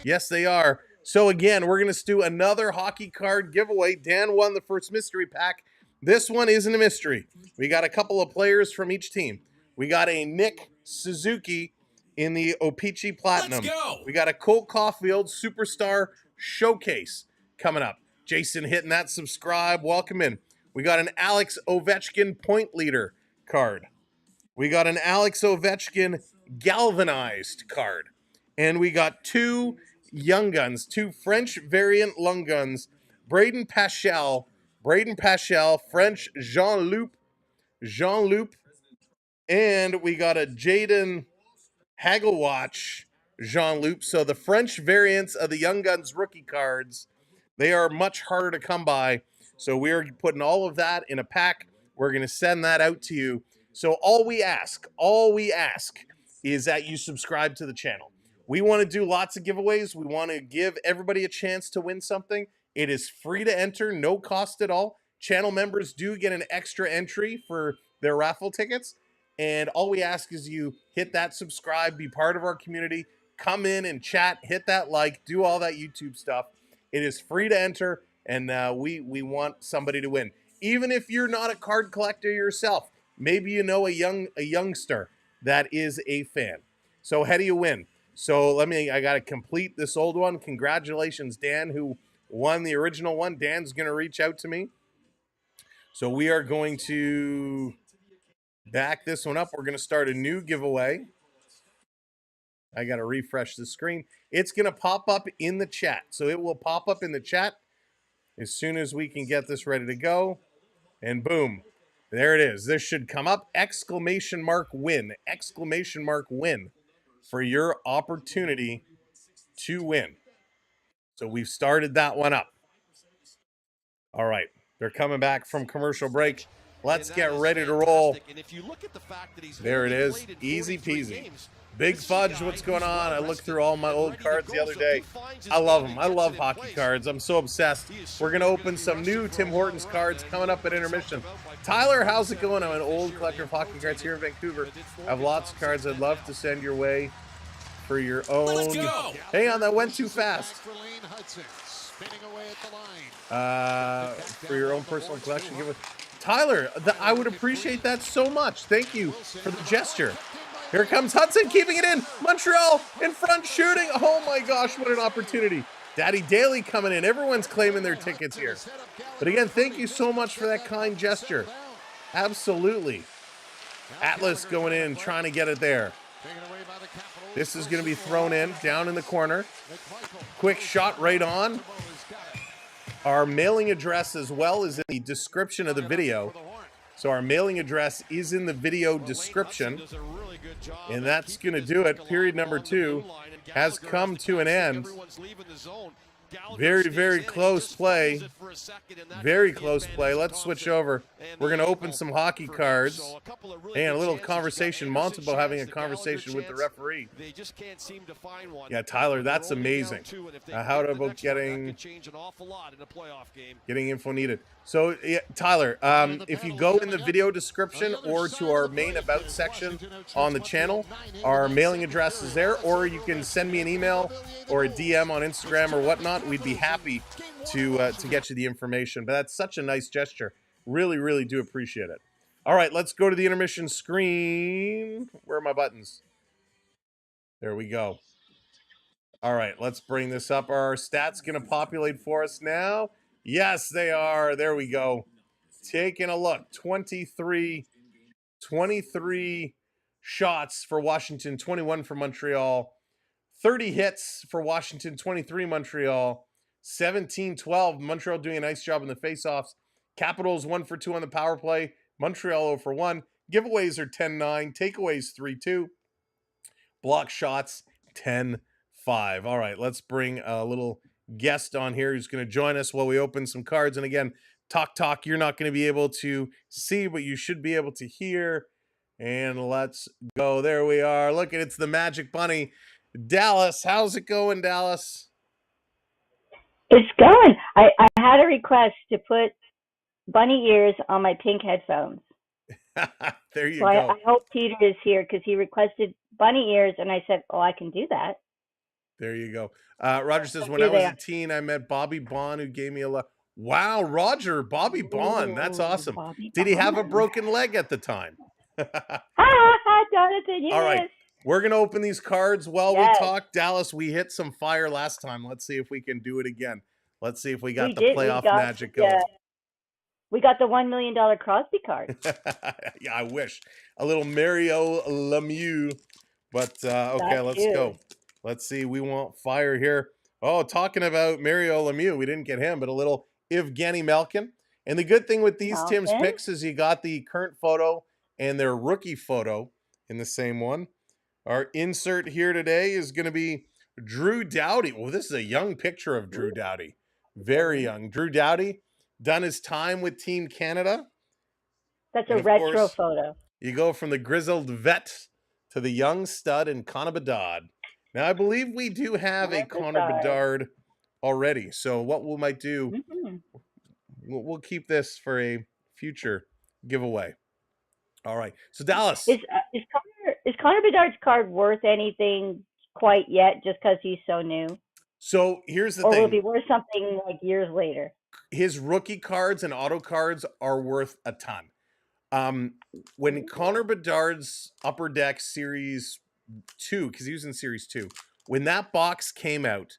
Yes, they are. So again, we're going to do another hockey card giveaway. Dan won the first mystery pack. This one isn't a mystery. We got a couple of players from each team. We got a Nick Suzuki in the O-Pee-Chee Platinum. Let's go. We got a Cole Caulfield Superstar Showcase coming up. Jason hitting that subscribe. Welcome in. We got an Alex Ovechkin Point Leader card. We got an Alex Ovechkin Galvanized card. And we got 2 Young Guns, 2 French variant Young Guns. Braden Pachel, French Jean-Loup. And we got a Jaden Hagelwatch Jean-Loup. So the French variants of the Young Guns rookie cards, they are much harder to come by. So we're putting all of that in a pack. We're going to send that out to you. So all we ask is that you subscribe to the channel. We want to do lots of giveaways. We want to give everybody a chance to win something. It is free to enter, no cost at all. Channel members do get an extra entry for their raffle tickets. And all we ask is you hit that subscribe, be part of our community, come in and chat, hit that like, do all that YouTube stuff. It is free to enter, and we want somebody to win. Even if you're not a card collector yourself, maybe you know a youngster that is a fan. So how do you win? So I got to complete this old one. Congratulations, Dan, who won the original one. Dan's going to reach out to me. So we are going to back this one up. We're going to start a new giveaway. I got to refresh the screen. It's going to pop up in the chat. So it will pop up in the chat as soon as we can get this ready to go. And boom, there it is. This should come up. Exclamation mark win. Exclamation mark win for your opportunity to win. So we've started that one up. All right. They're coming back from commercial break. Let's get ready to roll. There it is. Easy peasy. Big Fudge, what's going on? I looked through all my old cards the other day. I love them. I love hockey cards. I'm so obsessed. We're going to open some new Tim Hortons cards coming up at Intermission. Tyler, how's it going? I'm an old collector of hockey cards here in Vancouver. I have lots of cards I'd love to send your way for your own. Let's go. Hang on, that went too fast. For your own personal collection. Give it. Tyler, I would appreciate that so much. Thank you for the gesture. Here comes Hudson, keeping it in. Montreal in front, shooting. Oh my gosh, what an opportunity. Daddy Daly coming in. Everyone's claiming their tickets here. But again, thank you so much for that kind gesture. Absolutely. Atlas going in, trying to get it there. This is going to be thrown in, down in the corner. Quick shot right on. Our mailing address as well is in the description of the video. So our mailing address is in the video description. And that's going to do it. Period number 2 has come to an end. Very, very close play. Very close play. Let's switch over. We're going to open some hockey cards and a little conversation. Montembeault having a conversation with the referee. They just can't seem to find one. Yeah, Tyler, that's amazing. How about getting info needed? So, yeah, Tyler, if you go in the video description or to our main About section on the channel, our mailing address is there, or you can send me an email or a DM on Instagram or whatnot. We'd be happy to get you the information. But that's such a nice gesture. Really, really do appreciate it. All right, let's go to the intermission screen. Where are my buttons? There we go. All right, let's bring this up. Are our stats going to populate for us now? Yes, they are. There we go. Taking a look. 23 shots for Washington, 21 for Montreal. 30 hits for Washington, 23 Montreal. 17-12. Montreal doing a nice job in the faceoffs. Capitals 1 for 2 on the power play. Montreal 0 for 1. Giveaways are 10-9. Takeaways 3-2. Block shots 10-5. All right, let's bring a little guest on here who's going to join us while we open some cards. And again, talk, you're not going to be able to see, but you should be able to hear. And let's go. There we are. Look at it's the Magic Bunny. Dallas, how's it going, Dallas? It's going. I had a request to put bunny ears on my pink headphones. There you so go. I hope Peter is here because he requested bunny ears, and I said, oh, I can do that. There you go. Roger says, when I was a teen, I met Bobby Bond, who gave me a lot. Wow, Roger, Bobby Bond. That's awesome. Did he have a broken leg at the time? Jonathan, yes. All right. We're going to open these cards while we talk. Dallas, we hit some fire last time. Let's see if we can do it again. Let's see if we got the playoff magic going. We got the $1 million Crosby card. Yeah, I wish. A little Mario Lemieux. But, okay, let's go. Let's see. We want fire here. Oh, talking about Mario Lemieux. We didn't get him, but a little Evgeny Malkin. And the good thing with these Tim's picks is you got the current photo and their rookie photo in the same one. Our insert here today is going to be Drew Doughty. Well, this is a young picture of Drew Doughty. Very young. Drew Doughty done his time with Team Canada. That's a retro photo. You go from the grizzled vet to the young stud in Connor Bedard. Now, I believe we do have a Connor Bedard already. So what we might do, we'll keep this for a future giveaway. All right. So, Dallas. Is Connor Bedard's card worth anything quite yet just because he's so new? So, here's the thing. Or will it be worth something like years later? His rookie cards and auto cards are worth a ton. When Connor Bedard's Upper Deck Series 2, because he was in Series 2, when that box came out,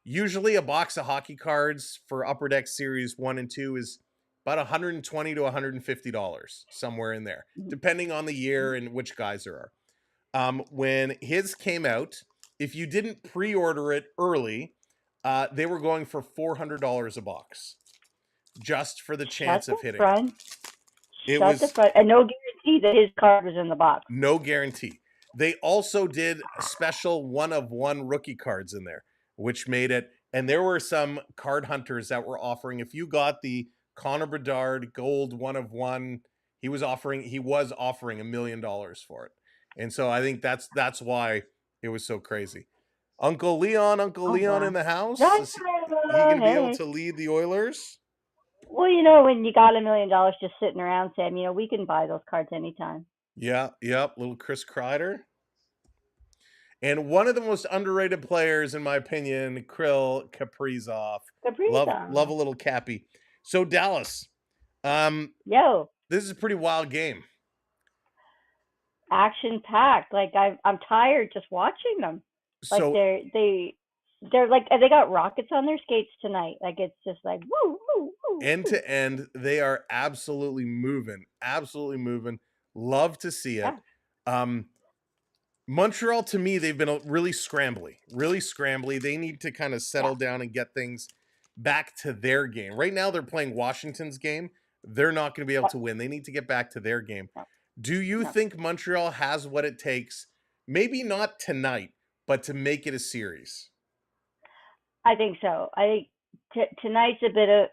usually a box of hockey cards for Upper Deck Series 1 and 2 is about $120 to $150, somewhere in there, depending on the year and which guys there are. When his came out, if you didn't pre-order it early, they were going for $400 a box, just for the chance of hitting. It was and no guarantee that his card was in the box. No guarantee. They also did a special 1-of-1 rookie cards in there, which made it. And there were some card hunters that were offering, if you got the Connor Bedard gold 1-of-1, he was offering $1 million for it. And so I think that's why it was so crazy. Uncle Leon in the house. Is he going to be able to lead the Oilers? Well, when you got $1 million just sitting around, Sam, we can buy those cards anytime. Yeah, yep. Little Chris Kreider. And one of the most underrated players, in my opinion, Kirill Kaprizov. Love a little Cappy. So, Dallas. This is a pretty wild game. Action-packed. Like, I'm tired just watching them. Like, they're like, they got rockets on their skates tonight. Like, it's just like, woo, woo, woo. End to end, they are absolutely moving. Absolutely moving. Love to see it. Yeah. Montreal, to me, they've been really scrambly. They need to kind of settle down and get things back to their game. Right now, they're playing Washington's game. They're not going to be able to win. They need to get back to their game. Do you think Montreal has what it takes, maybe not tonight, but to make it a series? I think so. I think tonight's a bit of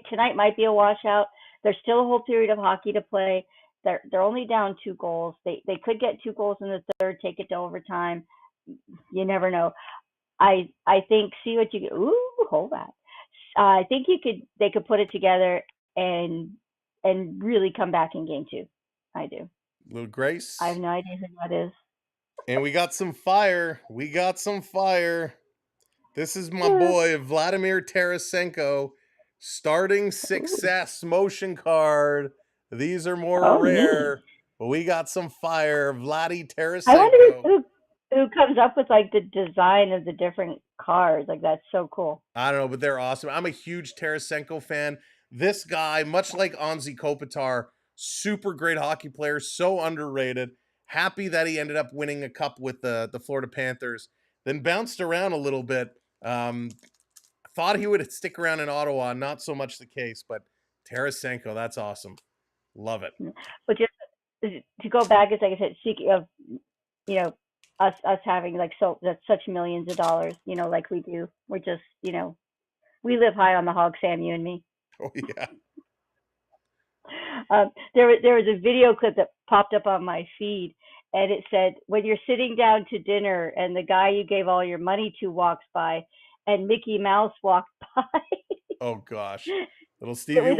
tonight might be a washout. There's still a whole period of hockey to play. They're only down 2 goals. They could get 2 goals in the third, take it to overtime. You never know. I think see what you get. Ooh, hold that. I think they could put it together and really come back in game 2. I do. Little Grace. I have no idea who that is. And we got some fire. This is my boy, Vladimir Tarasenko. Starting success motion card. These are more rare. Neat. But we got some fire. Vladdy Tarasenko. I wonder who comes up with like the design of the different cards. Like, that's so cool. I don't know, but they're awesome. I'm a huge Tarasenko fan. This guy, much like Anze Kopitar, super great hockey player, so underrated. Happy that he ended up winning a cup with the Florida Panthers. Then bounced around a little bit. Thought he would stick around in Ottawa. Not so much the case, but Tarasenko, that's awesome. Love it. But just to go back, as like I said, speaking of, us having like such millions of dollars, like we do. We're just, we live high on the hog, Sam, you and me. Oh yeah. There was a video clip that popped up on my feed, and it said, when you're sitting down to dinner and the guy you gave all your money to walks by, and Mickey Mouse walked by. Oh gosh, little Stevie. It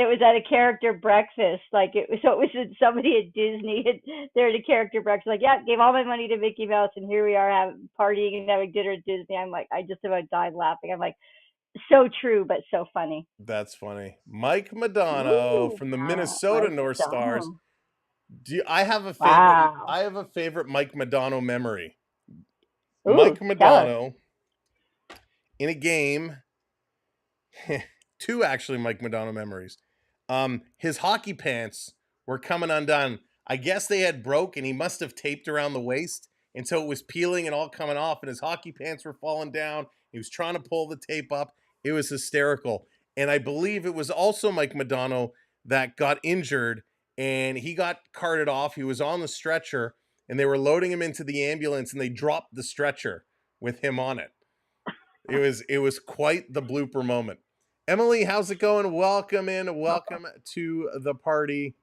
was at a character breakfast. It was somebody at Disney. They're at a character breakfast. Like, yeah, gave all my money to Mickey Mouse, and here we are partying and having dinner at Disney. I'm like, I just about died laughing. I'm like, so true, but so funny. That's funny. Mike Modano from the Minnesota North Stars. I have a favorite. Wow. I have a favorite Mike Modano memory. Ooh, Mike Modano in a game. 2 actually Mike Modano memories. His hockey pants were coming undone. I guess they had broke, and he must have taped around the waist, and so it was peeling and all coming off, and his hockey pants were falling down. He was trying to pull the tape up. It was hysterical. And I believe it was also Mike Modano that got injured, and he got carted off. He was on the stretcher, and they were loading him into the ambulance, and they dropped the stretcher with him on it. It was quite the blooper moment. Emily, how's it going? Welcome to the party.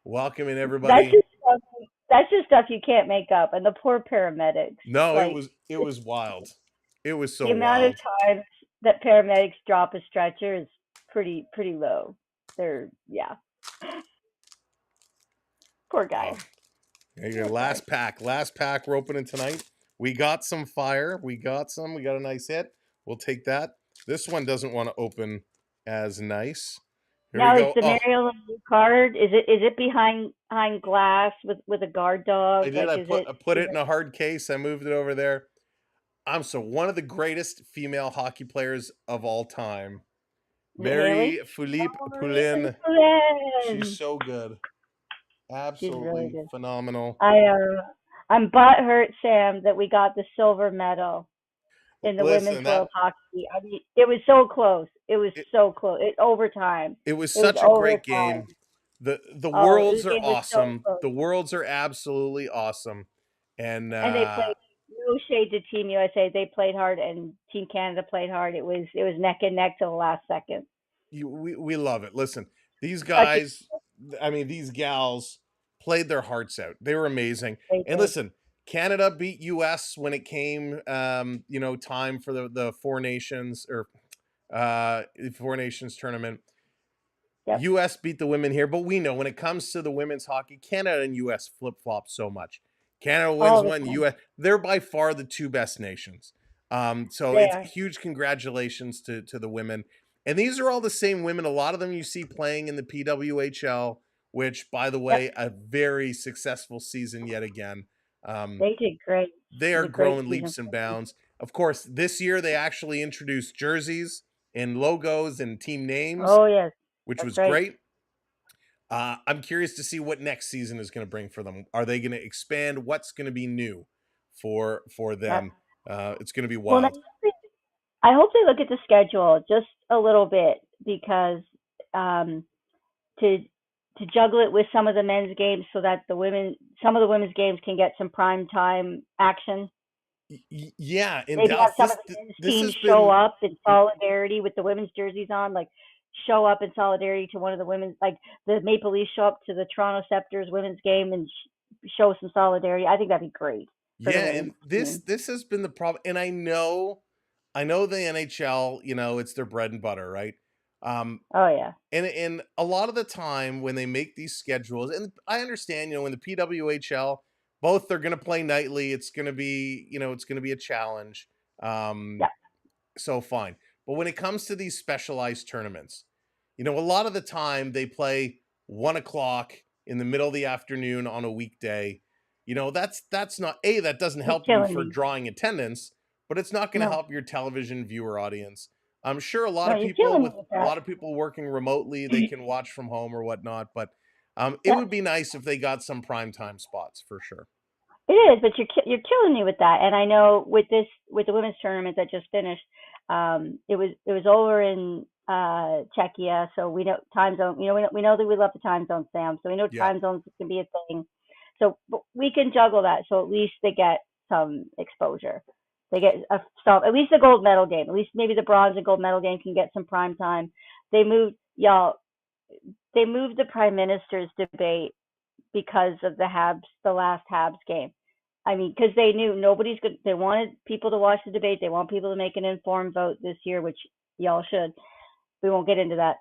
Welcome in, everybody. That's just stuff you can't make up. And the poor paramedics. No, it was wild. It was so wild. The amount of times that paramedics drop a stretcher is pretty low. Yeah. Poor guy. Last pack. We're opening tonight. We got some fire. We got a nice hit. We'll take that. This one doesn't want to open as nice. Here now, is the Mariel card? Is it behind glass with a guard dog? I did. I put it in a hard case. I moved it over there. One of the greatest female hockey players of all time, Marie-Philippe Poulin. She's so good. Absolutely really good. Phenomenal. I'm butthurt, Sam, that we got the silver medal in the women's world hockey. I mean, it was so close. It was so close. Overtime. It was such a great game. The Worlds are awesome. So the Worlds are absolutely awesome. And they played, no shade to Team USA. They played hard, and Team Canada played hard. It was neck and neck till the last second. We love it. Listen, these guys, these gals played their hearts out. They were amazing. And listen, Canada beat US when it came, time for the Four Nations Four Nations tournament. Yep. US beat the women here, but we know when it comes to the women's hockey, Canada and US flip-flop so much. Canada wins one, US. They're by far the 2 best nations. It's huge congratulations to the women. And these are all the same women. A lot of them you see playing in the PWHL, which, by the way, a very successful season yet again. They did great. They are growing leaps and bounds. Of course, this year they actually introduced jerseys and logos and team names. Oh, yes. Which was great. I'm curious to see what next season is going to bring for them. Are they going to expand? What's going to be new for them? It's going to be wild. Well, I hope they look at the schedule just a little bit, because to juggle it with some of the men's games so that some of the women's games can get some prime time action. Yeah, in Maybe have Dallas, some of the men's this teams has show been up in solidarity with the women's jerseys on, like show up in solidarity to one of the women's, like the Maple Leafs show up to the Toronto Scepters women's game and show some solidarity. I think that'd be great for the yeah, women's and this team. this has been the problem. And I know the NHL, it's their bread and butter, right? Oh yeah, And a lot of the time when they make these schedules, and I understand, when the PWHL, both they're going to play nightly. It's going to be, it's going to be a challenge. yeah, So fine. But when it comes to these specialized tournaments, a lot of the time they play 1 o'clock in the middle of the afternoon on a weekday. That's not that doesn't you're help you killing for me. drawing attendance, but it's not going to No, help your television viewer audience. I'm sure a lot no, of you're people killing me with with a that. lot of people working remotely, they can watch from home or whatnot, but it Yeah, would be nice if they got some primetime spots for sure. it is, but you're killing me with that. And I know with the women's tournament that just finished, it was over in Czechia, so we know time zone. We know that we love the time zone, Sam. So we know Yeah. time zones can be a thing. So but we can juggle that. So at least they get some exposure. They get at least the gold medal game. At least maybe the bronze and gold medal game can get some prime time. They moved y'all. They moved the prime minister's debate because of the last Habs game. I mean, because they knew nobody's good. They wanted people to watch the debate. They want people to make an informed vote this year, which y'all should. We won't get into that.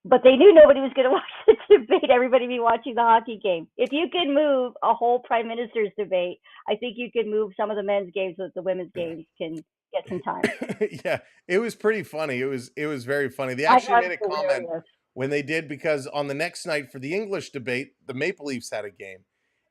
But they knew nobody was going to watch the debate. Everybody be watching the hockey game. If you could move a whole prime minister's debate, I think you could move some of the men's games so that the women's games can get some time. Yeah, it was pretty funny. It was very funny. They I actually thought made a it was comment hilarious. when they did, because on the next night for the English debate, the Maple Leafs had a game.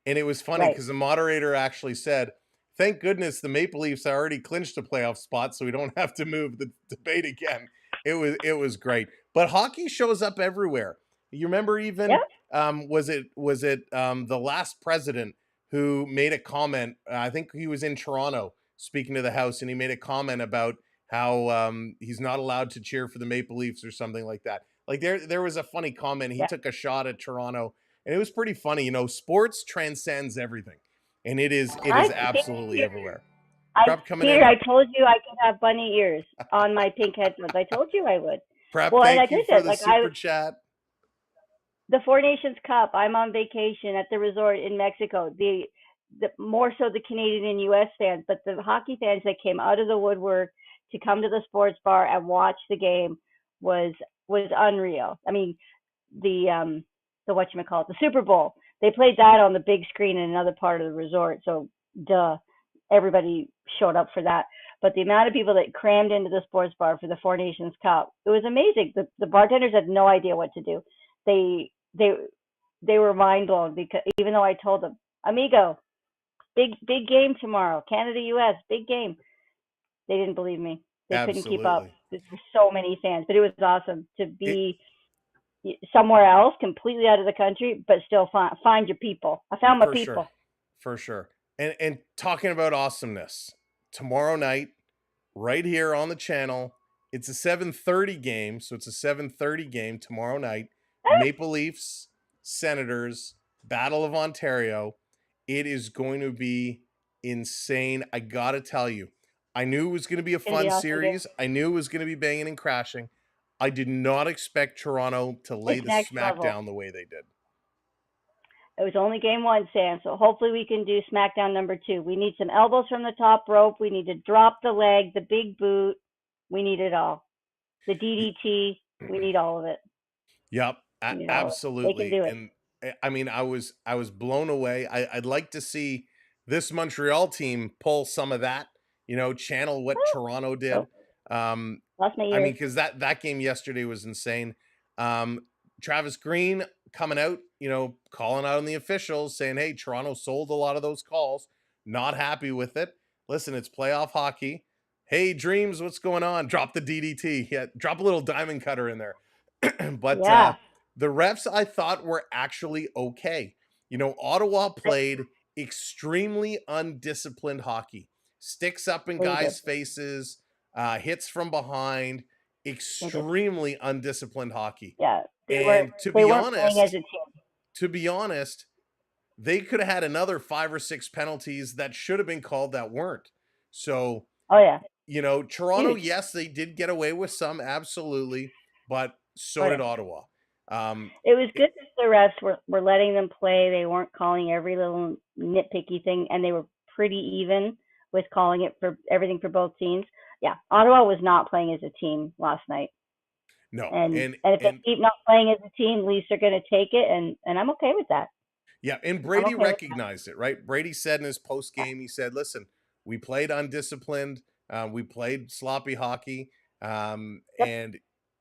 And it was funny Right. because the moderator actually said, "Thank goodness the Maple Leafs already clinched a playoff spot, so we don't have to move the debate again." It was great. But hockey shows up everywhere. You remember even Yep. was it the last president who made a comment? I think he was in Toronto speaking to the House, and he made a comment about how he's not allowed to cheer for the Maple Leafs or something like that. Like there was a funny comment. He Yep. took a shot at Toronto, and it was pretty funny. Sports transcends everything, and it is absolutely everywhere. Prep coming Peter, in. I told you I could have bunny ears on my pink headphones. I told you I would. Prep, Well, and thank like you I for said, the like super chat. the Four Nations Cup, I'm on vacation at the resort in Mexico. The more so the Canadian and U.S. fans, but the hockey fans that came out of the woodwork to come to the sports bar and watch the game was unreal. I mean, the whatchamacallit, the Super Bowl. They played that on the big screen in another part of the resort, so everybody showed up for that. But the amount of people that crammed into the sports bar for the Four Nations Cup, it was amazing. The bartenders had no idea what to do. They were mind blown, because even though I told them, amigo, big game tomorrow, Canada US, big game, they didn't believe me. They couldn't keep up. There's so many fans, but it was awesome to be somewhere else, completely out of the country, but still find your people. I found my people. For sure. And talking about awesomeness, tomorrow night, right here on the channel, it's a 7:30 game, so it's a 7:30 game tomorrow night. Maple Leafs, Senators, Battle of Ontario. It is going to be insane. I gotta tell you, I knew it was going to be a fun series. I knew it was going to be banging and crashing. I did not expect Toronto to lay the smack down the way they did. It was only game one, Sam, so hopefully we can do SmackDown number 2. We need some elbows from the top rope. We need to drop the leg, the big boot. We need it all. The DDT. We need all of it. Yep, absolutely. They can do it. And I mean, I was blown away. I'd like to see this Montreal team pull some of that, channel what Toronto did. I mean, because that game yesterday was insane. Travis Green coming out, calling out on the officials, saying, "Hey, Toronto sold a lot of those calls. Not happy with it. Listen, it's playoff hockey. Hey, Dreams, what's going on? Drop the DDT. Yeah, drop a little diamond cutter in there." But the refs, I thought, were actually okay. Ottawa played extremely undisciplined hockey. Sticks up in guys' faces, hits from behind, extremely undisciplined hockey. Yeah. To be honest, they could have had another 5 or 6 penalties that should have been called that weren't. So, Oh yeah. Toronto, Huge. yes, they did get away with some, absolutely, but so Oh, did yeah. Ottawa. It was good that the refs were letting them play. They weren't calling every little nitpicky thing, and they were pretty even with calling it for everything for both teams. Yeah, Ottawa was not playing as a team last night. No, And if they keep not playing as a team, Leafs are going to take it, and I'm okay with that. yeah, and Brady recognized it, right? Brady said in his post game, he said, "Listen, we played undisciplined, we played sloppy hockey, and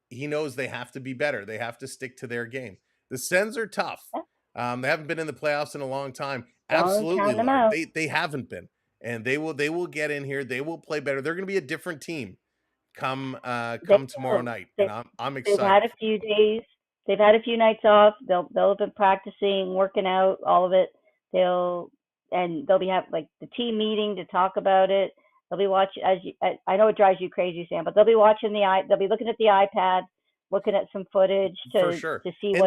he knows they have to be better. They have to stick to their game. The Sens are tough. They haven't been in the playoffs in a long time. Absolutely, Lard. They haven't been, and they will get in here. They will play better. They're going to be a different team come tomorrow night, and I'm excited. They've had a few days. They've had a few nights off. They'll have been practicing, working out, all of it. They'll be have like the team meeting to talk about it. They'll be watching. I know it drives you crazy, Sam, but they'll be watching they'll be looking at the iPad, looking at some footage to see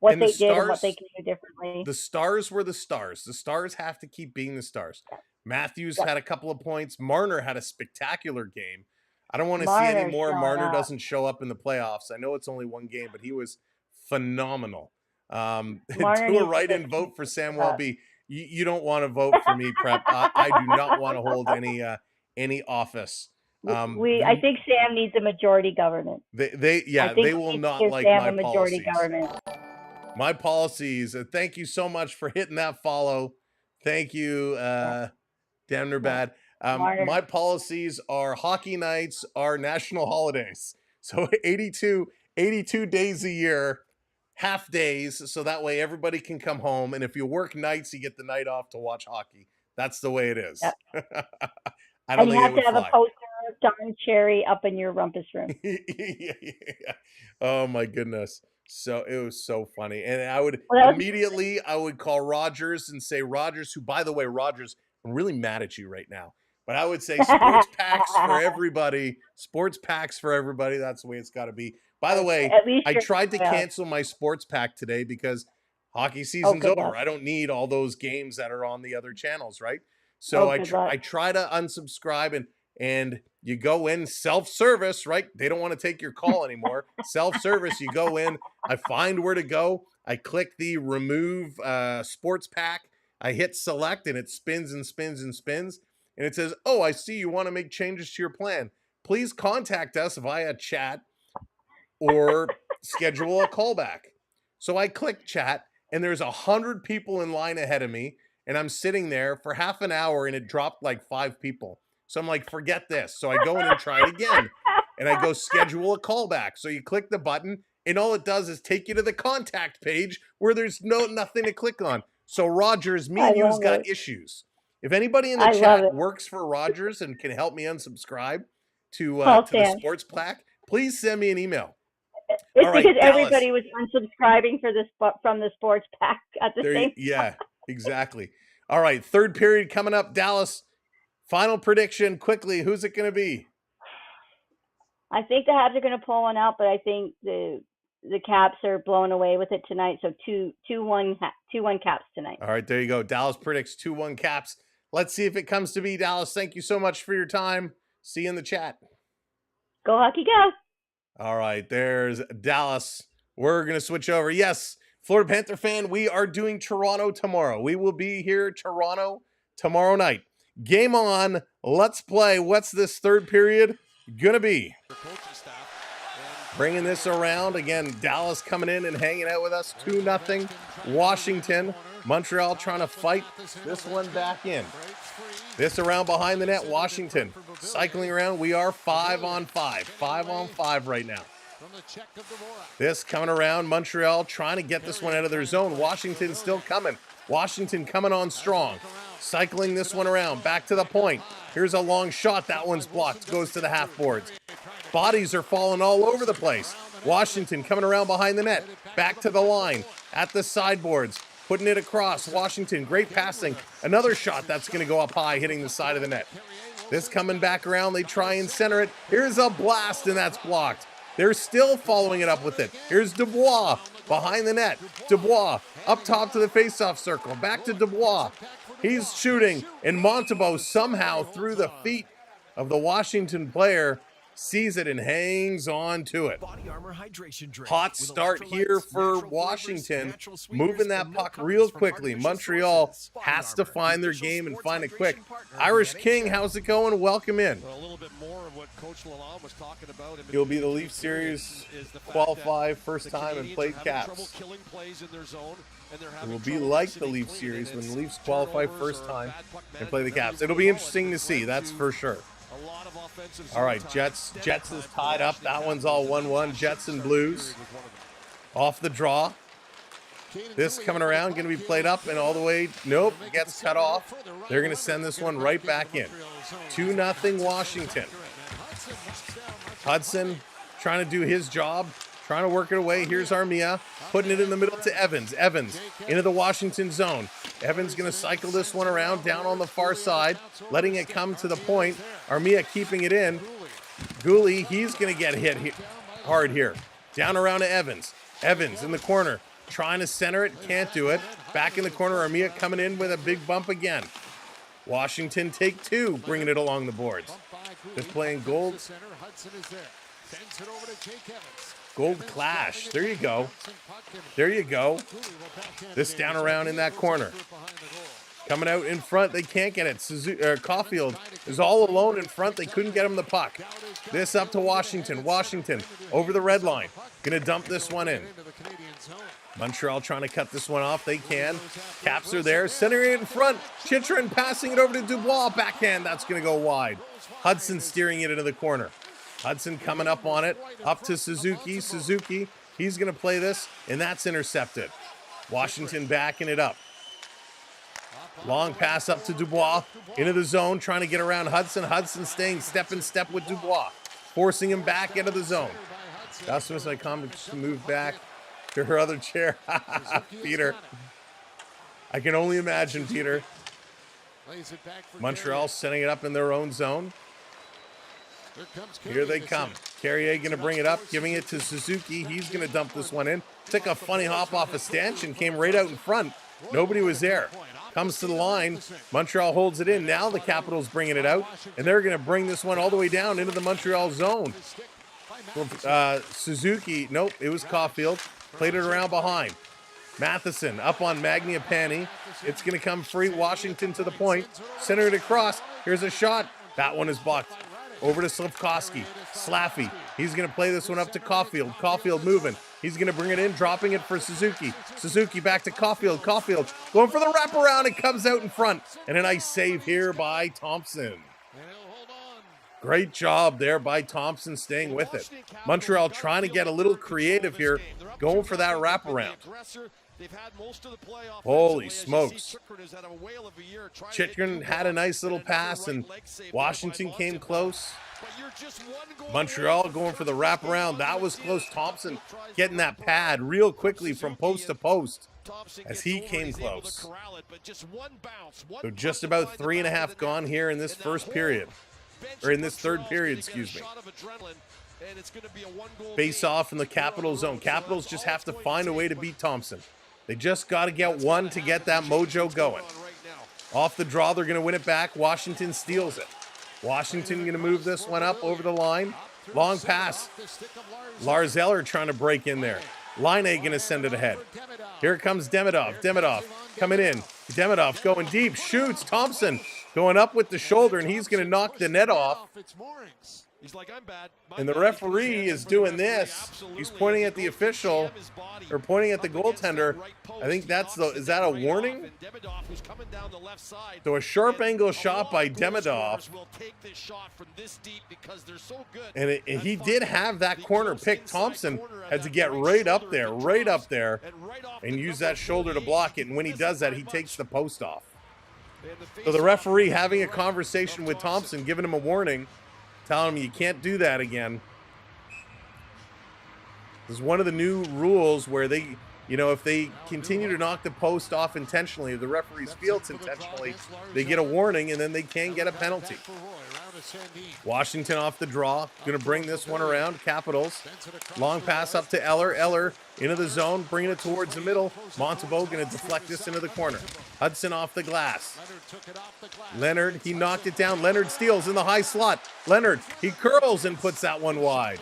what they did and what they can do differently. The Stars were the Stars. The Stars have to keep being the Stars. Matthews had a couple of points. Marner had a spectacular game. I don't want to see any more. Marner doesn't show up in the playoffs. I know it's only one game, but he was phenomenal. Do a write-in vote for Samuel B. You don't want to vote for me, Prep. I do not want to hold any office. I think Sam needs a majority government. They will not like my policies. My policies. Thank you so much for hitting that follow. Thank you, damn near bad. My policies are hockey nights are national holidays. So 82 days a year, half days, so that way everybody can come home. And if you work nights, you get the night off to watch hockey. That's the way it is. Yep. I don't think you have to have a poster of Don Cherry up in your rumpus room. Yeah. Oh my goodness. So it was so funny. And I would I would call Rogers and say, Rogers, who, by the way, Rogers, I'm really mad at you right now. But I would say sports packs for everybody. Sports packs for everybody. That's the way it's got to be. By the way, I tried to cancel my sports pack today because hockey season's over. I don't need all those games that are on the other channels, right? So I try to unsubscribe and you go in self-service, right? They don't want to take your call anymore. Self-service, you go in, I find where to go. I click the remove sports pack. I hit select and it spins and spins and spins. And it says, oh, I see you want to make changes to your plan. Please contact us via chat or schedule a callback. So I click chat and there's 100 people in line ahead of me. And I'm sitting there for half an hour and it dropped like 5 people. So I'm like, forget this. So I go in and try it again. And I go schedule a callback. So you click the button and all it does is take you to the contact page where there's nothing to click on. So Rogers, me and you's got issues. If anybody in the chat works for Rogers and can help me unsubscribe to the sports pack, please send me an email. It's because everybody was unsubscribing from the sports pack at the same time. Yeah, exactly. All right, third period coming up. Dallas, final prediction quickly. Who's it going to be? I think the Habs are going to pull one out, but I think the Caps are blown away with it tonight. So 2-1 Caps tonight. All right, there you go. Dallas predicts 2-1 Caps. Let's see if it comes to be. Dallas, thank you so much for your time. See you in the chat. Go Hockey, go. All right, there's Dallas. We're going to switch over. Yes, Florida Panther fan, we are doing Toronto tomorrow. We will be here, Toronto, tomorrow night. Game on. Let's play. What's this third period going to be? Bringing this around. Again, Dallas coming in and hanging out with us. 2-0. Washington. Montreal trying to fight this one back in. This around behind the net. Washington cycling around. We are 5-on-5. 5-on-5 right now. This coming around. Montreal trying to get this one out of their zone. Washington still coming. Washington coming on strong. Cycling this one around. Back to the point. Here's a long shot. That one's blocked. Goes to the half boards. Bodies are falling all over the place. Washington coming around behind the net. Back to the line. At the sideboards. Putting it across. Washington, great passing. Another shot that's going to go up high, hitting the side of the net. This coming back around. They try and center it. Here's a blast, and that's blocked. They're still following it up with it. Here's Dubois behind the net. Dubois up top to the faceoff circle. Back to Dubois. He's shooting, and Montembeault somehow through the feet of the Washington player sees it and hangs on to it. Hot start here for Washington, moving that puck real quickly. Montreal has to find their game and find it quick. Irish King, how's it going? Welcome in. A little bit more of what Coach Lalonde was talking about. You'll be the Leaf Series qualify first time and played Caps. It will be like the Leaf Series when the Leafs qualify first time and play the Caps. It'll be interesting to see, that's for sure. All right, Jets is tied up. That one's all 1-1. Jets and Blues off the draw. This coming around, going to be played up and all the way. Nope, gets cut off. They're going to send this one right back in. 2-0 Washington. Hudson trying to do his job, trying to work it away. Here's Armia, putting it in the middle to Evans. Evans into the Washington zone. Evans going to cycle this one around down on the far side, letting it come to the point. Armia keeping it in. Gooley, he's going to get hit hard here. Down around to Evans. Evans in the corner, trying to center it, can't do it. Back in the corner, Armia coming in with a big bump again. Washington take two, bringing it along the boards. Just playing gold. Gold Clash. There you go. There you go. This down around in that corner. Coming out in front. They can't get it. Caulfield is all alone in front. They couldn't get him the puck. This up to Washington. Washington over the red line. Going to dump this one in. Montreal trying to cut this one off. They can. Caps are there. Centering it in front. Chychrun passing it over to Dubois. Backhand. That's going to go wide. Hudson steering it into the corner. Hudson coming up on it, up to Suzuki. Suzuki, he's going to play this, and that's intercepted. Washington backing it up. Long pass up to Dubois, into the zone, trying to get around Hudson. Hudson staying step in step with Dubois, forcing him back into the zone. That's when I come to move back to her other chair. Peter. I can only imagine, Peter. Montreal setting it up in their own zone. Here they come. Carrier going to bring it up, giving it to Suzuki. He's going to dump this one in. Took a funny hop off a stanchion, came right out in front. Nobody was there. Comes to the line. Montreal holds it in. Now the Capitals bringing it out, and they're going to bring this one all the way down into the Montreal zone. Suzuki, nope, it was Caulfield. Played it around behind. Matheson up on Magniapane. It's going to come free. Washington to the point. Center it across. Here's a shot. That one is blocked. Over to Slafkovsky. Slaffy. He's going to play this one up to Caulfield. Caulfield moving. He's going to bring it in, dropping it for Suzuki. Suzuki back to Caulfield. Caulfield going for the wraparound. It comes out in front. And a nice save here by Thompson. Great job there by Thompson staying with it. Montreal trying to get a little creative here, going for that wraparound. Holy smokes. Chychrun had a nice little pass, and Washington came close. Montreal going for the wraparound. That was close. Thompson getting that pad real quickly from post to post as he came close. So just about 3.5 gone here in this first period. Or in this third period, excuse me. Face off in the Capital zone. Capitals just have to find a way to beat Thompson. They just got to get one to get that mojo going. Off the draw, they're going to win it back. Washington steals it. Washington going to move this one up over the line. Long pass. Lars Eller trying to break in there. Line A going to send it ahead. Here comes Demidov. Demidov coming in. Demidov going deep. Shoots. Thompson going up with the shoulder, and he's going to knock the net off. And the referee is doing this. He's pointing at the official, or pointing at the goaltender. I think that's is that a warning? So a sharp angle shot by Demidov. And he did have that corner pick. Thompson had to get right up there, and use that shoulder to block it. And when he does that, he takes the post off. So the referee having a conversation with Thompson, giving him a warning, telling him you can't do that again. This is one of the new rules where You know, if they continue to knock the post off intentionally, if the referees feel it's intentionally, they get a warning and then they can get a penalty. Washington off the draw, going to bring this one around. Capitals, long pass up to Eller. Eller into the zone, bringing it towards the middle. Montembeault going to deflect this into the corner. Hudson off the glass. Leonard, he knocked it down. Leonard steals in the high slot. Leonard, he curls and puts that one wide.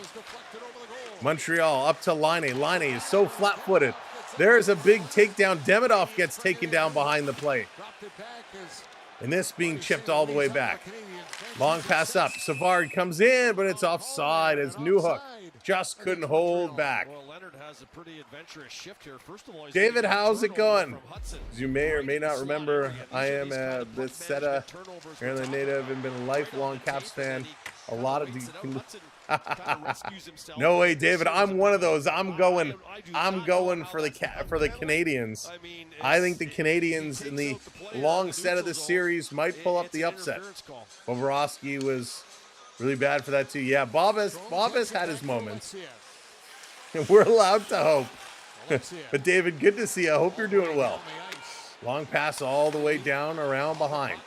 Montreal up to Laine. Laine is so flat-footed. There's a big takedown. Demidov gets taken down behind the plate. And this being chipped all the way back. Long pass up. Savard comes in, but it's offside as Newhook just couldn't hold back. Well, Leonard has a pretty adventurous shift here. First of all, David, how's it going? As you may or may not remember, I am a Bethesda, Maryland native, and been a lifelong Caps fan. A lot of these. No way, David. I'm one of those. I'm going for the Canadiens. I think the Canadiens in the long set of the series might pull up the upset. Bobrovsky was really bad for that too. Yeah, Bob has had his moments. We're allowed to hope. But David, good to see you. I hope you're doing well. Long pass all the way down, around behind.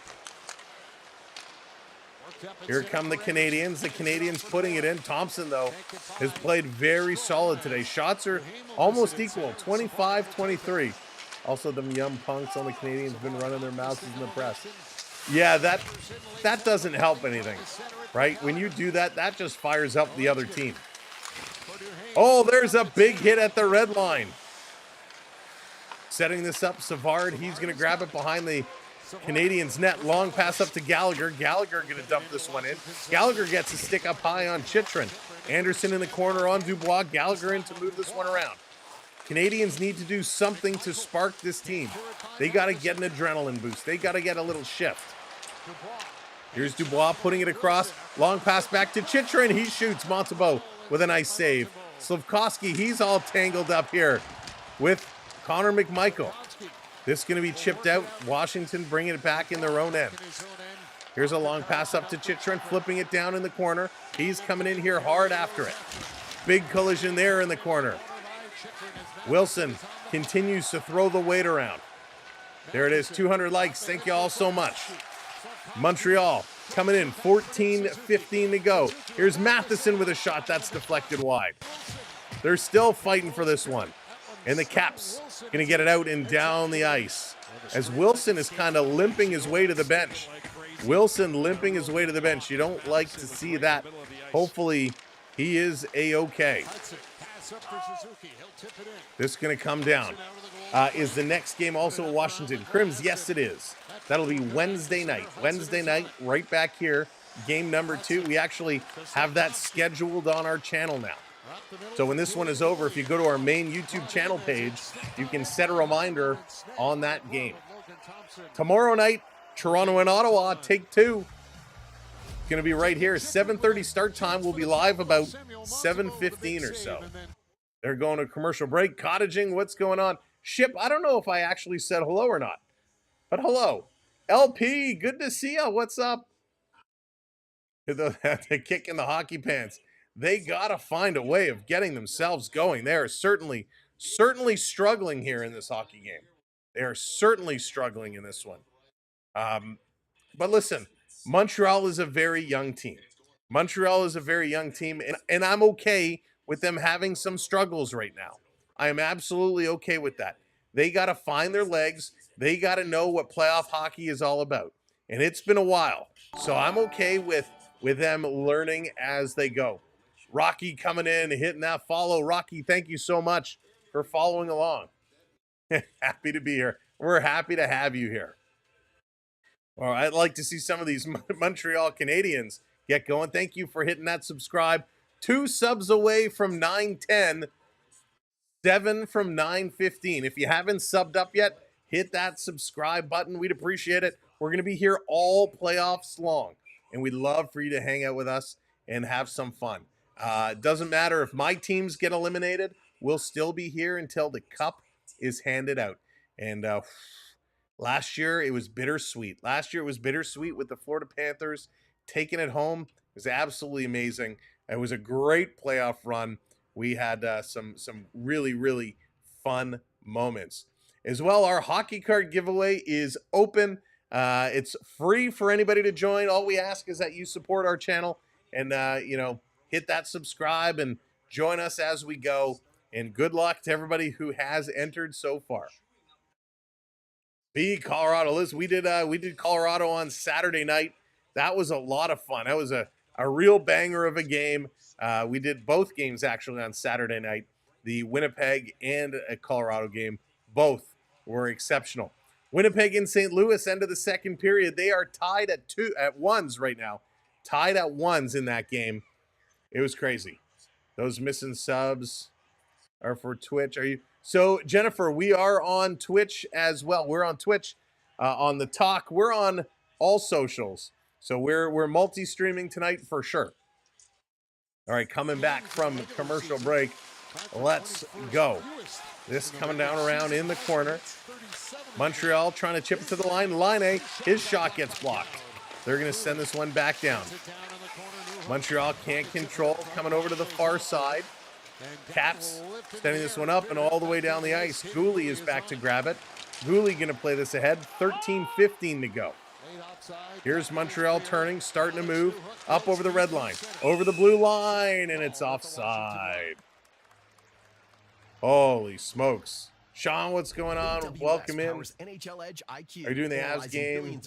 Here come the Canadiens. The Canadiens putting it in. Thompson, though, has played very solid today. Shots are almost equal, 25-23. Also, them young punks on the Canadiens been running their mouths in the press. Yeah, that doesn't help anything, right? When you do that, that just fires up the other team. Oh, there's a big hit at the red line. Setting this up, Savard, he's going to grab it behind the Canadiens net. Long pass up to Gallagher. Gallagher going to dump this one in. Gallagher gets a stick up high on Chychrun. Anderson in the corner on Dubois. Gallagher in to move this one around. Canadiens need to do something to spark this team. They got to get an adrenaline boost. They got to get a little shift. Here's Dubois putting it across. Long pass back to Chychrun. He shoots. Montembeault with a nice save. Slafkovsky, he's all tangled up here with Connor McMichael. This is going to be chipped out. Washington bringing it back in their own end. Here's a long pass up to Chychrun, flipping it down in the corner. He's coming in here hard after it. Big collision there in the corner. Wilson continues to throw the weight around. There it is, 200 likes. Thank you all so much. Montreal coming in, 14-15 to go. Here's Matheson with a shot that's deflected wide. They're still fighting for this one. And the Caps going to get it out and down the ice as Wilson is kind of limping his way to the bench. Wilson limping his way to the bench. You don't like to see that. Hopefully, he is A-okay. This is going to come down. Is the next game also at Washington? Crims, yes, it is. That'll be Wednesday night. Wednesday night, right back here, game number 2. We actually have that scheduled on our channel now. So when this one is over, if you go to our main YouTube channel page, you can set a reminder on that game. Tomorrow night, Toronto and Ottawa, take 2. It's going to be right here. 7:30 start time. We'll be live about 7:15 or so. They're going to commercial break. Cottaging, what's going on? Ship, I don't know if I actually said hello or not, but hello. LP, good to see you. What's up? The kick in the hockey pants. They got to find a way of getting themselves going. They are certainly struggling here in this hockey game. They are certainly struggling in this one. But listen, Montreal is a very young team. Montreal is a very young team, and I'm okay with them having some struggles right now. I am absolutely okay with that. They got to find their legs. They got to know what playoff hockey is all about. And it's been a while. So I'm okay with them learning as they go. Rocky coming in, hitting that follow. Rocky, thank you so much for following along. Happy to be here. We're happy to have you here. Well, I'd like to see some of these Montreal Canadiens get going. Thank you for hitting that subscribe. 2 subs away from 910, 7 from 915. If you haven't subbed up yet, hit that subscribe button. We'd appreciate it. We're going to be here all playoffs long, and we'd love for you to hang out with us and have some fun. It doesn't matter if my teams get eliminated. We'll still be here until the cup is handed out. And last year, it was bittersweet. Last year, it was bittersweet with the Florida Panthers taking it home. It was absolutely amazing. It was a great playoff run. We had some really, really fun moments. As well, our hockey card giveaway is open. It's free for anybody to join. All we ask is that you support our channel and, hit that subscribe and join us as we go. And good luck to everybody who has entered so far. Colorado. Listen, we did Colorado on Saturday night. That was a lot of fun. That was a real banger of a game. We did both games actually on Saturday night. The Winnipeg and a Colorado game. Both were exceptional. Winnipeg and St. Louis, end of the second period. They are tied at ones right now. Tied at ones in that game. It was crazy. Those missing subs are for Twitch. Are you? So, Jennifer, we are on Twitch as well. We're on Twitch, on the talk. We're on all socials. So we're multi-streaming tonight for sure. All right, coming back from commercial break. Let's go. This coming down around in the corner. Montreal trying to chip it to the line. Line, his shot gets blocked. They're going to send this one back down. Montreal can't control. Coming over to the far side. Caps sending this one up and all the way down the ice. Gooley is back to grab it. Gooley going to play this ahead. 13:15 to go. Here's Montreal turning, starting to move up over the red line, over the blue line, and it's offside. Holy smokes. Sean, what's going on? Welcome in. Are you doing the Habs game?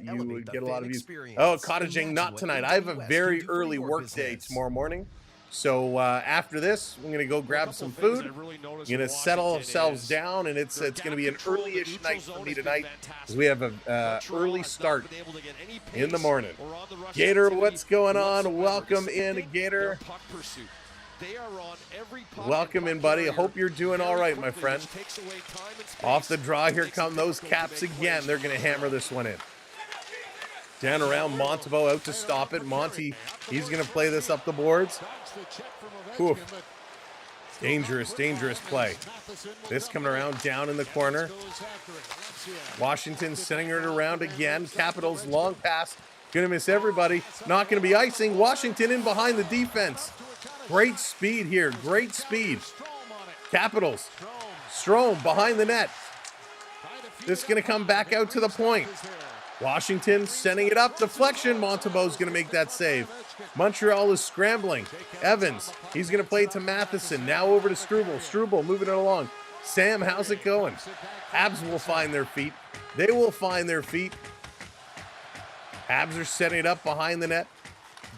You would get a lot of views. Oh, cottaging, not tonight. I have a very early work day tomorrow morning. So after this, we're going to go grab some food. We're going to settle ourselves down, and it's going to be an early-ish night for me tonight because we have an early start in the morning. Gator, what's going on? Welcome in, Gator. Welcome in, buddy. I hope you're doing all right, my friend. Off the draw, here come those Caps again. They're going to hammer this one in. Down around, Montembeault out to stop it. Monty, he's going to play this up the boards. Oof. Dangerous, dangerous play. This coming around down in the corner. Washington sending it around again. Capitals long pass. Going to miss everybody. Not going to be icing. Washington in behind the defense. Great speed here. Great speed. Capitals. Strome behind the net. This is going to come back out to the point. Washington sending it up. Deflection. Montembeault's going to make that save. Montreal is scrambling. Evans. He's going to play it to Matheson. Now over to Struble. Struble moving it along. Sam, how's it going? Habs will find their feet. They will find their feet. Habs are setting it up behind the net.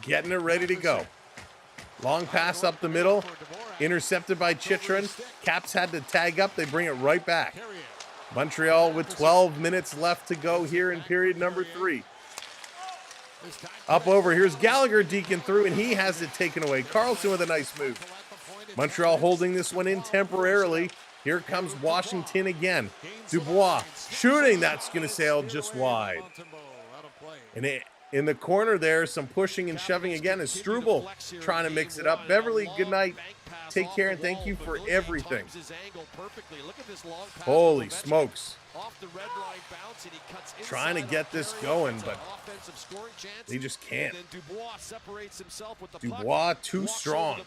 Getting it ready to go. Long pass up the middle. Intercepted by Chychrun. Caps had to tag up. They bring it right back. Montreal with 12 minutes left to go here in period number 3. Up over. Here's Gallagher deking through, and he has it taken away. Carlson with a nice move. Montreal holding this one in temporarily. Here comes Washington again. Dubois shooting. That's going to sail just wide. And in the corner there, some pushing and shoving again as Struble trying to mix it up. Beverly, good night. Take care and thank you for everything. Holy smokes. Trying to get this going, but they just can't. Dubois too strong.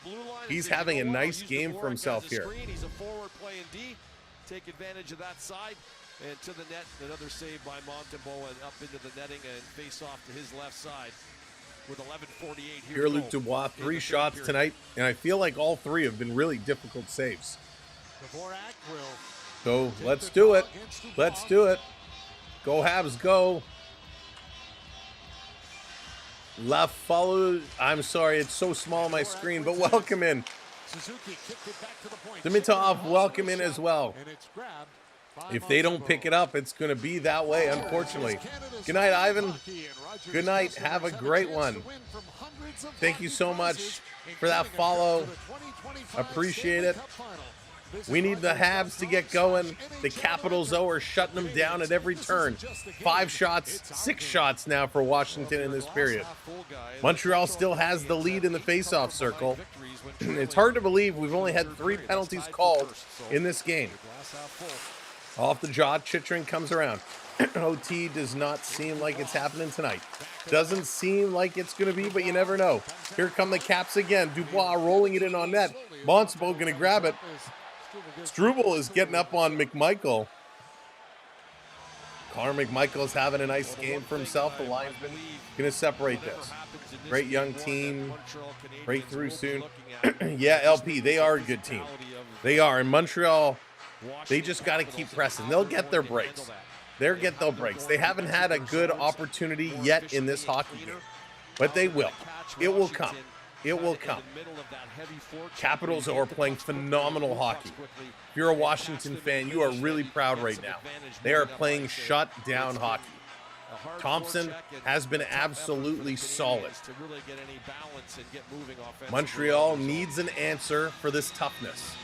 He's having a nice game for himself here. He's a forward playing D. Take advantage of that side. And to the net, another save by Montembeault and up into the netting and face off to his left side with 11:48 here. Here, Luc Dubois, 3 shots tonight, and I feel like all 3 have been really difficult saves. So let's do it. Let's do it. Go Habs, go. Left followed. I'm sorry, it's so small on my screen, but welcome in. Demidov, welcome in as well. If they don't pick it up, it's going to be that way, unfortunately. Good night, Ivan. Good night. Have a great one. Thank you so much for that follow. Appreciate it. We need the Habs to get going. The Capitals, though, are shutting them down at every turn. 5 shots, 6 shots now for Washington in this period. Montreal still has the lead in the faceoff circle. It's hard to believe we've only had 3 penalties called in this game. Off the jaw, Chychrun comes around. OT does not seem like it's happening tonight. Doesn't seem like it's going to be, but you never know. Here come the Caps again. Dubois rolling it in on net. Montembeault going to grab it. Struble is getting up on McMichael. Connor McMichael's having a nice game for himself. The linesman going to separate this. Great young team. Breakthrough soon. Yeah, LP, they are a good team. They are. In Montreal, they just got to keep pressing. They'll get their breaks. They'll get their breaks. They haven't had a good opportunity yet in this hockey game, but they will. It will come. It will come. Capitals are playing phenomenal hockey. If you're a Washington fan, you are really proud right now. They are playing shut-down hockey. Thompson has been absolutely solid. Montreal needs an answer for this toughness.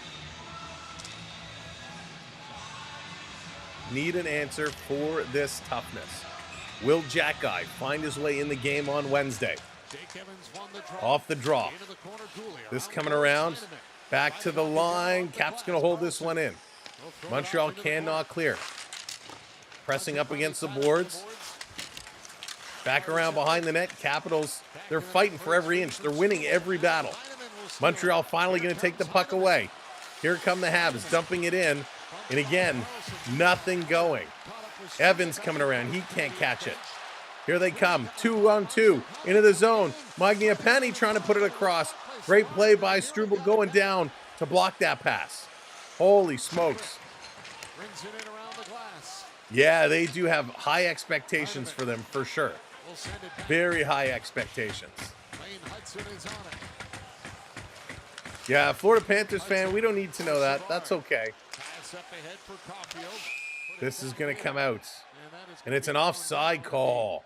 Need an answer for this toughness. Will Jack-Guy find his way in the game on Wednesday? Off the draw. This coming around. Back to the line. Cap's going to hold this one in. Montreal cannot clear. Pressing up against the boards. Back around behind the net. Capitals, they're fighting for every inch. They're winning every battle. Montreal finally going to take the puck away. Here come the Habs dumping it in. And again, nothing going. Evans coming around. He can't catch it. Here they come. 2-on-2 into the zone. Magniapane trying to put it across. Great play by Struble going down to block that pass. Holy smokes. Yeah, they do have high expectations for them for sure. Very high expectations. Yeah, Florida Panthers fan, we don't need to know that. That's okay. This is going to come out. And it's an offside call.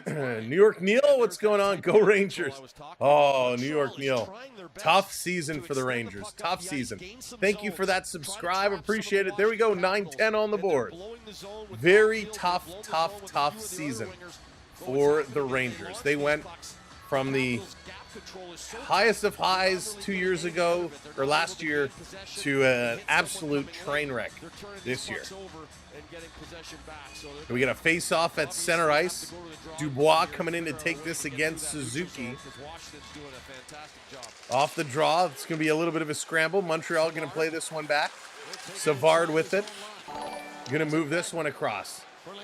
New York Neil, what's going on? Go Rangers. Oh, New York Neil. Tough season for the Rangers. Tough season. Thank you for that subscribe. Appreciate it. There we go. 9-10 on the board. Very tough season for the Rangers. They went from the highest of highs 2 years ago, or last year, to an absolute train wreck this year. We get a face-off at center ice. Dubois coming in to take this against Suzuki. Off the draw, it's going to be a little bit of a scramble. Montreal going to play this one back. Savard with it. Going to move this one across.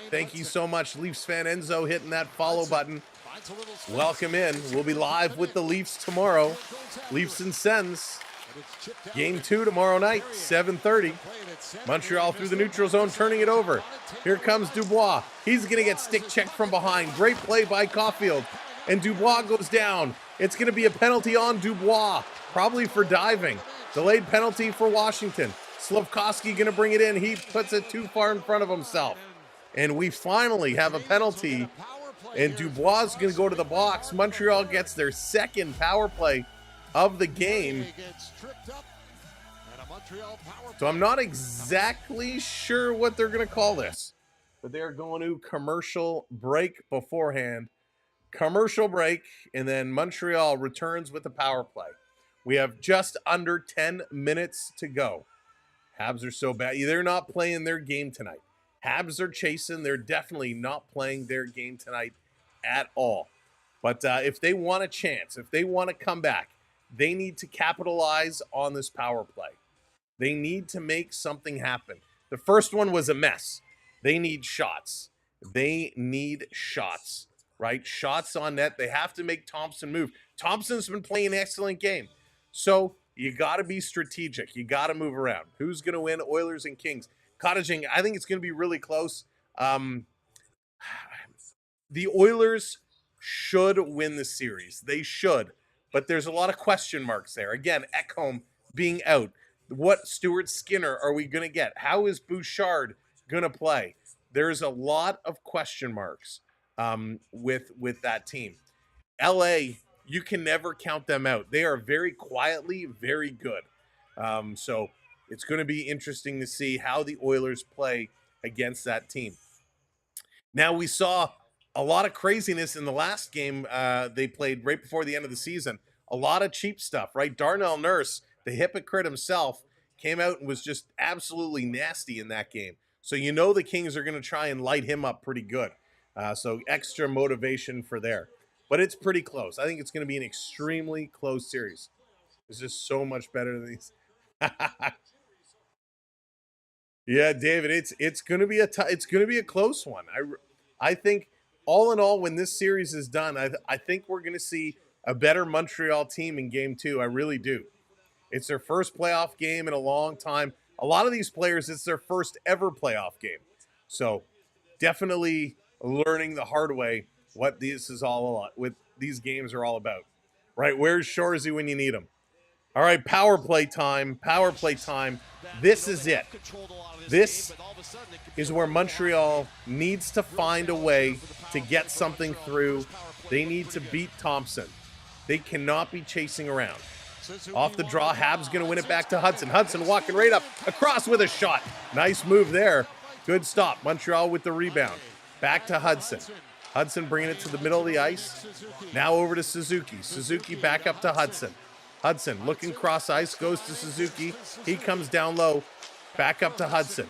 Thank you so much, Leafs fan Enzo, hitting that follow button. Welcome in. We'll be live with the Leafs tomorrow. Leafs and Sens. Game 2 tomorrow night, 7:30. Montreal through the neutral zone, turning it over. Here comes Dubois. He's going to get stick checked from behind. Great play by Caulfield. And Dubois goes down. It's going to be a penalty on Dubois, probably for diving. Delayed penalty for Washington. Slavkovsky going to bring it in. He puts it too far in front of himself. And we finally have a penalty. And Dubois is going to go to the box. Montreal gets their second power play of the game. So I'm not exactly sure what they're going to call this. But they're going to commercial break beforehand. Commercial break, and then Montreal returns with a power play. We have just under 10 minutes to go. Habs are so bad. They're not playing their game tonight. Habs are chasing. They're definitely not playing their game tonight at all. But if they want a chance, if they want to come back, they need to capitalize on this power play. They need to make something happen. The first one was a mess. They need shots. They need shots, right? Shots on net. They have to make Thompson move. Thompson's been playing an excellent game. So you got to be strategic. You got to move around. Who's going to win? Oilers and Kings. Cottaging, I think it's going to be really close. The Oilers should win the series. They should. But there's a lot of question marks there. Again, Ekholm being out. What Stuart Skinner are we going to get? How is Bouchard going to play? There's a lot of question marks with that team. LA, you can never count them out. They are very quietly very good. So it's going to be interesting to see how the Oilers play against that team. Now, we saw a lot of craziness in the last game they played right before the end of the season. A lot of cheap stuff, right? Darnell Nurse, the hypocrite himself, came out and was just absolutely nasty in that game. So you know the Kings are going to try and light him up pretty good. So extra motivation for there. But it's pretty close. I think it's going to be an extremely close series. It's just so much better than these. Yeah, David, it's going to be a close one. I think all in all, when this series is done, I think we're going to see a better Montreal team in Game 2. I really do. It's their first playoff game in a long time. A lot of these players, it's their first ever playoff game. So definitely learning the hard way what this is what these games are all about. Right? Where's Shorzy when you need him? All right, power play time. Power play time. This is it. This is where Montreal needs to find a way to get something through. They need to beat Thompson. They cannot be chasing around. Off the draw, Habs going to win it back to Hudson. Hudson walking right up, across with a shot. Nice move there. Good stop. Montreal with the rebound. Back to Hudson. Hudson bringing it to the middle of the ice. Now over to Suzuki. Suzuki back up to Hudson. Hudson looking cross ice, goes to Suzuki. He comes down low, back up to Hudson.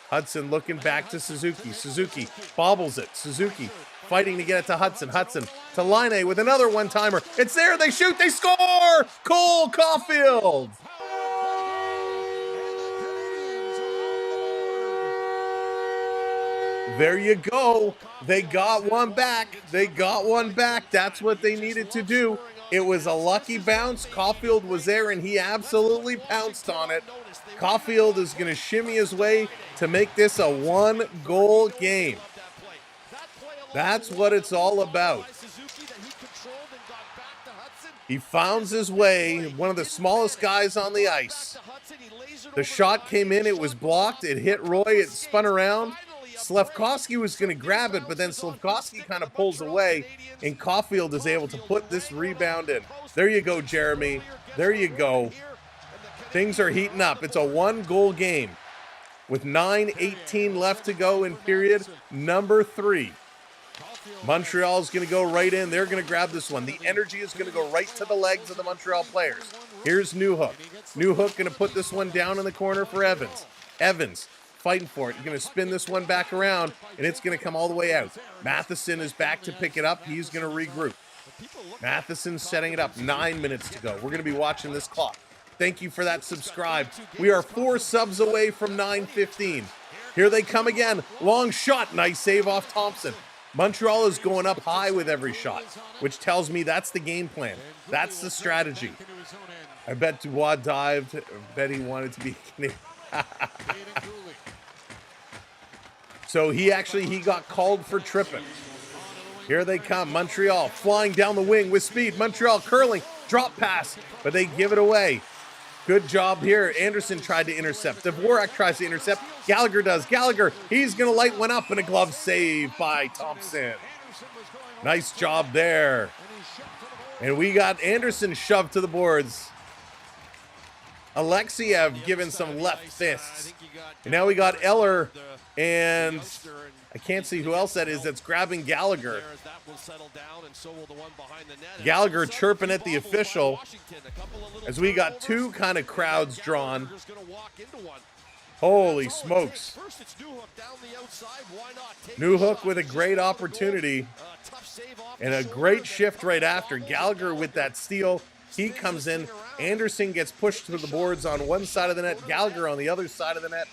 Hudson looking back to Suzuki. Suzuki bobbles it. Suzuki fighting to get it to Hudson. Hudson to Laine with another one-timer. It's there. They shoot. They score. Cole Caulfield. There you go. They got one back. They got one back. That's what they needed to do. It was a lucky bounce. Caulfield was there, and he absolutely pounced on it. Caulfield is going to shimmy his way to make this a one-goal game. That's what it's all about. He found his way, one of the smallest guys on the ice. The shot came in. It was blocked. It hit Roy. It spun around. Slafkovsky was going to grab it, but then Slafkovsky kind of pulls away, and Caulfield is able to put this rebound in. There you go, Jeremy. There you go. Things are heating up. It's a one-goal game with 9:18 left to go in period number 3. Montreal is going to go right in. They're going to grab this one. The energy is going to go right to the legs of the Montreal players. Here's Newhook. Newhook going to put this one down in the corner for Evans. Evans fighting for it. You're going to spin this one back around, and it's going to come all the way out. Matheson is back to pick it up. He's going to regroup. Matheson setting it up. 9 minutes to go. We're going to be watching this clock. Thank you for that subscribe. We are 4 subs away from 9:15. Here they come again. Long shot. Nice save off Thompson. Montreal is going up high with every shot, which tells me that's the game plan. That's the strategy. I bet Dubois dived. I bet he wanted to be Canadian. So he got called for tripping. Here they come. Montreal flying down the wing with speed. Montreal curling. Drop pass, but they give it away. Good job here. Anderson tried to intercept. Dvorak tries to intercept. Gallagher does. Gallagher, he's going to light one up, and a glove save by Thompson. Nice job there. And we got Anderson shoved to the boards. Alexiev given some left fists. And now we got Eller, and I can't see who else that is that's grabbing Gallagher. Gallagher chirping at the official as we got 2 kind of crowds drawn. Holy smokes. Newhook with a great opportunity and a great shift right after. Gallagher with that steal. He comes in. Anderson gets pushed to the boards on one side of the net. Gallagher on the other side of the net.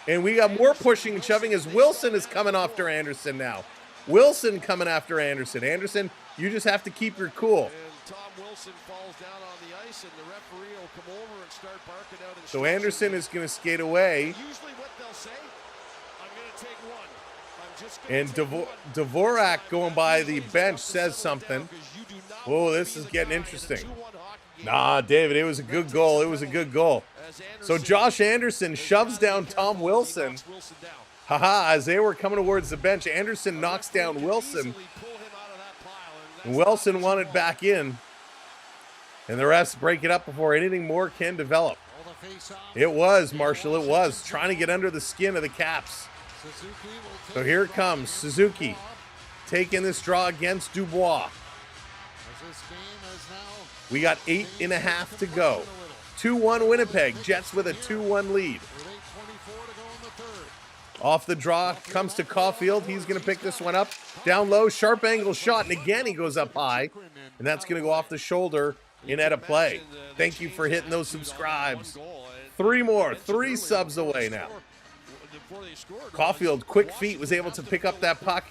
And we got more pushing and shoving as Wilson is coming after Anderson now. Wilson coming after Anderson. Anderson, you just have to keep your cool. And Tom Wilson falls down on the ice, and the referee will come over and start barking out. So Anderson is going to skate away. Usually what they'll say, I'm going to take one. I'm just going to And Dvorak going by the bench says something. Oh, this is getting interesting. Nah, David, it was a good goal. It was a good goal. So Josh Anderson shoves down Tom Wilson. Haha, as they were coming towards the bench, Anderson knocks down Wilson. And Wilson wanted back in. And the refs break it up before anything more can develop. It was, Marshall, it was. Trying to get under the skin of the Caps. So here it comes. Suzuki taking this draw against Dubois. We got 8.5 to go. 2-1 Winnipeg. Jets with a 2-1 lead. Off the draw, comes to Caulfield. He's going to pick this one up. Down low, sharp angle shot, and again he goes up high. And that's going to go off the shoulder in at a play. Thank you for hitting those subscribes. 3 more, 3 subs away now. Caulfield, quick feet, was able to pick up that puck,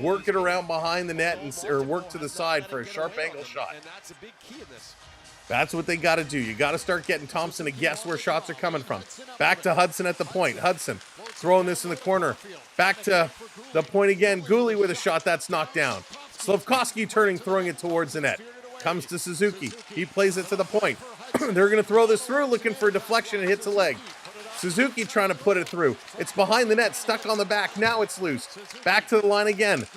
work it around behind the net, or work to the side for a sharp angle shot. That's what they got to do. You got to start getting Thompson to guess where shots are coming from. Back to Hudson at the point. Hudson throwing this in the corner. Back to the point again. Gooley with a shot that's knocked down. Slavkovsky turning, throwing it towards the net. Comes to Suzuki. He plays it to the point. They're going to throw this through, looking for a deflection. It hits a leg. Suzuki trying to put it through. It's behind the net, stuck on the back. Now it's loose. Back to the line again.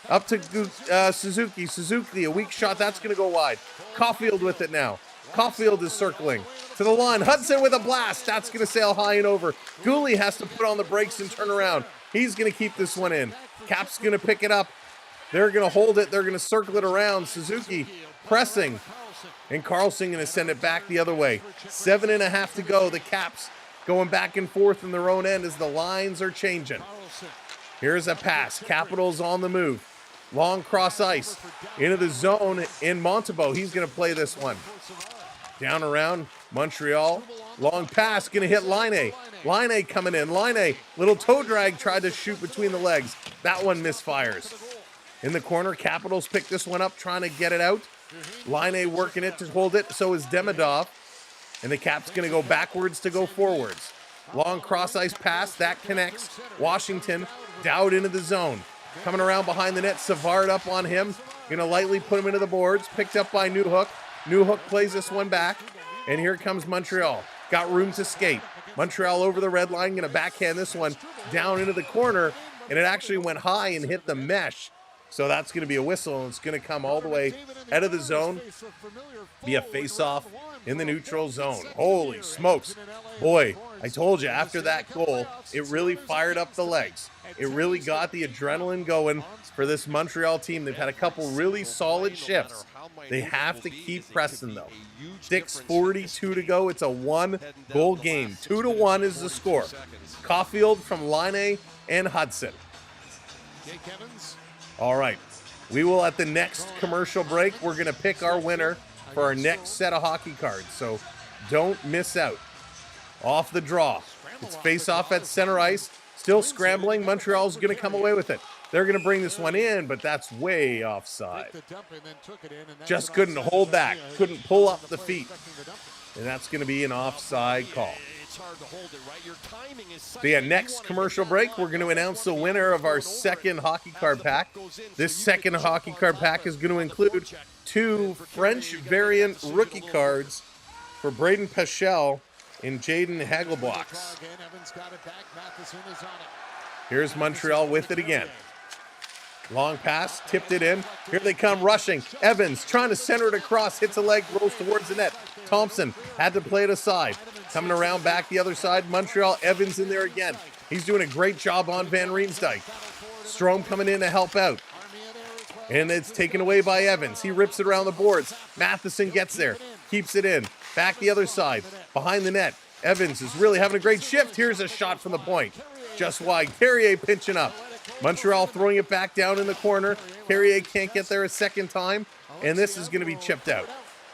Up to Suzuki. Suzuki, a weak shot. That's going to go wide. Caulfield with it now. Caulfield is circling to the line. Hudson with a blast. That's going to sail high and over. Gooley has to put on the brakes and turn around. He's going to keep this one in. Cap's going to pick it up. They're going to hold it. They're going to circle it around. Suzuki pressing. And Carlson going to send it back the other way. 7.5 to go. The Caps going back and forth in their own end as the lines are changing. Here's a pass. Capitals on the move. Long cross ice into the zone in Montembeault. He's going to play this one. Down around Montreal. Long pass, going to hit Laine. Laine coming in. Laine, little toe drag, tried to shoot between the legs. That one misfires. In the corner, Capitals pick this one up, trying to get it out. Laine working it to hold it. So is Demidov. And the Caps going to go backwards to go forwards. Long cross ice pass. That connects. Washington, Dowd into the zone. Coming around behind the net. Savard up on him. Going to lightly put him into the boards. Picked up by Newhook. Newhook plays this one back. And here comes Montreal. Got room to skate. Montreal over the red line. Going to backhand this one down into the corner. And it actually went high and hit the mesh. So that's going to be a whistle, and it's going to come all the way out of the zone. Be a face-off in the neutral zone. Holy smokes. Boy, I told you, after that goal, it really fired up the legs. It really got the adrenaline going for this Montreal team. They've had a couple really solid shifts. They have to keep pressing, though. 6:42 to go. It's a 1-goal game. 2-1 is the score. Caulfield from Laine and Hudson. All right, we will, at the next commercial break, we're going to pick our winner for our next set of hockey cards, so don't miss out. Off the draw. It's face-off at center ice. Still scrambling. Montreal's going to come away with it. They're going to bring this one in, but that's way offside. Just couldn't hold back. Couldn't pull up the feet. And that's going to be an offside call. So yeah, next commercial break, we're going to announce the winner of our second hockey card pack. This second hockey card pack is going to include 2 French variant rookie cards for Braden Pechel and Jaden Hagelblocks. Here's Montreal with it again. Long pass, tipped it in. Here they come rushing. Evans trying to center it across, hits a leg, rolls towards the net. Thompson had to play it aside. Coming around back the other side, Montreal, Evans in there again. He's doing a great job on Van Riemsdyk. Strome coming in to help out. And it's taken away by Evans. He rips it around the boards. Matheson gets there, keeps it in. Back the other side, behind the net. Evans is really having a great shift. Here's a shot from the point. Just wide. Carrier pinching up. Montreal throwing it back down in the corner. Carrier can't get there a second time, and this is going to be chipped out.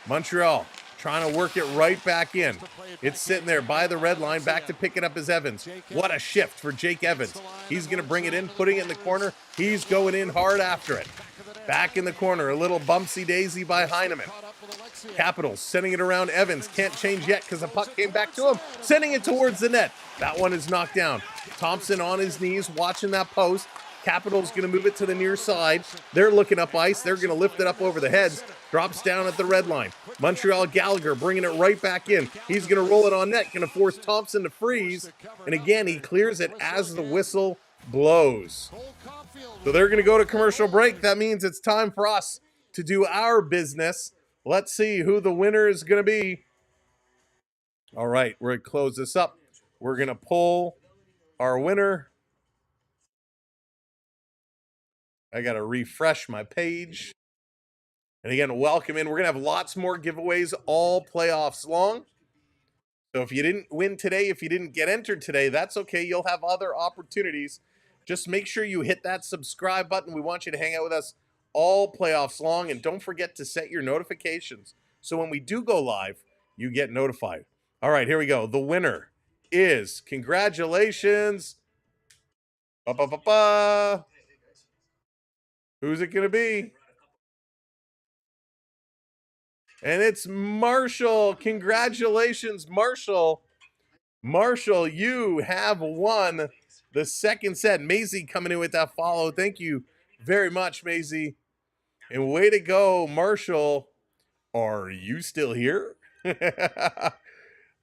Montreal trying to work it right back in. It's sitting there by the red line. Back to pick it up is Evans. What a shift for Jake Evans. He's going to bring it in, putting it in the corner. He's going in hard after it. Back in the corner, a little bumpsy daisy by Heineman. Capitals sending it around Evans. Can't change yet because the puck came back to him. Sending it towards the net. That one is knocked down. Thompson on his knees watching that post. Capitals going to move it to the near side. They're looking up ice. They're going to lift it up over the heads. Drops down at the red line. Montreal Gallagher bringing it right back in. He's going to roll it on net. Going to force Thompson to freeze. And again, he clears it as the whistle blows. So they're going to go to commercial break. That means it's time for us to do our business. Let's see who the winner is going to be. All right, we're going to close this up. We're going to pull our winner. I got to refresh my page. And again, welcome in. We're going to have lots more giveaways all playoffs long. So if you didn't win today, if you didn't get entered today, that's okay. You'll have other opportunities. Just make sure you hit that subscribe button. We want you to hang out with us all playoffs long. And don't forget to set your notifications so when we do go live, you get notified. All right, here we go. The winner is, congratulations. Ba-ba-ba-ba. Who's it going to be? And it's Marshall. Congratulations, Marshall. Marshall, you have won the second set. Maisie coming in with that follow. Thank you very much, Maisie. And way to go, Marshall. Are you still here?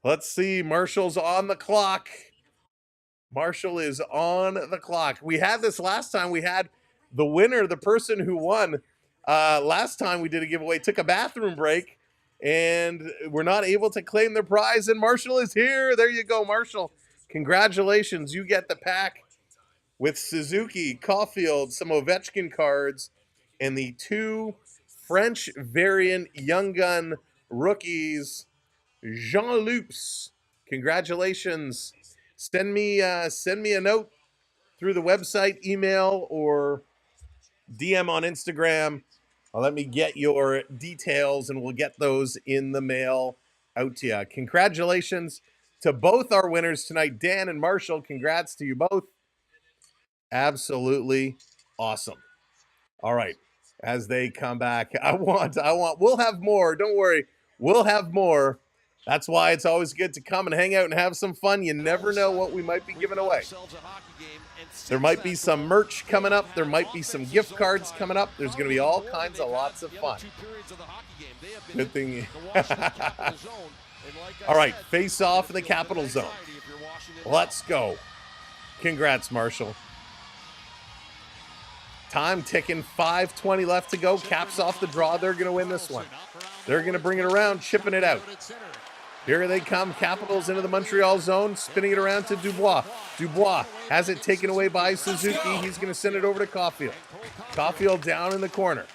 Let's see. Marshall's on the clock. Marshall is on the clock. We had this last time. We had the winner, the person who won. Last time we did a giveaway, took a bathroom break, and we're not able to claim the prize. And Marshall is here. There you go, Marshall. Congratulations. You get the pack with Suzuki, Caulfield, some Ovechkin cards, and the 2 French variant Young Gun rookies, Jean-Loups. Congratulations. Send me a note through the website, email, or DM on Instagram. Let me get your details, and we'll get those in the mail out to you. Congratulations to both our winners tonight, Dan and Marshall. Congrats to you both. Absolutely awesome. All right, as they come back, we'll have more. Don't worry, we'll have more. That's why it's always good to come and hang out and have some fun. You never know what we might be giving away. There might be some merch coming up. There might be some gift cards coming up. There's going to be all kinds of lots of fun. Good thing. All right, face off in the Capital Zone. Let's go. Congrats, Marshall. Time ticking, 5:20 left to go. Caps off the draw. They're going to win this one. They're going to bring it around, chipping it out. Here they come, Capitals into the Montreal zone, spinning it around to Dubois. Dubois has it taken away by Suzuki. He's going to send it over to Caulfield. Caulfield down in the corner.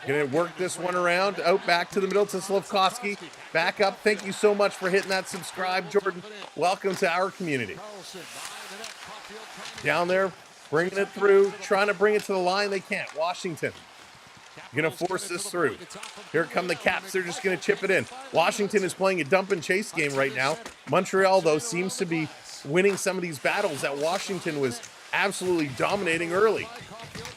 Going to work this one around, out back to the middle to Slafkovsky. Back up. Thank you so much for hitting that subscribe, Jordan. Welcome to our community. Down there, bringing it through, trying to bring it to the line. They can't. Washington going to force this through. Here come the Caps. They're just going to chip it in. Washington is playing a dump and chase game right now. Montreal, though, seems to be winning some of these battles that Washington was absolutely dominating early.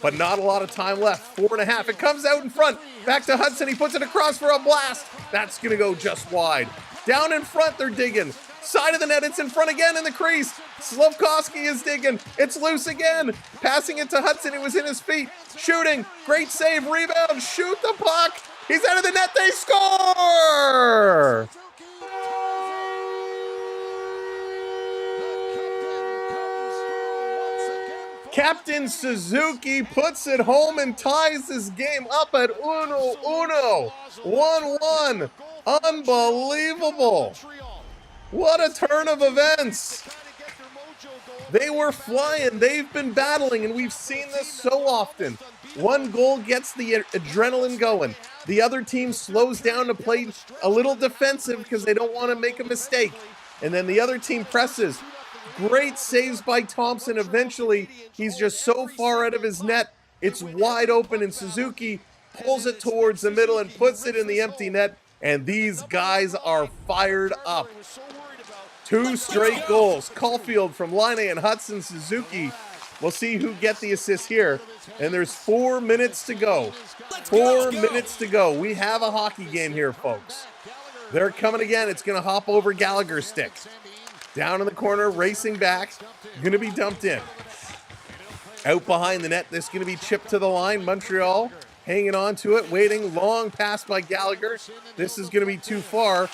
But not a lot of time left. 4.5. It comes out in front. Back to Hudson. He puts it across for a blast. That's going to go just wide. Down in front, they're digging. Side of the net, it's in front again in the crease. Slafkovsky is digging. It's loose again. Passing it to Hudson. It was in his feet. Shooting. Great save. Rebound. Shoot the puck. He's out of the net. They score! Captain Suzuki puts it home and ties this game up at 1-1. 1-1. Unbelievable. What a turn of events. They were flying. They've been battling, and we've seen this so often. One goal gets the adrenaline going. The other team slows down to play a little defensive because they don't want to make a mistake. And then the other team presses. Great saves by Thompson. Eventually, he's just so far out of his net. It's wide open, and Suzuki pulls it towards the middle and puts it in the empty net. And these guys are fired up. 2 straight goals. Caulfield from Line and Hudson. Suzuki. We'll see who get the assist here. And there's 4 minutes to go. 4 minutes to go. We have a hockey game here, folks. They're coming again. It's going to hop over Gallagher's stick. Down in the corner, racing back. Going to be dumped in. Out behind the net. This is going to be chipped to the line. Montreal hanging on to it, waiting. Long pass by Gallagher. This is going to be too far.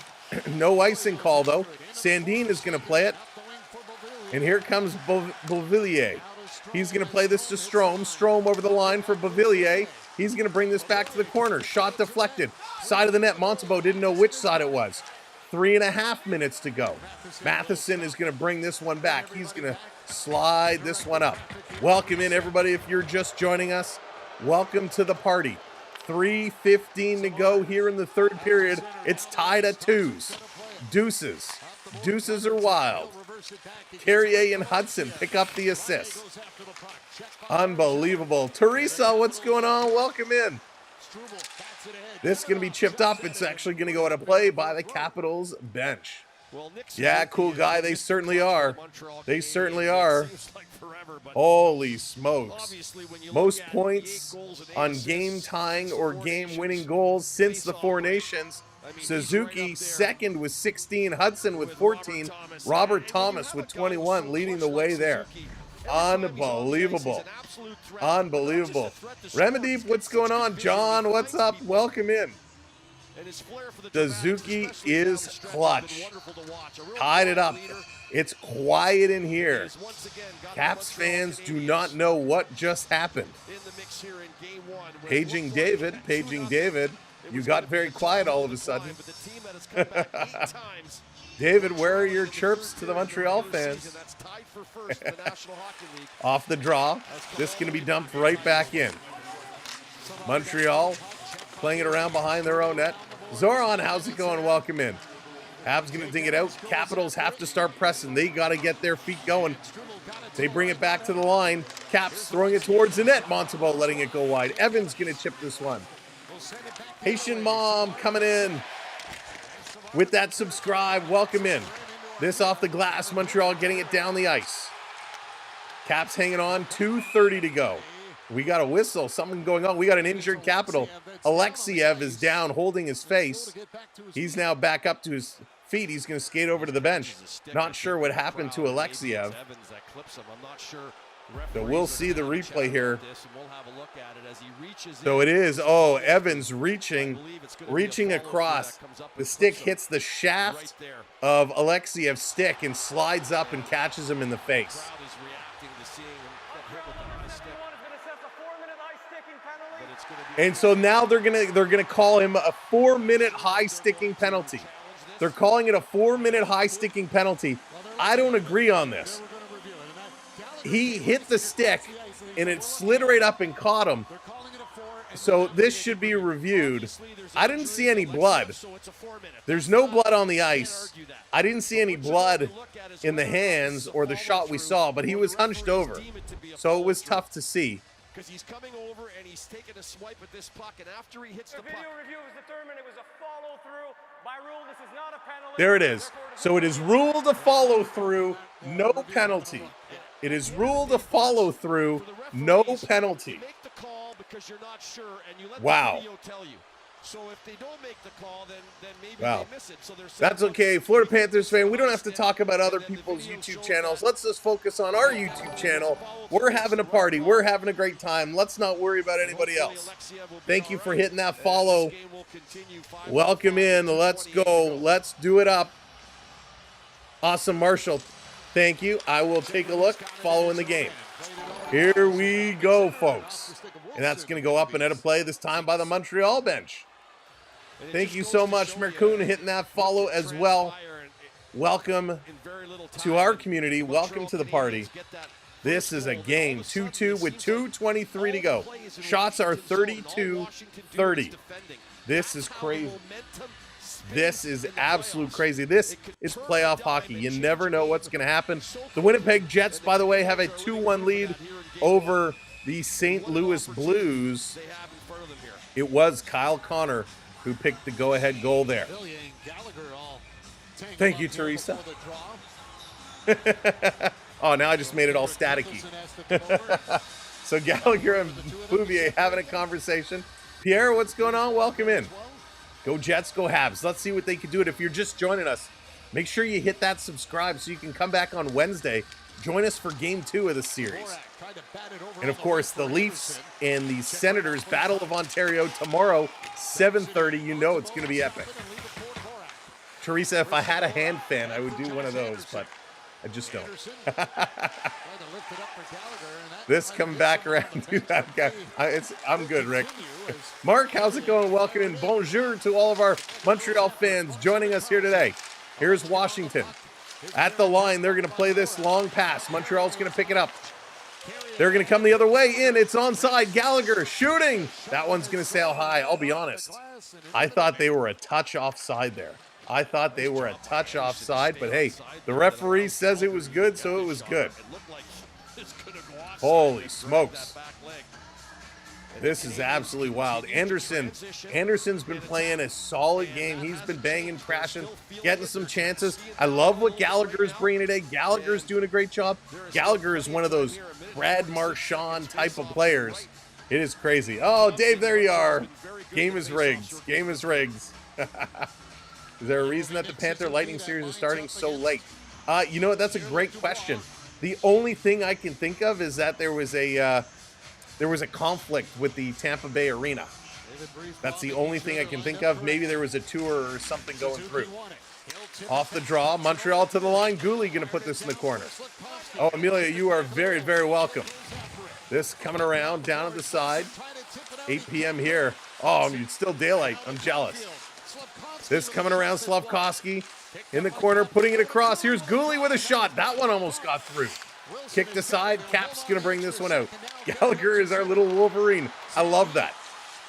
No icing call, though. Sandin is going to play it. And here comes Beauvillier. He's going to play this to Strome. Strome over the line for Beauvillier. He's going to bring this back to the corner. Shot deflected. Side of the net. Montembeault didn't know which side it was. 3.5 minutes to go. Matheson is going to bring this one back. He's going to slide this one up. Welcome in, everybody. If you're just joining us, welcome to the party. 3:15 to go here in the third period. It's tied at 2s. Deuces. Deuces are wild. Carrier and Hudson pick up the assist. Unbelievable. Teresa, what's going on? Welcome in. This is going to be chipped up. It's actually going to go out of play by the Capitals bench. Yeah, cool guy. They certainly are. They certainly are. Holy smokes. Most points on game-tying or game-winning goals since the Four Nations. Suzuki second with 16, Hudson with 14, Robert Thomas with 21 leading the way there. Unbelievable. Unbelievable. Remedeep, what's going on? John, what's up? Welcome in. Suzuki is clutch. Tied it up. It's quiet in here. Caps fans do not know what just happened. Paging David, paging David. You got very quiet all of a sudden. David, where are your chirps to the Montreal fans? Off the draw. This is going to be dumped right back in. Montreal playing it around behind their own net. Zoran, how's it going? Welcome in. Habs going to ding it out. Capitals have to start pressing. They got to get their feet going. They bring it back to the line. Caps throwing it towards the net. Montembeault letting it go wide. Evans going to chip this one. Haitian Mom coming in with that subscribe. Welcome in. This off the glass. Montreal getting it down the ice. Caps hanging on. 2:30 to go. We got a whistle. Something going on. We got an injured Capital. Alexiev is down holding his face. He's now back up to his feet. He's going to skate over to the bench. Not sure what happened to Alexiev. So we'll see the replay here. So it is, oh, Evans reaching across. The stick hits the shaft of Alexiev's stick and slides up and catches him in the face. And so now they're gonna call him a 4-minute high sticking penalty. They're calling it a 4-minute high sticking penalty. I don't agree on this. He hit the stick and it slid right up and caught him. So this should be reviewed. I didn't see any blood. There's no blood on the ice. I didn't see any blood in the hands or the shot we saw, but he was hunched over. So it was tough to see. Because he's coming over and he's taking a swipe at this puck, and after he hits the puck, video review was determined it was a follow through. By rule, this is not a penalty. There it is. So it is ruled a follow through, no penalty. It is ruled a follow through, no penalty. Make the call because you're not sure, and you let wow. the video tell you. So if they don't make the call, then maybe wow. they miss it. So that's okay. Florida Panthers fan, we don't have to talk about other people's YouTube channels. Let's just focus on our YouTube channel. We're having a party. We're having a great time. Let's not worry about anybody else. Thank you for hitting that follow. Welcome in. Let's go. Let's do it up. Awesome, Marshall. Thank you. I will take a look following the game. Here we go, folks. And that's going to go up and out of play this time by the Montreal bench. Thank you so much, Mercoon, hitting that follow as well. Welcome to our community. Welcome to the party. This is a game 2-2 with 2:23 to go. Shots are 32-30. This is crazy. This is absolute crazy. This is playoff hockey. You never know what's going to happen. The Winnipeg Jets, by the way, have a 2-1 lead over the St. Louis Blues. It was Kyle Connor who picked the go-ahead goal there. Thank you, Teresa. Oh, now I just made it all staticky. So Gallagher and Bouvier having a conversation. Pierre, what's going on? Welcome in. Go Jets, go Habs. Let's see what they can do. If you're just joining us, make sure you hit that subscribe so you can come back on Wednesday. Join us for Game 2 of the series. And, of course, the Leafs and the Senators Battle of Ontario tomorrow, 7:30. You know it's going to be epic. Teresa, if I had a hand fan, I would do one of those, but I just don't. This coming back around to that guy. I'm good, Rick. Mark, how's it going? Welcome in. Bonjour to all of our Montreal fans joining us here today. Here's Washington. At the line, they're going to play this long pass. Montreal's going to pick it up. They're going to come the other way in. It's onside. Gallagher shooting. That one's going to sail high. I'll be honest. I thought they were a touch offside there. I thought they were a touch offside, but hey, the referee says it was good, so it was good. Holy smokes. This is absolutely wild. Anderson's been playing a solid game. He's been banging, crashing, getting some chances. I love what Gallagher is bringing today. Gallagher's doing a great job. Gallagher is one of those Brad Marchand type of players. It is crazy. Oh, Dave, there you are. Game is rigged. Game is rigged. Is there a reason that the Panther Lightning series is starting so late? You know what? That's a great question. The only thing I can think of is that there was a conflict with the Tampa Bay Arena. That's the only thing I can think of. Maybe there was a tour or something going through. Off the draw, Montreal to the line. Gooley going to put this in the corner. Oh, Amelia, you are very, very welcome. This coming around down at the side. 8 p.m. here. Oh, it's still daylight. I'm jealous. This coming around, Slavkovsky in the corner, putting it across. Here's Gooley with a shot. That one almost got through. Kicked aside. Cap's going to bring this one out. Gallagher is our little Wolverine. I love that.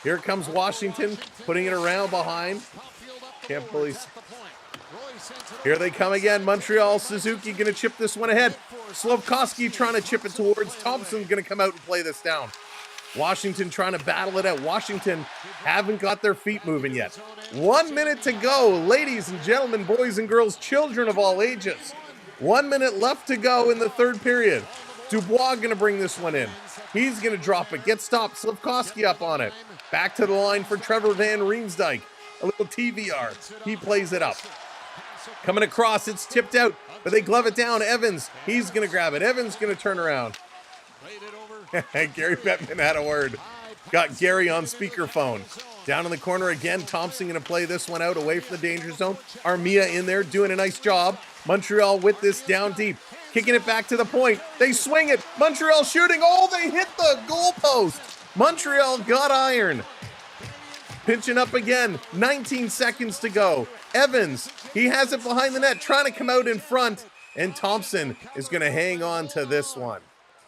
Here comes Washington, putting it around behind. Can't believe. Here they come again. Montreal, Suzuki going to chip this one ahead. Slavkovsky trying to chip it towards. Thompson's going to come out and play this down. Washington trying to battle it out. Washington haven't got their feet moving yet. 1 minute to go. Ladies and gentlemen, boys and girls, children of all ages. 1 minute left to go in the third period. Dubois going to bring this one in. He's going to drop it. Get stopped. Slavkovsky up on it. Back to the line for Trevor Van Riemsdyk. A little TVR. He plays it up. Coming across. It's tipped out, but they glove it down. Evans. He's going to grab it. Evans going to turn around. Gary Bettman had a word. Got Gary on speakerphone. Down in the corner again. Thompson going to play this one out away from the danger zone. Armia in there doing a nice job. Montreal with this down deep. Kicking it back to the point. They swing it. Montreal shooting. Oh, they hit the goalpost. Montreal got iron. Pinching up again. 19 seconds to go. Evans, he has it behind the net, trying to come out in front. And Thompson is going to hang on to this one.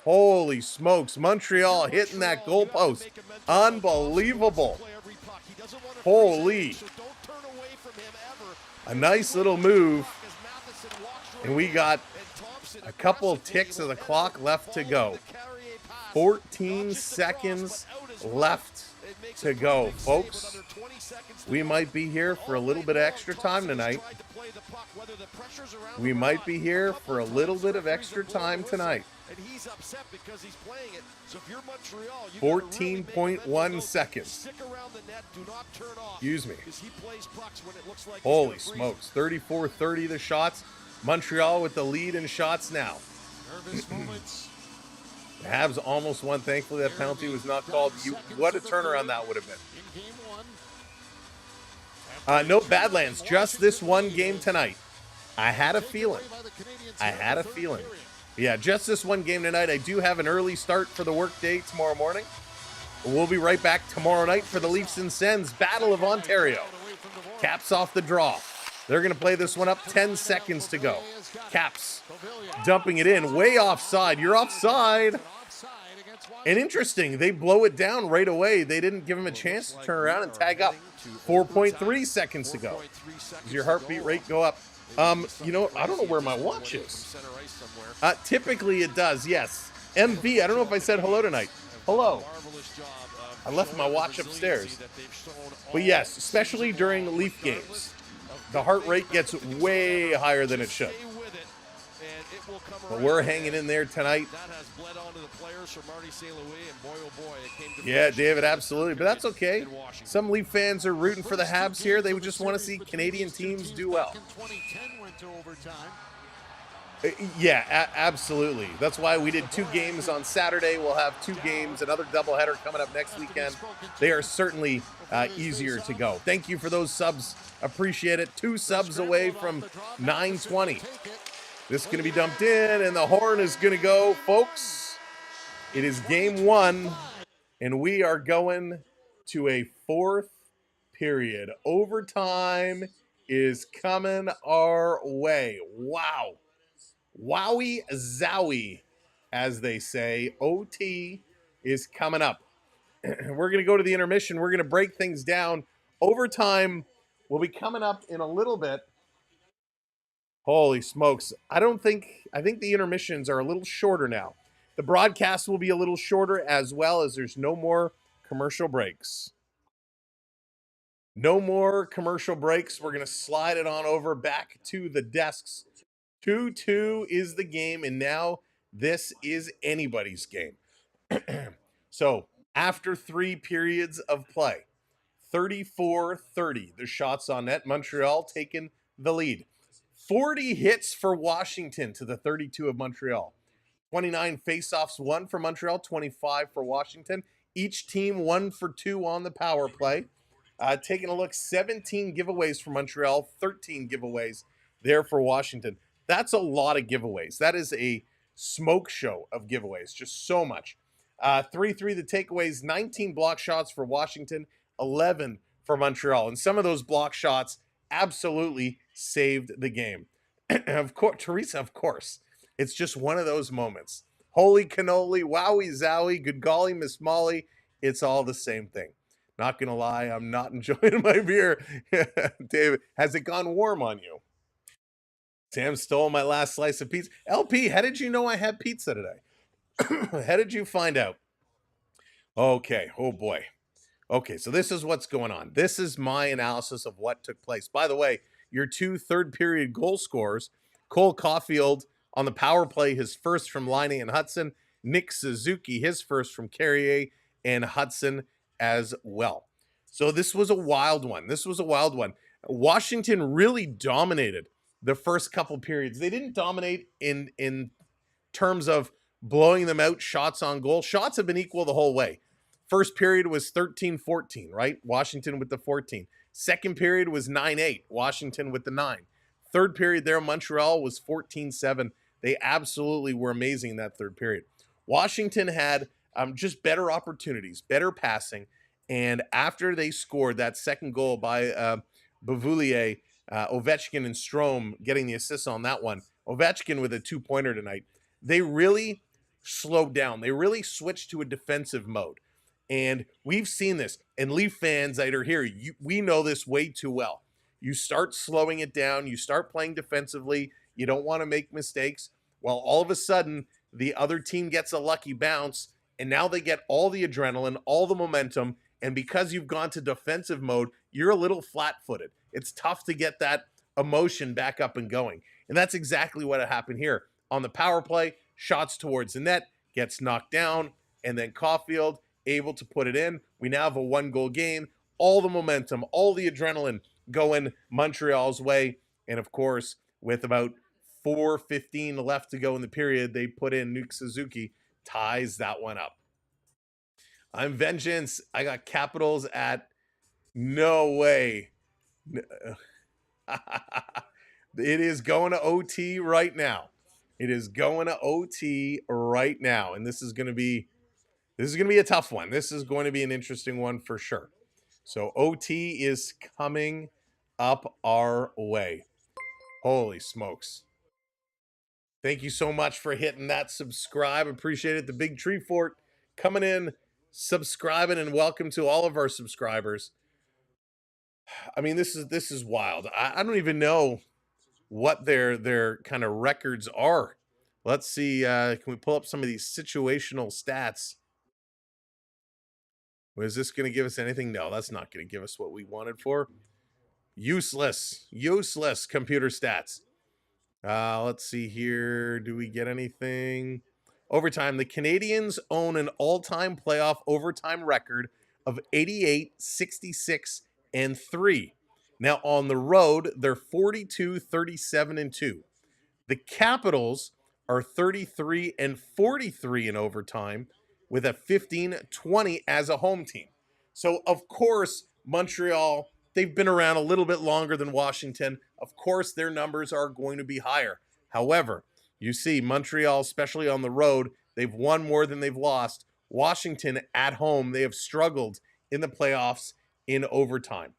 Holy smokes. Montreal hitting that goalpost. Unbelievable. Holy. A nice little move. And we got a couple of ticks of the clock left to go. 14 seconds left to go, folks. We might be here for a little bit of extra time tonight. We might be here for a little bit of extra time tonight. 14.1 seconds. Excuse me. Holy smokes. 34-30 the shots. Montreal with the lead in shots now. The Habs almost won. Thankfully, that penalty was not called. What a turnaround that would have been. No Badlands, just this one game tonight. I had a feeling. Yeah, just this one game tonight. I do have an early start for the workday tomorrow morning. We'll be right back tomorrow night for the Leafs and Sens Battle of Ontario. Caps off the draw. They're going to play this one up. 10 seconds to go. Caps dumping it in. Way offside. You're offside. And interesting, they blow it down right away. They didn't give him a chance to turn around and tag up. 4.3 seconds to go. Does your heartbeat rate go up? You know, I don't know where my watch is. Typically it does, yes. MV, I don't know if I said hello tonight. Hello. I left my watch upstairs. But yes, especially during Leaf games, the heart rate gets way higher than it should. But we're hanging in there tonight. Yeah, David, absolutely. But that's okay. Some Leaf fans are rooting for the Habs here. They would just want to see Canadian teams do well. Yeah, absolutely. That's why we did 2 games on Saturday. We'll have 2 games, another doubleheader coming up next weekend. They are certainly easier to go. Thank you for those subs. Appreciate it. 2 subs away from 920. This is going to be dumped in, and the horn is going to go. Folks, it is game 1, and we are going to a 4th period. Overtime is coming our way. Wow. Wowie zowie, as they say. OT is coming up. We're going to go to the intermission. We're going to break things down. Overtime will be coming up in a little bit. Holy smokes. I think the intermissions are a little shorter now. The broadcast will be a little shorter as well, as there's no more commercial breaks. No more commercial breaks. We're going to slide it on over back to the desks. 2-2 is the game, and now this is anybody's game. So after 3 periods of play, 34-30, the shots on net, Montreal taking the lead. 40 hits for Washington to the 32 of Montreal. 29 faceoffs won for Montreal, 25 for Washington. Each team 1 for 2 on the power play. Taking a look, 17 giveaways for Montreal, 13 giveaways there for Washington. That's a lot of giveaways. That is a smoke show of giveaways, just so much. 3-3 the takeaways, 19 block shots for Washington, 11 for Montreal. And some of those block shots absolutely saved the game. Of course, Teresa, of course. It's just one of those moments. Holy cannoli, wowie zowie, good golly, Miss Molly. It's all the same thing. Not going to lie, I'm not enjoying my beer. David, has it gone warm on you? Sam stole my last slice of pizza. LP, how did you know I had pizza today? How did you find out? Okay, oh boy. Okay, so this is what's going on. This is my analysis of what took place. By the way, your 2 third-period goal scorers, Cole Caulfield on the power play, his first from Laine and Hudson. Nick Suzuki, his first from Carrier and Hudson as well. So this was a wild one. Washington really dominated the first couple periods. They didn't dominate in terms of blowing them out, shots on goal. Shots have been equal the whole way. First period was 13-14, right? Washington with the 14. Second period was 9-8, Washington with the 9. Third period there, Montreal was 14-7. They absolutely were amazing in that third period. Washington had just better opportunities, better passing, and after they scored that second goal by Beauvillier, Ovechkin and Strome getting the assists on that one, Ovechkin with a 2-pointer tonight, they really slowed down. They really switched to a defensive mode. And we've seen this, and Leaf fans that are here, we know this way too well. You start slowing it down, you start playing defensively, you don't want to make mistakes. Well, all of a sudden, the other team gets a lucky bounce, and now they get all the adrenaline, all the momentum, and because you've gone to defensive mode, you're a little flat-footed. It's tough to get that emotion back up and going. And that's exactly what happened here. On the power play, shots towards the net, gets knocked down, and then Caulfield able to put it in. We now have a 1-goal game. All the momentum, all the adrenaline going Montreal's way. And of course, with about 4:15 left to go in the period, they put in Nick Suzuki, ties that one up. I'm Vengeance. I got capitals at no way. It is going to OT right now. And this is going to be a tough one. This is going to be an interesting one for sure. So OT is coming up our way. Holy smokes. Thank you so much for hitting that subscribe. Appreciate it. The Big Tree Fort coming in, subscribing, and welcome to all of our subscribers. I mean, this is wild. I don't even know what their kind of records are. Let's see. Can we pull up some of these situational stats? Was this going to give us anything? No, that's not going to give us what we wanted for. Useless computer stats. Let's see here. Do we get anything? Overtime. The Canadiens own an all-time playoff overtime record of 88, 66, and 3. Now on the road, they're 42, 37, and 2. The Capitals are 33 and 43 in overtime with a 15-20 as a home team. So, of course, Montreal, they've been around a little bit longer than Washington. Of course, their numbers are going to be higher. However, you see Montreal, especially on the road, they've won more than they've lost. Washington at home, they have struggled in the playoffs in overtime.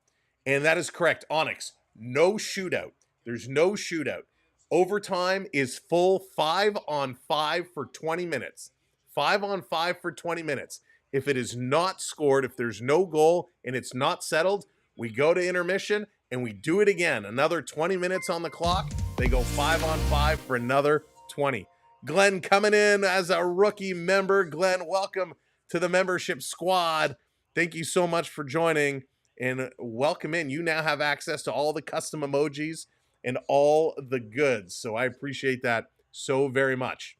And that is correct. Onyx, no shootout. There's no shootout. Overtime is full 5-on-5 for 20 minutes. 5-on-5 for 20 minutes. If it is not scored, if there's no goal and it's not settled, we go to intermission and we do it again. Another 20 minutes on the clock. They go 5-on-5 for another 20. Glenn coming in as a rookie member. Glenn, welcome to the membership squad. thank you so much for joining and welcome in. You now have access to all the custom emojis and all the goods. So I appreciate that so very much.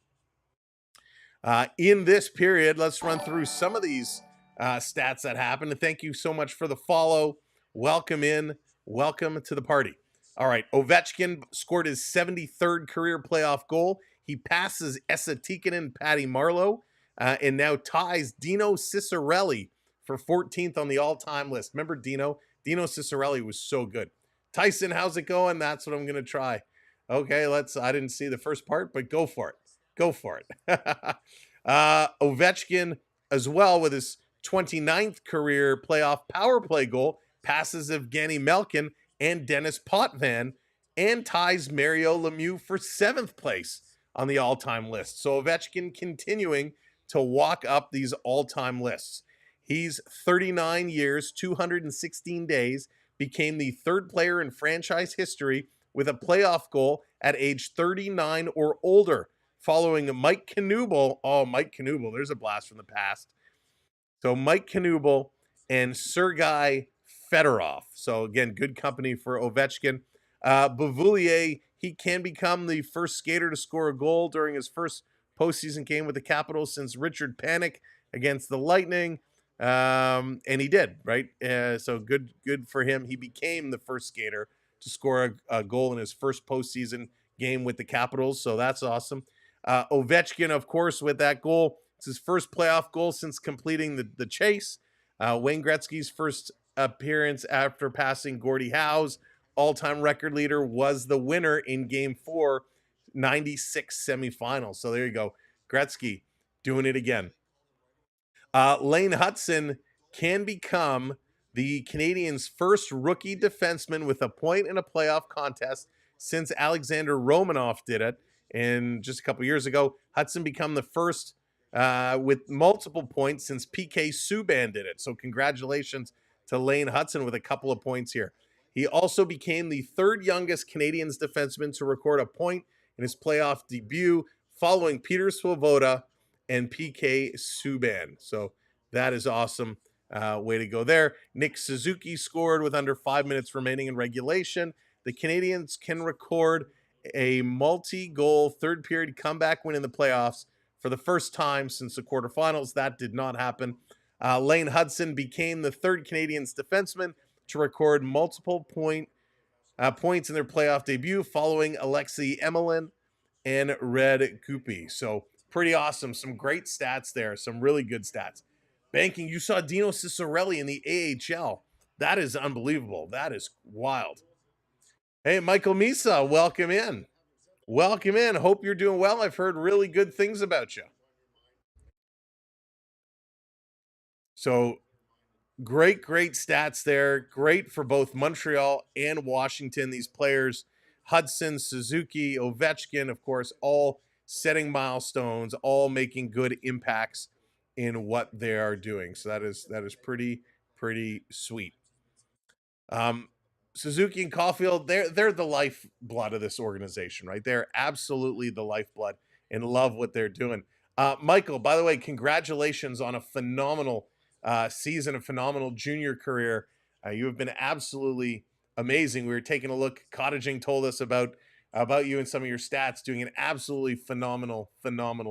In this period, let's run through some of these stats that happened. And thank you so much for the follow. Welcome in. Welcome to the party. All right. Ovechkin scored his 73rd career playoff goal. He passes Esa Tikkanen, Patty Marleau, and now ties Dino Ciccarelli for 14th on the all-time list. Remember Dino? Dino Ciccarelli was so good. Tyson, how's it going? That's what I'm going to try. Okay, I didn't see the first part, but go for it. Go for it. Ovechkin as well with his 29th career playoff power play goal passes Evgeny Malkin and Dennis Potvin and ties Mario Lemieux for 7th place on the all-time list. So Ovechkin continuing to walk up these all-time lists. He's 39 years, 216 days, became the 3rd player in franchise history with a playoff goal at age 39 or older, following Mike Knuble. Oh, Mike Knuble, there's a blast from the past. So Mike Knuble and Sergei Fedorov. So again, good company for Ovechkin. Beauvillier, he can become the first skater to score a goal during his first postseason game with the Capitals since Richard Panik against the Lightning. And he did, right? So good for him. He became the first skater to score a goal in his first postseason game with the Capitals. So that's awesome. Ovechkin, of course, with that goal. It's his first playoff goal since completing the chase. Wayne Gretzky's first appearance after passing Gordie Howe's all-time record leader was the winner in Game 4, 96 semifinals. So there you go. Gretzky doing it again. Lane Hutson can become the Canadiens' first rookie defenseman with a point in a playoff contest since Alexander Romanov did it. And just a couple years ago, Hudson became the first with multiple points since PK Subban did it. So congratulations to Lane Hutson with a couple of points here. He also became the 3rd youngest Canadiens defenseman to record a point in his playoff debut, following Peter Svoboda and PK Subban. So that is awesome. Way to go there. Nick Suzuki scored with under 5 minutes remaining in regulation. The Canadiens can record a multi-goal 3rd period comeback win in the playoffs for the first time since the quarterfinals. That did not happen. Lane Hudson became the 3rd Canadiens defenseman to record multiple points in their playoff debut, following Alexei Emelin and Red Guppy. So pretty awesome. Some great stats there. Some really good stats. Banking, you saw Dino Ciccarelli in the AHL. That is unbelievable. That is wild. Hey, Michael Misa, welcome in. Welcome in. Hope you're doing well. I've heard really good things about you. So great stats there. Great for both Montreal and Washington. These players, Hudson, Suzuki, Ovechkin, of course, all setting milestones, all making good impacts in what they are doing. So that is pretty sweet. Suzuki and Caulfield, they're the lifeblood of this organization, right? They're absolutely the lifeblood and love what they're doing. Michael, by the way, congratulations on a phenomenal season, a phenomenal junior career. You have been absolutely amazing. We were taking a look. Cottaging told us about you and some of your stats, doing an absolutely phenomenal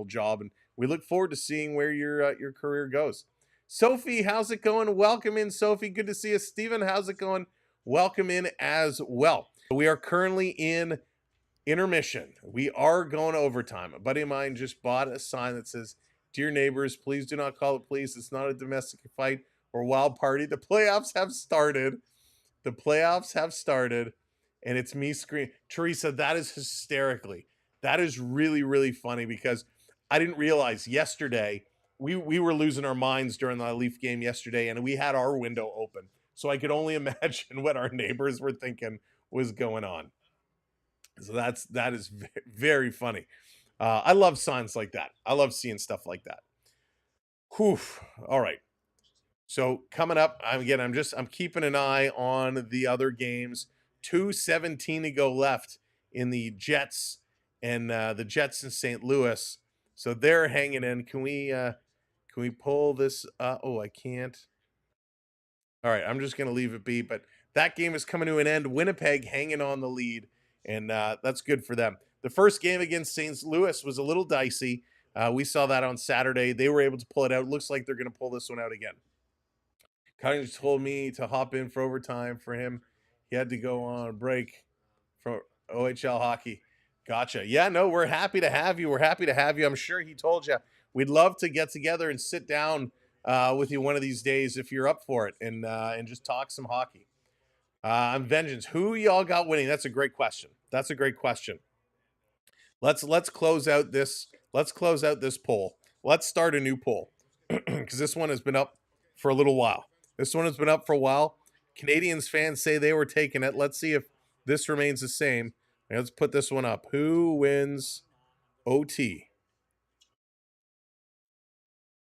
job, and we look forward to seeing where your career goes. Sophie, how's it going? Welcome in, Sophie. Good to see you. Steven, how's it going? Welcome in as well. We are currently in intermission. We are going overtime. A buddy of mine just bought a sign that says, "Dear neighbors, please do not call the police. It's not a domestic fight or wild party. The playoffs have started." The playoffs have started, and it's me screaming. Teresa, that is hysterically. That is really funny, because I didn't realize yesterday we were losing our minds during the Leaf game yesterday, and we had our window open. So I could only imagine what our neighbors were thinking was going on. So that is very funny. I love signs like that. I love seeing stuff like that. Whew. All right. So coming up, I'm keeping an eye on the other games. 2:17 to go left in the Jets and the Jets in St. Louis. So they're hanging in. Can we pull this? Oh, I can't. All right, I'm just going to leave it be. But that game is coming to an end. Winnipeg hanging on the lead, and that's good for them. The first game against St. Louis was a little dicey. We saw that on Saturday. They were able to pull it out. Looks like they're going to pull this one out again. Connors told me to hop in for overtime for him. He had to go on a break from OHL hockey. Gotcha. Yeah, no, we're happy to have you. We're happy to have you. I'm sure he told you. We'd love to get together and sit down with you one of these days if you're up for it, and just talk some hockey. I'm Vengeance. Who y'all got winning? That's a great question. That's a great question. Let's close out this. Let's close out this poll. Let's start a new poll because this one has been up for a little while. This one has been up for a while. Canadiens fans say they were taking it. Let's see if this remains the same. Let's put this one up. Who wins OT?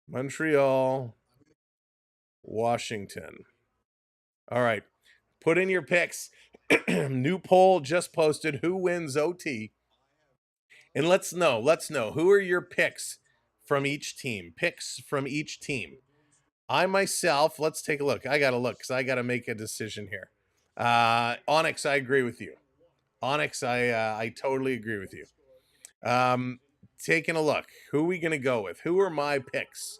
Montreal, Washington. All right. Put in your picks. New poll just posted. Who wins OT? And let's know. Who are your picks from each team? Picks from each team. I myself, let's take a look. I got to look because I got to make a decision here. Onyx, I agree with you. Onyx, I totally agree with you. Taking a look. Who are we going to go with? Who are my picks?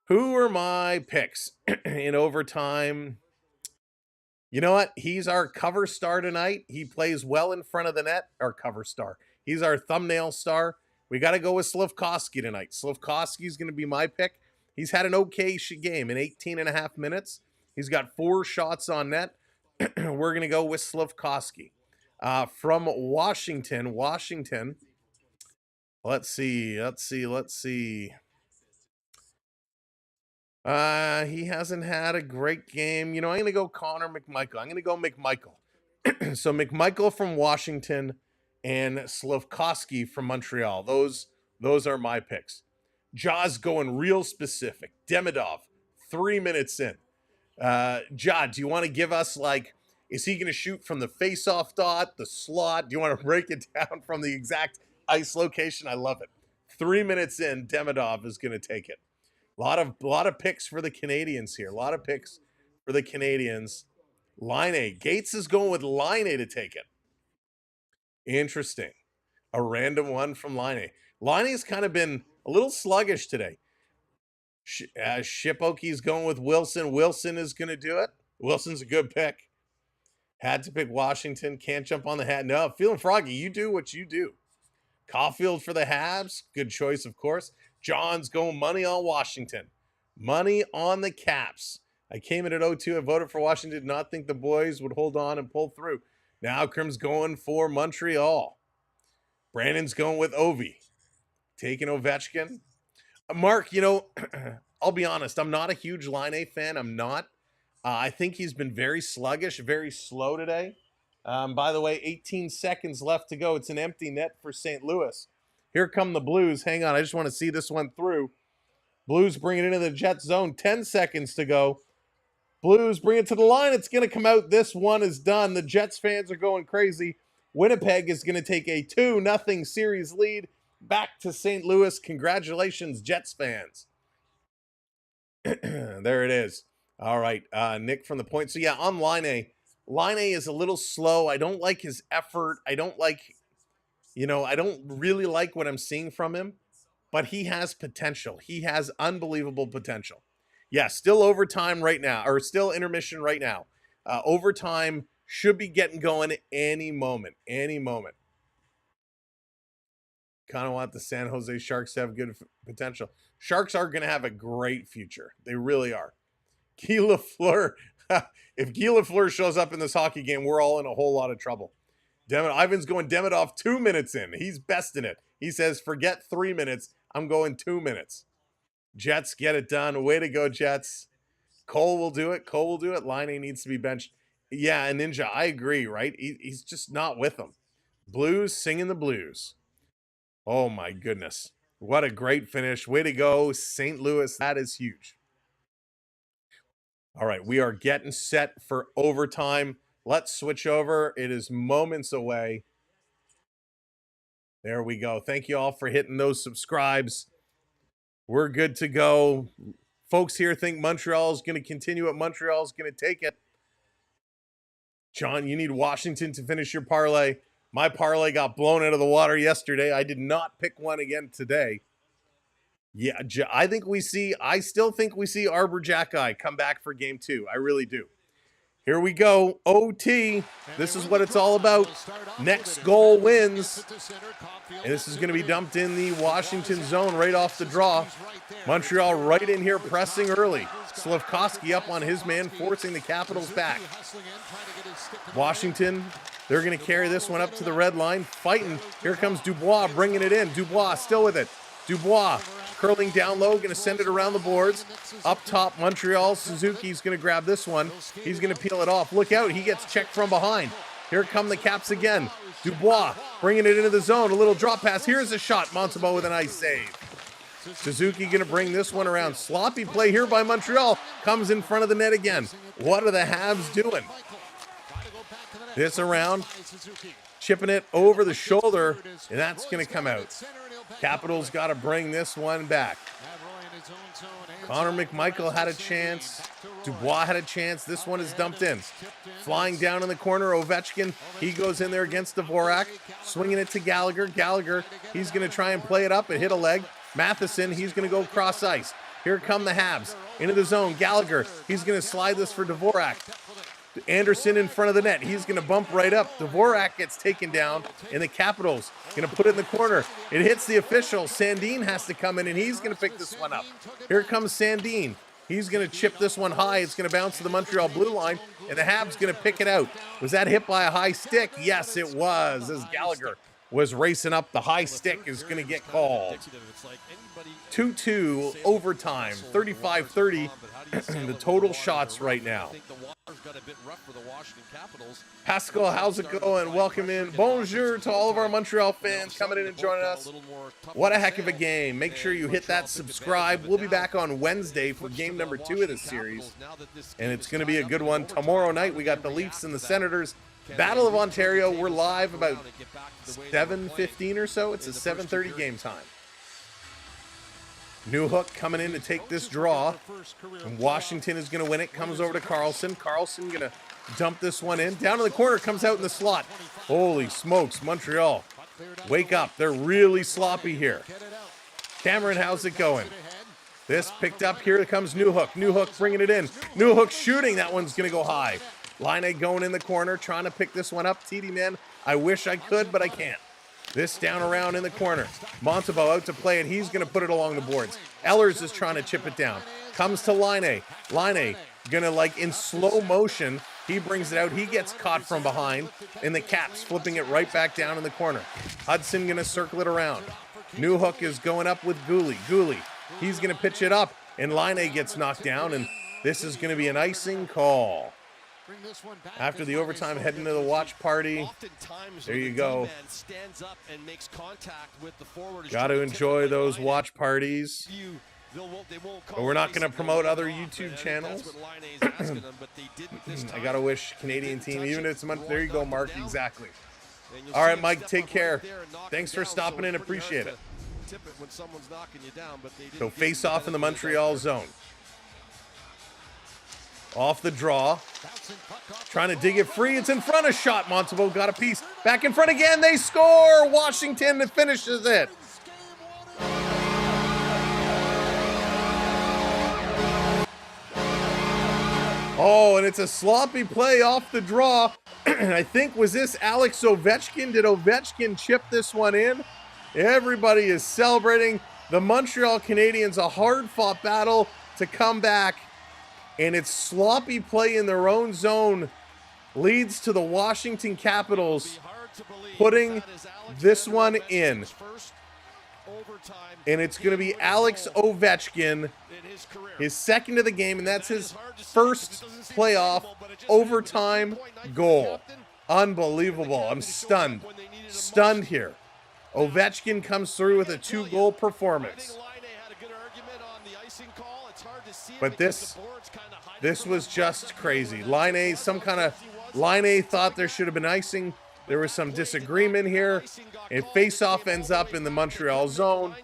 Who are my picks in overtime? You know what? He's our cover star tonight. He plays well in front of the net. Our cover star. He's our thumbnail star. We got to go with Slafkovsky tonight. Slafkovsky's going to be my pick. He's had an okay game in 18 and a half minutes. He's got 4 shots on net. We're going to go with Slafkovsky. From Washington. Let's see. He hasn't had a great game. You know, I'm going to go Connor McMichael. I'm going to go McMichael. So McMichael from Washington and Slafkovsky from Montreal. Those are my picks. Jaws going real specific. Demidov, 3 minutes in. Ja, do you want to give us, like, is he going to shoot from the face-off dot, the slot? Do you want to break it down from the exact ice location? I love it. 3 minutes in, Demidov is going to take it. A lot of picks for the Canadiens here. A lot of picks for the Canadiens. Line. Gates is going with Line to take it. Interesting. A random one from Line. Line's kind of been a little sluggish today. Shipoki's going with Wilson. Wilson is going to do it. Wilson's a good pick. Had to pick Washington. Can't jump on the hat. No, feeling froggy. You do what you do. Caulfield for the Habs. Good choice, of course. John's going money on Washington. Money on the Caps. I came in at 0-2. I voted for Washington. Did not think the boys would hold on and pull through. Now Krim's going for Montreal. Brandon's going with Ovi. Taking Ovechkin. Mark, you know, I'll be honest. I'm not a huge Line A fan. I'm not. I think he's been very sluggish, very slow today. By the way, 18 seconds left to go. It's an empty net for St. Louis. Here come the Blues. Hang on. I just want to see this one through. Blues bring it into the Jet zone. 10 seconds to go. Blues bring it to the line. It's going to come out. This one is done. The Jets fans are going crazy. Winnipeg is going to take a 2-0 series lead back to St. Louis. Congratulations, Jets fans. There it is. All right. Nick from the point. So, yeah, on Line A. Line A is a little slow. I don't like his effort. I don't really like what I'm seeing from him. But he has potential. He has unbelievable potential. Yeah, still overtime right now, or still intermission right now. Overtime should be getting going any moment. Kind of want the San Jose Sharks to have good potential. Sharks are going to have a great future. They really are. Guy Lafleur. If Guy Lafleur shows up in this hockey game, we're all in a whole lot of trouble. Ivan's going Demidov 2 minutes in. He's besting it. He says, forget 3 minutes. I'm going 2 minutes. Jets get it done. Way to go, Jets. Cole will do it. Line needs to be benched. Yeah, and Ninja, I agree, right? He's just not with them. Blues singing the blues. Oh, my goodness. What a great finish. Way to go, St. Louis. That is huge. All right, we are getting set for overtime. Let's switch over. It is moments away. There we go. Thank you all for hitting those subscribes. We're good to go. folks here think Montreal is going to continue it. Montreal is going to take it. John, you need Washington to finish your parlay. My parlay got blown out of the water yesterday. I did not pick one again today. Yeah, I still think we see Arbor Jackeye come back for game 2. I really do. Here we go. OT. This is what it's all about. Next goal wins. And this is going to be dumped in the Washington zone right off the draw. Montreal right in here pressing early. Slafkovsky up on his man, forcing the Capitals back. Washington, they're going to carry this one up to the red line. Fighting. Here comes Dubois bringing it in. Dubois still with it. Dubois curling down low, going to send it around the boards. Up top, Montreal. Suzuki's going to grab this one. He's going to peel it off. Look out, he gets checked from behind. Here come the Caps again. Dubois bringing it into the zone. A little drop pass. Here's a shot. Montembeault with a nice save. Suzuki going to bring this one around. Sloppy play here by Montreal. Comes in front of the net again. What are the Habs doing? This around. Chipping it over the shoulder, and that's going to come out. Capitals got to bring this one back. Connor McMichael had a chance. Dubois had a chance. This one is dumped in. Flying down in the corner, Ovechkin. He goes in there against Dvorak. Swinging it to Gallagher. Gallagher, he's going to try and play it up and hit a leg. Matheson, he's going to go cross ice. Here come the Habs. Into the zone. Gallagher, he's going to slide this for Dvorak. Anderson in front of the net. He's going to bump right up. Dvorak gets taken down, and the Capitals going to put it in the corner. It hits the official. Sandin has to come in, and he's going to pick this one up. Here comes Sandin. He's going to chip this one high. It's going to bounce to the Montreal blue line, and the Habs going to pick it out. Was that hit by a high stick? Yes, it was, as Gallagher was racing up. The high stick is going to get called. 2-2 overtime, 35-30 the total shots right now. Pascal, how's it going? Welcome in. Bonjour to all of our Montreal fans coming in and joining us. What a heck of a game. Make sure you hit that subscribe. We'll be back on Wednesday for game number 2 of this series, and it's going to be a good one. Tomorrow night we got the Leafs and the Senators. Battle of Ontario. We're live about 7:15 or so. It's a 7:30 game time. Newhook coming in to take this draw, and Washington is going to win it. Comes over to Carlson. Carlson going to dump this one in. Down to the corner, comes out in the slot. Holy smokes, Montreal. Wake up. They're really sloppy here. Cameron, how's it going? This picked up. Here comes Newhook. Newhook bringing it in. Newhook shooting. That one's going to go high. Line going in the corner, trying to pick this one up. TD man, I wish I could, but I can't. This down around in the corner. Montembeault out to play it. He's going to put it along the boards. Ehlers is trying to chip it down. Comes to Line. Line going to, like, in slow motion, he brings it out. He gets caught from behind, and the Caps flipping it right back down in the corner. Hudson going to circle it around. Newhook is going up with Gooley. Gooley, he's going to pitch it up, and Line gets knocked down, and this is going to be an icing call. After the overtime, heading to the watch party. There you go. Got to enjoy those watch parties. But we're not going to promote other YouTube channels. I got to wish Canadian team, even if it's a month. There you go, Mark. Exactly. All right, Mike, take care. Thanks for stopping in. Appreciate it. So face off in the Montreal zone. Off the draw. Trying to dig it free. It's in front of shot. Montembeault got a piece. Back in front again. They score. Washington finishes it. Oh, and it's a sloppy play off the draw. I think, was this Alex Ovechkin? Did Ovechkin chip this one in? Everybody is celebrating. The Montreal Canadiens, a hard-fought battle to come back. And it's sloppy play in their own zone leads to the Washington Capitals putting this one in. And it's going to be Alex Ovechkin, his second of the game, and that's his first playoff overtime goal. Unbelievable. I'm stunned. Stunned here. Ovechkin comes through with a 2-goal performance. But this was just crazy. Line thought there should have been icing. There was some disagreement here. And face-off ends up in the Montreal zone.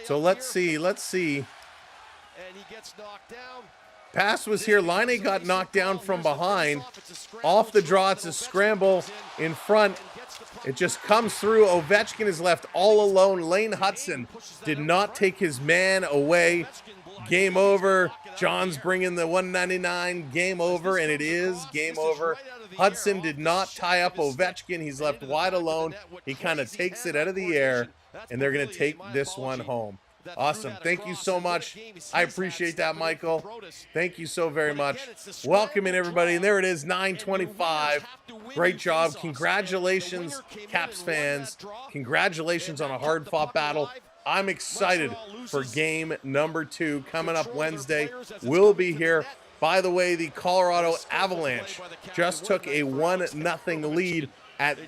So let's see and he gets knocked down. Pass was here. Laine got knocked down from behind. Off the draw, it's a scramble in front. It just comes through. Ovechkin is left all alone. Lane Hudson did not take his man away. Game over. John's bringing the 199. Game over, and it is game over. Hudson did not tie up Ovechkin. He's left wide alone. He kind of takes it out of the air, and they're going to take this one home. Awesome. Thank you so much. I appreciate that, Michael. Thank you so very much. Welcome in, everybody. And there it is, 9:25. Great job. Congratulations, Caps fans. Congratulations on a hard-fought battle. I'm excited for game number 2 coming up Wednesday. We'll be here. By the way, the Colorado Avalanche just took a 1-0 lead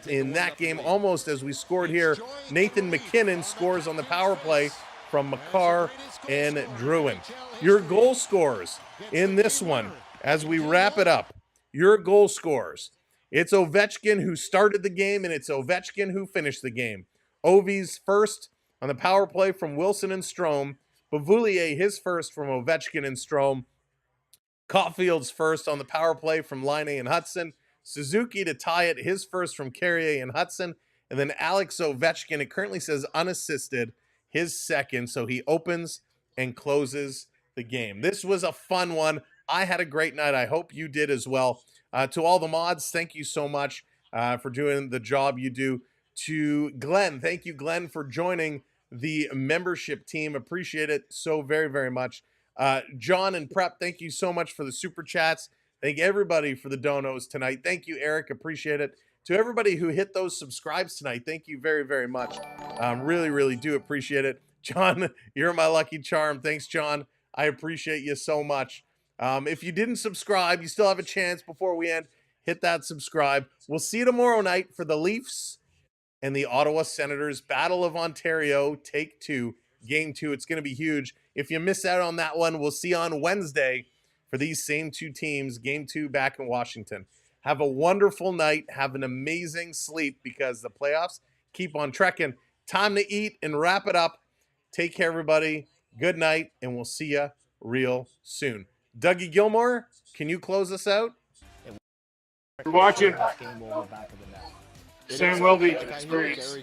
in that game almost as we scored here. Nathan McKinnon scores on the power play from Makar and Druin. Your goal scorers in this one, as we wrap it up, your goal scorers. It's Ovechkin who started the game, and it's Ovechkin who finished the game. Ovi's first on the power play from Wilson and Strome. Bavoulier, his first from Ovechkin and Strome. Caulfield's first on the power play from Laine and Hudson. Suzuki to tie it, his first from Carrier and Hudson. And then Alex Ovechkin, it currently says unassisted, his second. So he opens and closes the game. This was a fun one. I had a great night. I hope you did as well. To all the mods, thank you so much for doing the job you do. To Glenn, thank you, Glenn, for joining the membership team. Appreciate it so very, very much. John and Prep, thank you so much for the super chats. Thank everybody for the donos tonight. Thank you, Eric. Appreciate it. To everybody who hit those subscribes tonight, thank you very, very much. Really, really do appreciate it. John, you're my lucky charm. Thanks, John. I appreciate you so much. If you didn't subscribe, you still have a chance before we end. Hit that subscribe. We'll see you tomorrow night for the Leafs and the Ottawa Senators Battle of Ontario, Take 2, Game 2. It's going to be huge. If you miss out on that one, we'll see you on Wednesday for these same two teams, Game 2 back in Washington. Have a wonderful night. Have an amazing sleep because the playoffs keep on trekking. Time to eat and wrap it up. Take care, everybody. Good night, and we'll see you real soon. Dougie Gilmore, can you close us out? We're watching Sam Welby experience.